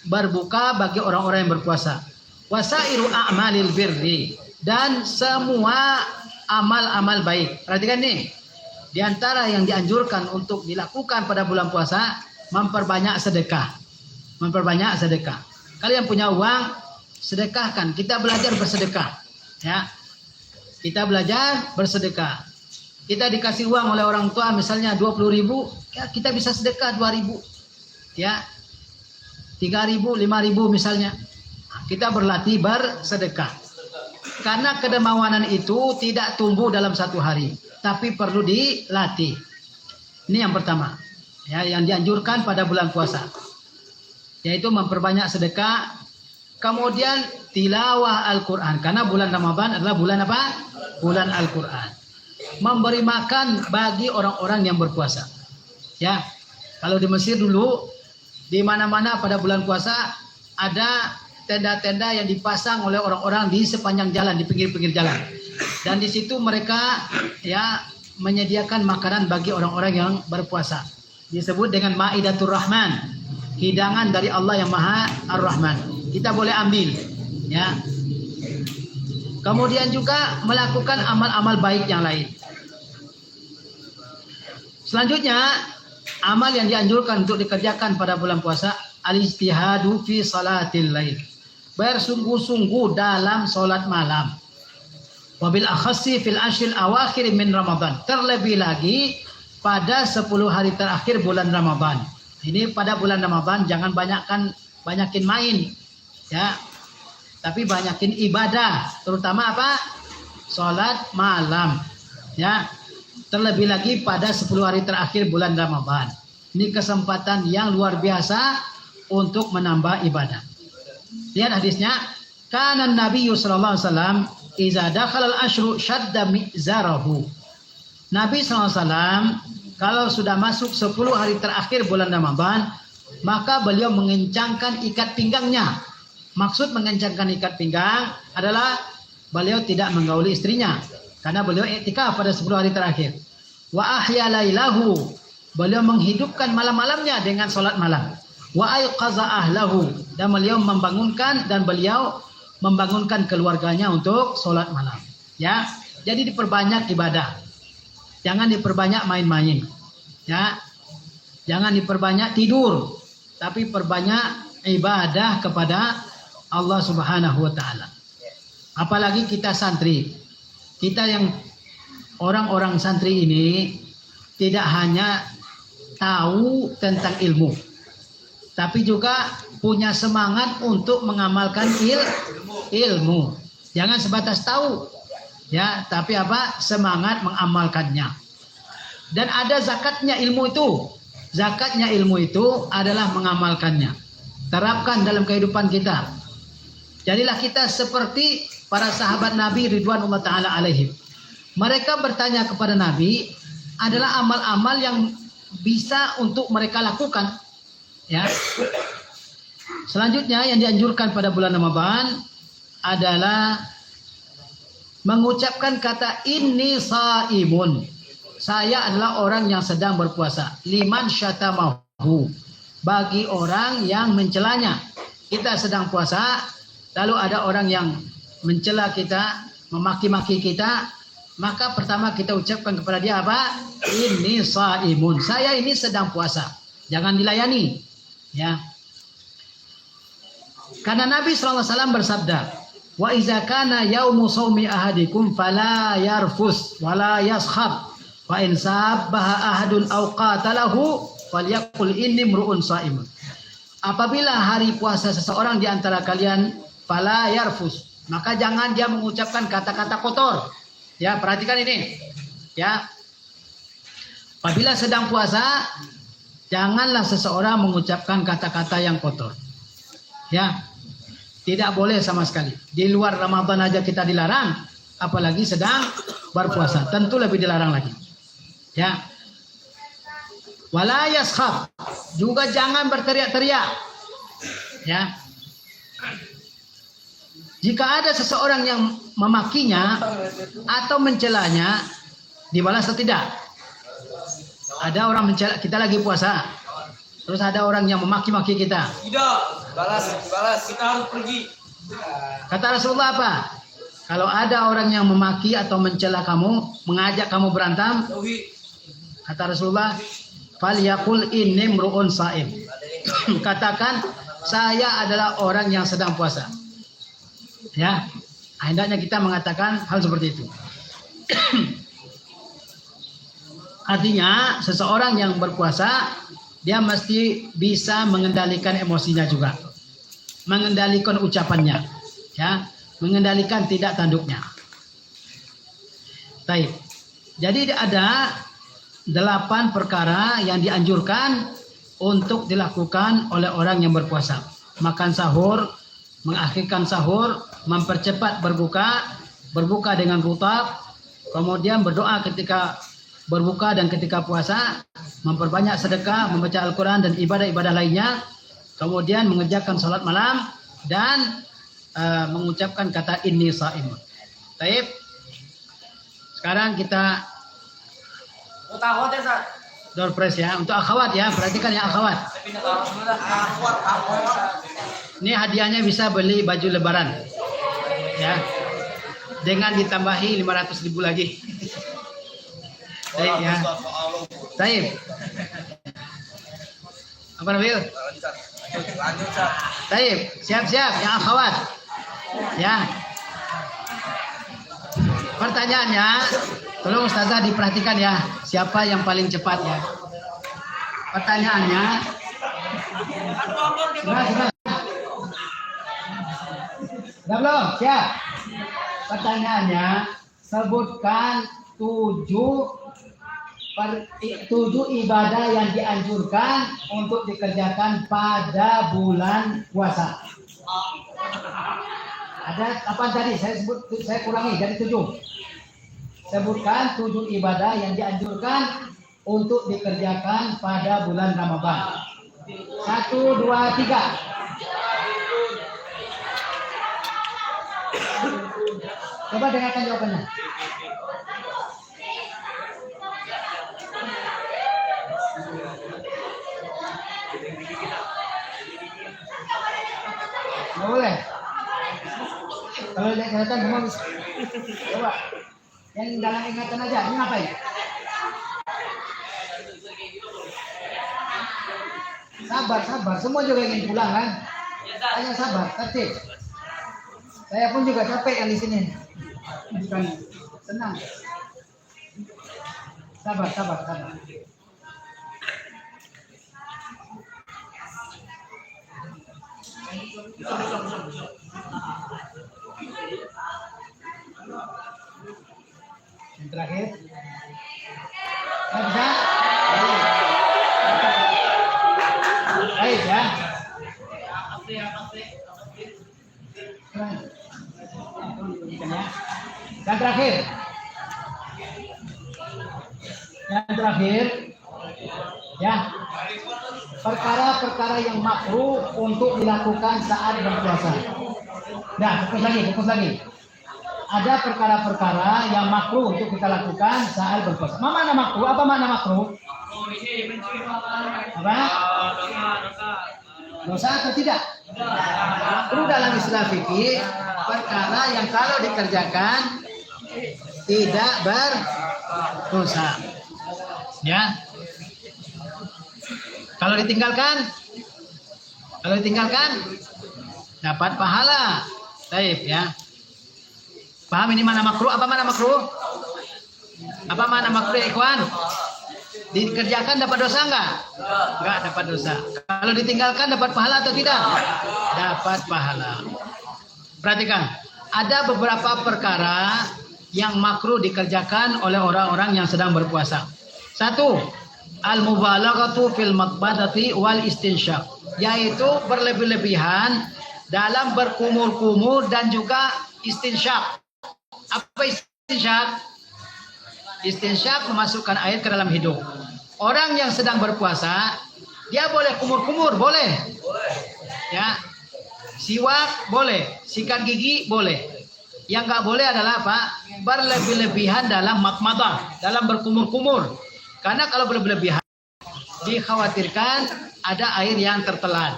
berbuka bagi orang-orang yang berpuasa. Wasairu a'malil birri, dan semua amal-amal baik. Perhatikan nih, di antara yang dianjurkan untuk dilakukan pada bulan puasa, memperbanyak sedekah. Memperbanyak sedekah. Kalian punya uang, sedekahkan. Kita belajar bersedekah. Ya. Kita belajar bersedekah. Kita dikasih uang oleh orang tua misalnya 20.000, ya kita bisa sedekah 2.000. Ya. 3.000, 5.000 misalnya. Kita berlatih bersedekah. Karena kedermawanan itu tidak tumbuh dalam satu hari, tapi perlu dilatih. Ini yang pertama. Ya, yang dianjurkan pada bulan puasa, yaitu memperbanyak sedekah. Kemudian tilawah Al-Quran, karena bulan Ramadan adalah bulan apa? Bulan Al-Quran. Memberi makan bagi orang-orang yang berpuasa. Ya, kalau di Mesir dulu, di mana-mana pada bulan puasa ada tenda-tenda yang dipasang oleh orang-orang di sepanjang jalan, di pinggir-pinggir jalan. Dan di situ mereka ya menyediakan makanan bagi orang-orang yang berpuasa. Disebut dengan Maidatur Rahman, hidangan dari Allah yang Maha Ar-Rahman. Kita boleh ambil, ya. Kemudian juga melakukan amal-amal baik yang lain. Selanjutnya, amal yang dianjurkan untuk dikerjakan pada bulan puasa, al-ijtihadu fi salatil lail, bersungguh-sungguh dalam solat malam. Wabil akhassi fil ashril awakhir min Ramadan, terlebih lagi pada 10 hari terakhir bulan Ramadan. Ini pada bulan Ramadan jangan banyakin main, ya, tapi banyakin ibadah, terutama apa? Salat malam, ya. Terlebih lagi pada 10 hari terakhir bulan Ramadan. Ini kesempatan yang luar biasa untuk menambah ibadah. Lihat hadisnya, kana Nabi sallallahu alaihi wasallam iza dakhala al-ashru shadda mizarahu. Nabi SAW kalau sudah masuk 10 hari terakhir bulan Ramadan, maka beliau mengencangkan ikat pinggangnya. Maksud mengencangkan ikat pinggang adalah beliau tidak menggauli istrinya, karena beliau iktikaf pada 10 hari terakhir. Wa ahya lailahu, beliau menghidupkan malam-malamnya dengan salat malam. Wa ayqaza ahlahu, dan beliau membangunkan keluarganya untuk salat malam. Ya, jadi diperbanyak ibadah. Jangan diperbanyak main-main. Ya. Jangan diperbanyak tidur, tapi perbanyak ibadah kepada Allah Subhanahu wa taala. Apalagi kita santri. Kita yang orang-orang santri ini tidak hanya tahu tentang ilmu, tapi juga punya semangat untuk mengamalkan ilmu. Jangan sebatas tahu, ya, tapi apa? Semangat mengamalkannya. Dan ada zakatnya ilmu itu. Zakatnya ilmu itu adalah mengamalkannya. Terapkan dalam kehidupan kita. Jadilah kita seperti para sahabat Nabi Ridwanullah Ta'ala alaihim. Mereka bertanya kepada Nabi adalah amal-amal yang bisa untuk mereka lakukan. Ya. Selanjutnya yang dianjurkan pada bulan Ramadan adalah mengucapkan kata inni shaimun. Saya adalah orang yang sedang berpuasa. Liman syatamahu, bagi orang yang mencelanya. Kita sedang puasa, lalu ada orang yang mencela kita, memaki-maki kita, maka pertama kita ucapkan kepada dia apa? Inni shaimun. Saya ini sedang puasa. Jangan dilayani. Ya. Karena Nabi SAW bersabda, wa iza kana yaumu shaumi ahadikum fala yarfus wala yaskhab Fa in sabbaha ahadun aw qatalahu falyaqul inni mru'un shaimun. Apabila hari puasa seseorang di antara kalian fala yarfus, maka jangan dia mengucapkan kata-kata kotor. Ya, perhatikan ini. Ya. Apabila sedang puasa, janganlah seseorang mengucapkan kata-kata yang kotor. Ya. Tidak boleh sama sekali. Di luar Ramadan aja kita dilarang, apalagi sedang berpuasa. Tentu lebih dilarang lagi. Ya. Wala yaskhab, juga jangan berteriak-teriak. Ya. Jika ada seseorang yang memakinya atau mencelanya, dibalas atau tidak? Ada orang mencela, kita lagi puasa, terus ada orang yang memaki-maki kita. Tidak, balas, kita harus pergi. Kata Rasulullah apa? Kalau ada orang yang memaki atau mencela kamu, mengajak kamu berantem, kata Rasulullah, falyaqul inni mru'un shaim. Katakan, saya adalah orang yang sedang puasa. Ya, hendaknya kita mengatakan hal seperti itu. Artinya seseorang yang berpuasa dia mesti bisa mengendalikan emosinya juga, mengendalikan ucapannya, ya, mengendalikan tidak tanduknya. Baik. Jadi ada 8 perkara yang dianjurkan untuk dilakukan oleh orang yang berpuasa. Makan sahur, mengakhirkan sahur, mempercepat berbuka dengan rutab, kemudian berdoa ketika berbuka dan ketika puasa, memperbanyak sedekah, membaca Al-Quran dan ibadah-ibadah lainnya, kemudian mengerjakan salat malam dan mengucapkan kata inni shaim. Baik. Sekarang kita door prize ya untuk akhwat ya, perhatikan ya akhwat. Ini hadiahnya bisa beli baju lebaran. Ya. Dengan ditambahi 500.000 lagi. Baik ya. Baik. Apa Nabil? Baik, siap-siap yang akhwat. Ya. Pertanyaannya, tolong Ustazah diperhatikan ya, siapa yang paling cepat ya. Pertanyaannya, sudah. Sudah belum? Siap. Pertanyaannya, sebutkan 7 ibadah yang dianjurkan untuk dikerjakan pada bulan puasa. Ada apa tadi? Saya kurangi jadi 7. Sebutkan 7 ibadah yang dianjurkan untuk dikerjakan pada bulan Ramadan. 1, 2, 3. Coba dengarkan jawabannya. Nggak boleh. Kalau lihat kelihatan semua bisa. Coba. Yang dalam ingatan aja. Ini ngapain? Sabar. Semua juga ingin pulang kan? Hanya sabar, tertib. Saya pun juga capek yang di sini. Bukan senang. Sabar. Yang terakhir. Bisa? Baik ya. Yang terakhir ya, perkara-perkara yang makruh untuk dilakukan saat berpuasa. Nah, fokus lagi. Ada perkara-perkara yang makruh untuk kita lakukan saat berpuasa. Mana makruh? Apa makna makruh? Apa? Dosa atau tidak? Makruh dalam istilah fikih perkara yang kalau dikerjakan tidak berdosa. Ya. Kalau ditinggalkan dapat pahala. Baik ya. Paham ini mana makruh? Apa mana makruh? Apa makna makruh ya ikhwan? Dikerjakan dapat dosa enggak? Enggak dapat dosa. Kalau ditinggalkan dapat pahala atau tidak? Dapat pahala. Perhatikan, ada beberapa perkara yang makruh dikerjakan oleh orang-orang yang sedang berpuasa. Satu, al-mubalaghatu fil maqbadati wal istinsyaq, yaitu berlebih-lebihan dalam berkumur-kumur dan juga istinsyaq. Apa istinsyaq? Istinsyaq memasukkan air ke dalam hidung. Orang yang sedang berpuasa, dia boleh kumur-kumur, boleh. Ya. Siwak boleh, sikat gigi boleh. Yang enggak boleh adalah apa? Berlebih-lebihan dalam makmadah, dalam berkumur-kumur. Karena kalau berlebihan dikhawatirkan ada air yang tertelan.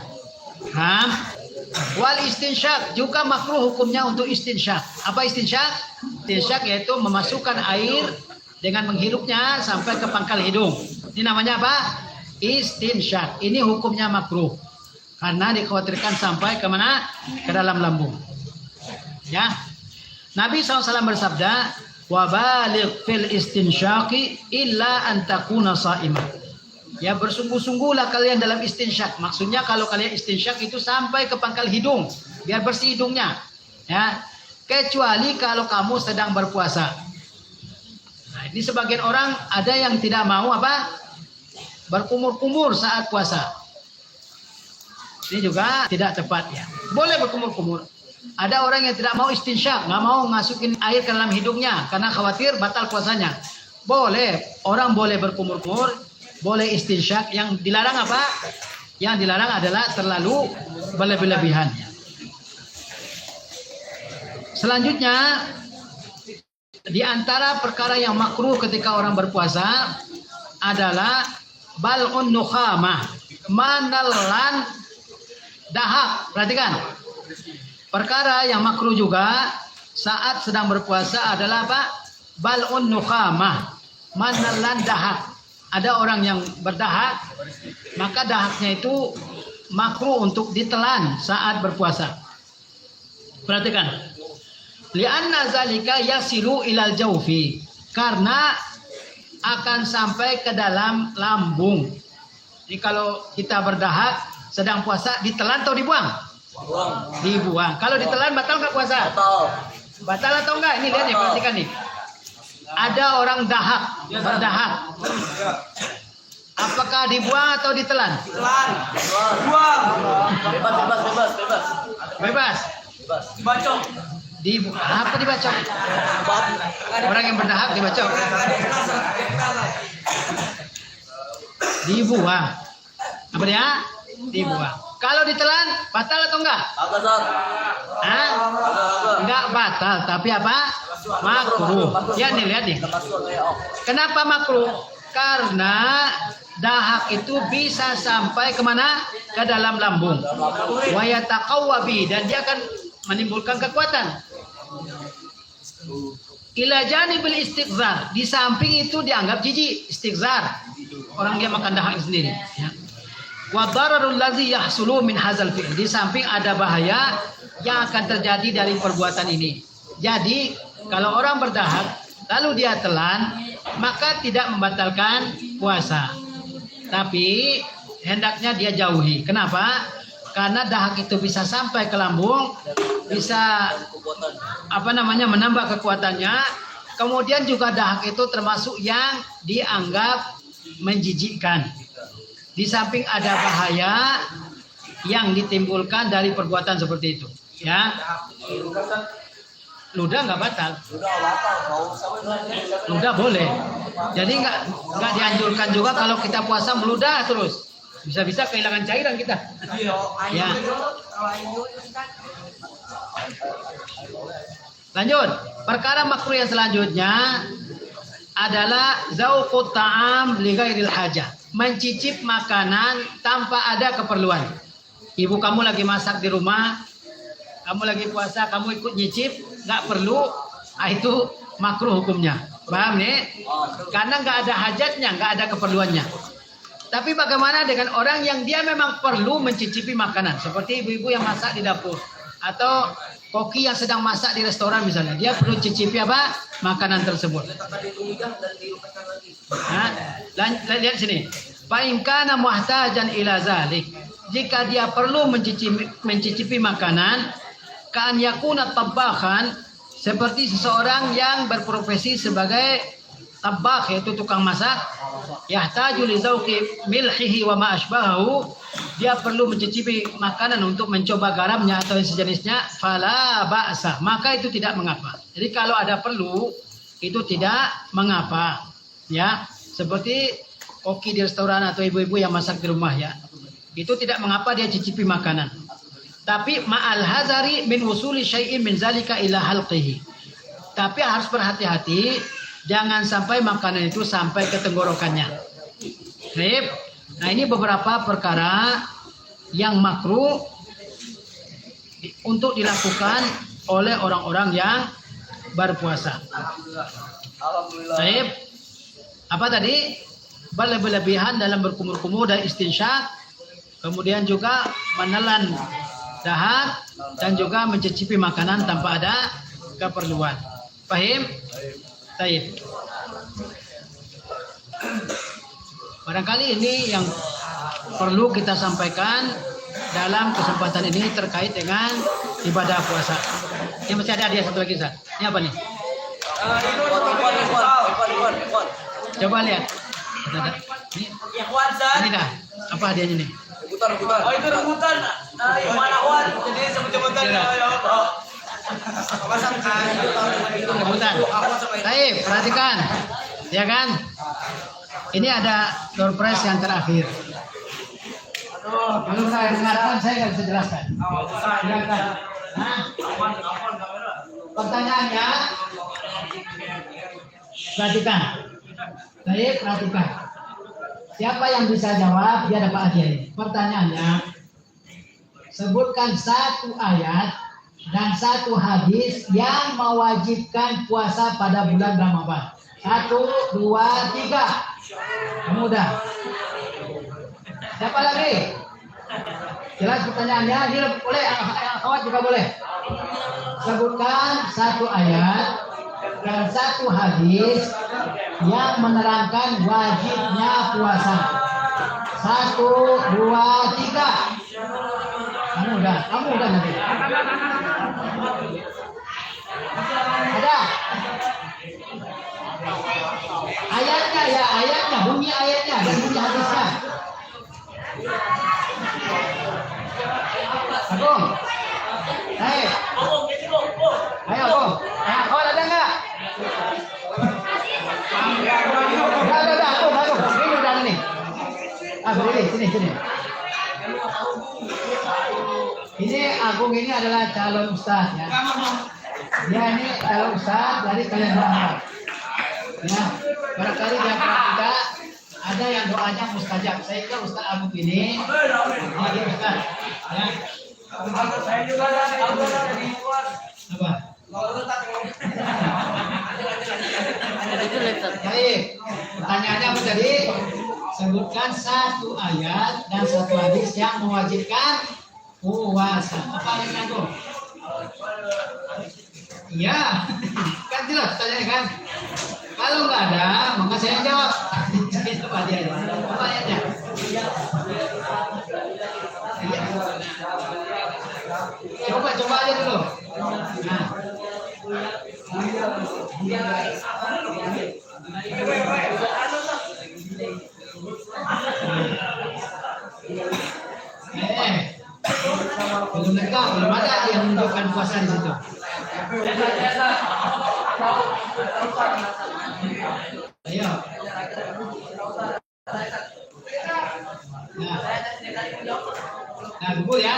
Wal istinsyaq juga makruh hukumnya untuk istinsyaq. Apa istinsyaq? Istinsyaq yaitu memasukkan air dengan menghirupnya sampai ke pangkal hidung. Ini namanya apa? Istinsyaq. Ini hukumnya makruh. Karena dikhawatirkan sampai ke mana? Ke dalam lambung. Ya. Nabi SAW bersabda, "Wa baligh fil istinsyaqi illa an takuna sha'imah." Ya, bersungguh-sungguhlah kalian dalam istinsyaq. Maksudnya kalau kalian istinsyaq itu sampai ke pangkal hidung, biar bersih hidungnya. Ya. Kecuali kalau kamu sedang berpuasa. Nah, ini sebagian orang ada yang tidak mau apa? Berkumur-kumur saat puasa. Ini juga tidak tepat ya. Boleh berkumur-kumur. Ada orang yang tidak mau istinsyaq, nggak mau masukin air ke dalam hidungnya karena khawatir batal puasanya. Boleh, orang boleh berkumur-kumur, boleh istinsyaq. Yang dilarang apa? Yang dilarang adalah terlalu berlebih-lebihan. Selanjutnya, di antara perkara yang makruh ketika orang berpuasa adalah bal'un nukhamah, menelan dahak. Perhatikan. Perkara yang makruh juga saat sedang berpuasa adalah apa? Bal'un nukhamah, menelan dahak. Ada orang yang berdahak, maka dahaknya itu makruh untuk ditelan saat berpuasa. Perhatikan. Lianna zalika yasilu ilal jaufi, karena akan sampai ke dalam lambung. Jadi kalau kita berdahak sedang puasa, ditelan atau dibuang? Dibuang. Kalau ditelan batal nggak puasa? Batal atau enggak? Ini lihat nih, perhatikan nih. Ada orang dahak, berdahak. Apakah dibuang atau ditelan? Ditelan. Buang. Bebas. Dibacok. Apa dibacok? Orang yang berdahak dibacok. Dibuang. Apa dia? Dibuang. Kalau ditelan, batal atau enggak? Enggak batal, tapi apa? Makruh. Ya nih, lihat nih. Kenapa makruh? Karena dahak itu bisa sampai kemana? Ke dalam lambung. Wa yataqawwa bi, dan dia akan menimbulkan kekuatan. Ila janibil istighzar, di samping itu dianggap jijik, istighzar. Orang dia makan dahak sendiri, ya. Wa dararul ladzi yahsulu min hadzal fi'l, di samping ada bahaya yang akan terjadi dari perbuatan ini. Jadi, kalau orang berdahak lalu dia telan, maka tidak membatalkan puasa. Tapi hendaknya dia jauhi. Kenapa? Karena dahak itu bisa sampai ke lambung, bisa menambah kekuatannya. Kemudian juga dahak itu termasuk yang dianggap menjijikkan. Di samping ada bahaya yang ditimbulkan dari perbuatan seperti itu, ya. Ludah nggak batal. Ludah boleh. Jadi nggak dianjurkan juga kalau kita puasa meludah terus. Bisa-bisa kehilangan cairan kita. Ya. Lanjut. Perkara makruh yang selanjutnya adalah zauqut ta'am li ghairil hajah. Mencicip makanan tanpa ada keperluan. Ibu kamu lagi masak di rumah, kamu lagi puasa, kamu ikut nyicip, nggak perlu, itu makruh hukumnya. Paham nih? Karena nggak ada hajatnya, nggak ada keperluannya. Tapi bagaimana dengan orang yang dia memang perlu mencicipi makanan, seperti ibu-ibu yang masak di dapur, atau koki yang sedang masak di restoran misalnya, dia perlu cicipi apa? Makanan tersebut. Nah, lihat sini. Fa in kana muhtajan ila zalik. Jika dia perlu mencicipi makanan, kan yakuna tabakhan, seperti seseorang yang berprofesi sebagai tabakh, yaitu tukang masak, yahtaju li zauqi milhihi wa ma asbahahu, dia perlu mencicipi makanan untuk mencoba garamnya atau sejenisnya, fala ba'sa, maka itu tidak mengapa. Jadi kalau ada perlu itu tidak mengapa, ya. Seperti koki di restoran atau ibu-ibu yang masak di rumah, ya. Itu tidak mengapa dia cicipi makanan. Tapi ma'al hazari min usuli syai'in min zalika ila halqihi. Tapi harus berhati-hati, jangan sampai makanan itu sampai ke tenggorokannya. Baik. Nah, ini beberapa perkara yang makruh untuk dilakukan oleh orang-orang yang berpuasa. Baik. Apa tadi? Berlebihan dalam berkumur-kumur dan istinsyak, kemudian juga menelan dahak, dan juga mencicipi makanan tanpa ada keperluan. Paham? Baik. Barangkali ini yang perlu kita sampaikan dalam kesempatan ini terkait dengan ibadah puasa. Ini masih ada dia satu lagi, Ustaz. Ini apa nih? Coba lihat. Ini dah. Apa hadiahnya nih? Rebutan. Oh, itu rebutan. Nah, yang mana Wan? Jadi sebut-sebutan Itu rebutan. Baik, perhatikan. Ya kan? Ini ada door prize yang terakhir. Kalau saya dengarkan, saya nggak bisa jelaskan. Silakan. Nah, pertanyaannya, perhatikan. Baik, perhatikan. Siapa yang bisa jawab, dia dapat hadiah ini. Pertanyaannya, sebutkan satu ayat dan satu hadis yang mewajibkan puasa pada bulan Ramadan. 1, 2, 3. Mudah. Siapa lagi? Jelas pertanyaannya. Dia boleh, akhwat juga boleh. Sebutkan satu ayat dan satu hadis yang menerangkan wajibnya puasa. 1, 2, 3. Kamu udah nanti. Ada? Ayatnya ya, ayatnya, bunyi ayatnya dan bunyi hadisnya. Agung. Ayo. Ayo, Agung. Kau ada enggak? Udah, Agung. Ini udah nih. Berdiri, sini. Ini Agung ini adalah calon ustaz, ya. Dia ini calon ustaz dari kalian berangkat. Ya, barangkali yang ketiga ada yang doanya mustajab. Saya kira Ustaz Agung ini jadi ustaz. Ya. Saya juga dari luar. Apa? Baik. Pertanyaannya apa tadi? Sebutkan satu ayat dan satu hadis yang mewajibkan puasa. Apa yang itu? Iya. Kan jelas tanya kan? Kalau nggak ada, maka saya jawab. Apa dia? Apa ayatnya? Coba aja dulu. Nah. Belum lengkap, belum ada yang menunjukkan puasa di situ. Ayo. Nah, bubur ya.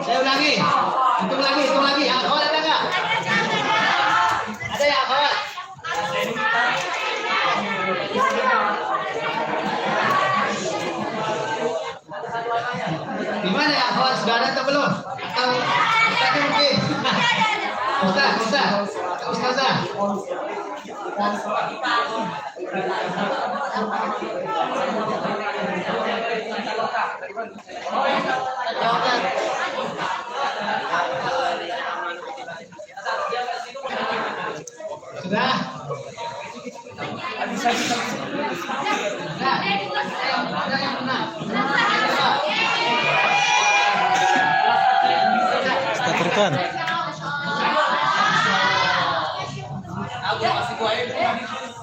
Saya ulangi. Hitung lagi. Akhwat ada enggak? Ada ya, akhwat? Gimana ya, akhwat? Sudah ada atau belum? Atau tadi mungkin? Ustaz. Ustazah. Sudah? Sudah? Ada yang menang? Staturkan.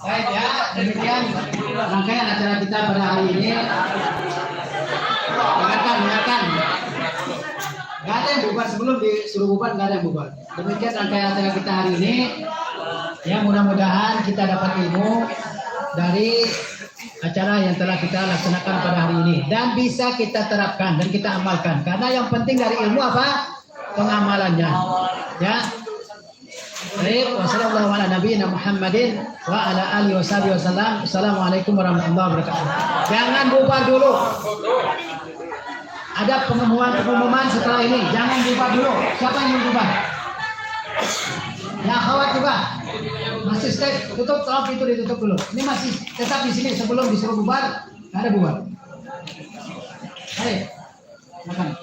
Baik ya, demikian rangkaian acara kita pada hari ini. Dengarkan. Gak ada yang bubar sebelum disuruh bubar, gak ada yang bubar. Demikian rangkaian acara kita hari ini. Ya mudah-mudahan kita dapat ilmu dari acara yang telah kita laksanakan pada hari ini dan bisa kita terapkan dan kita amalkan. Karena yang penting dari ilmu apa? Pengamalannya. Ya. Baik, wassalamualaikum warahmatullahi wabarakatuh. Jangan bubar dulu. Ada pengumuman setelah ini. Jangan bubar dulu. Siapa yang mau bubar? Ya, khawat juga. Masih stay, tutup, tolong pintu ditutup dulu. Ini masih tetap di sini sebelum disuruh bubar. Nggak ada bubar. Ayo, makan.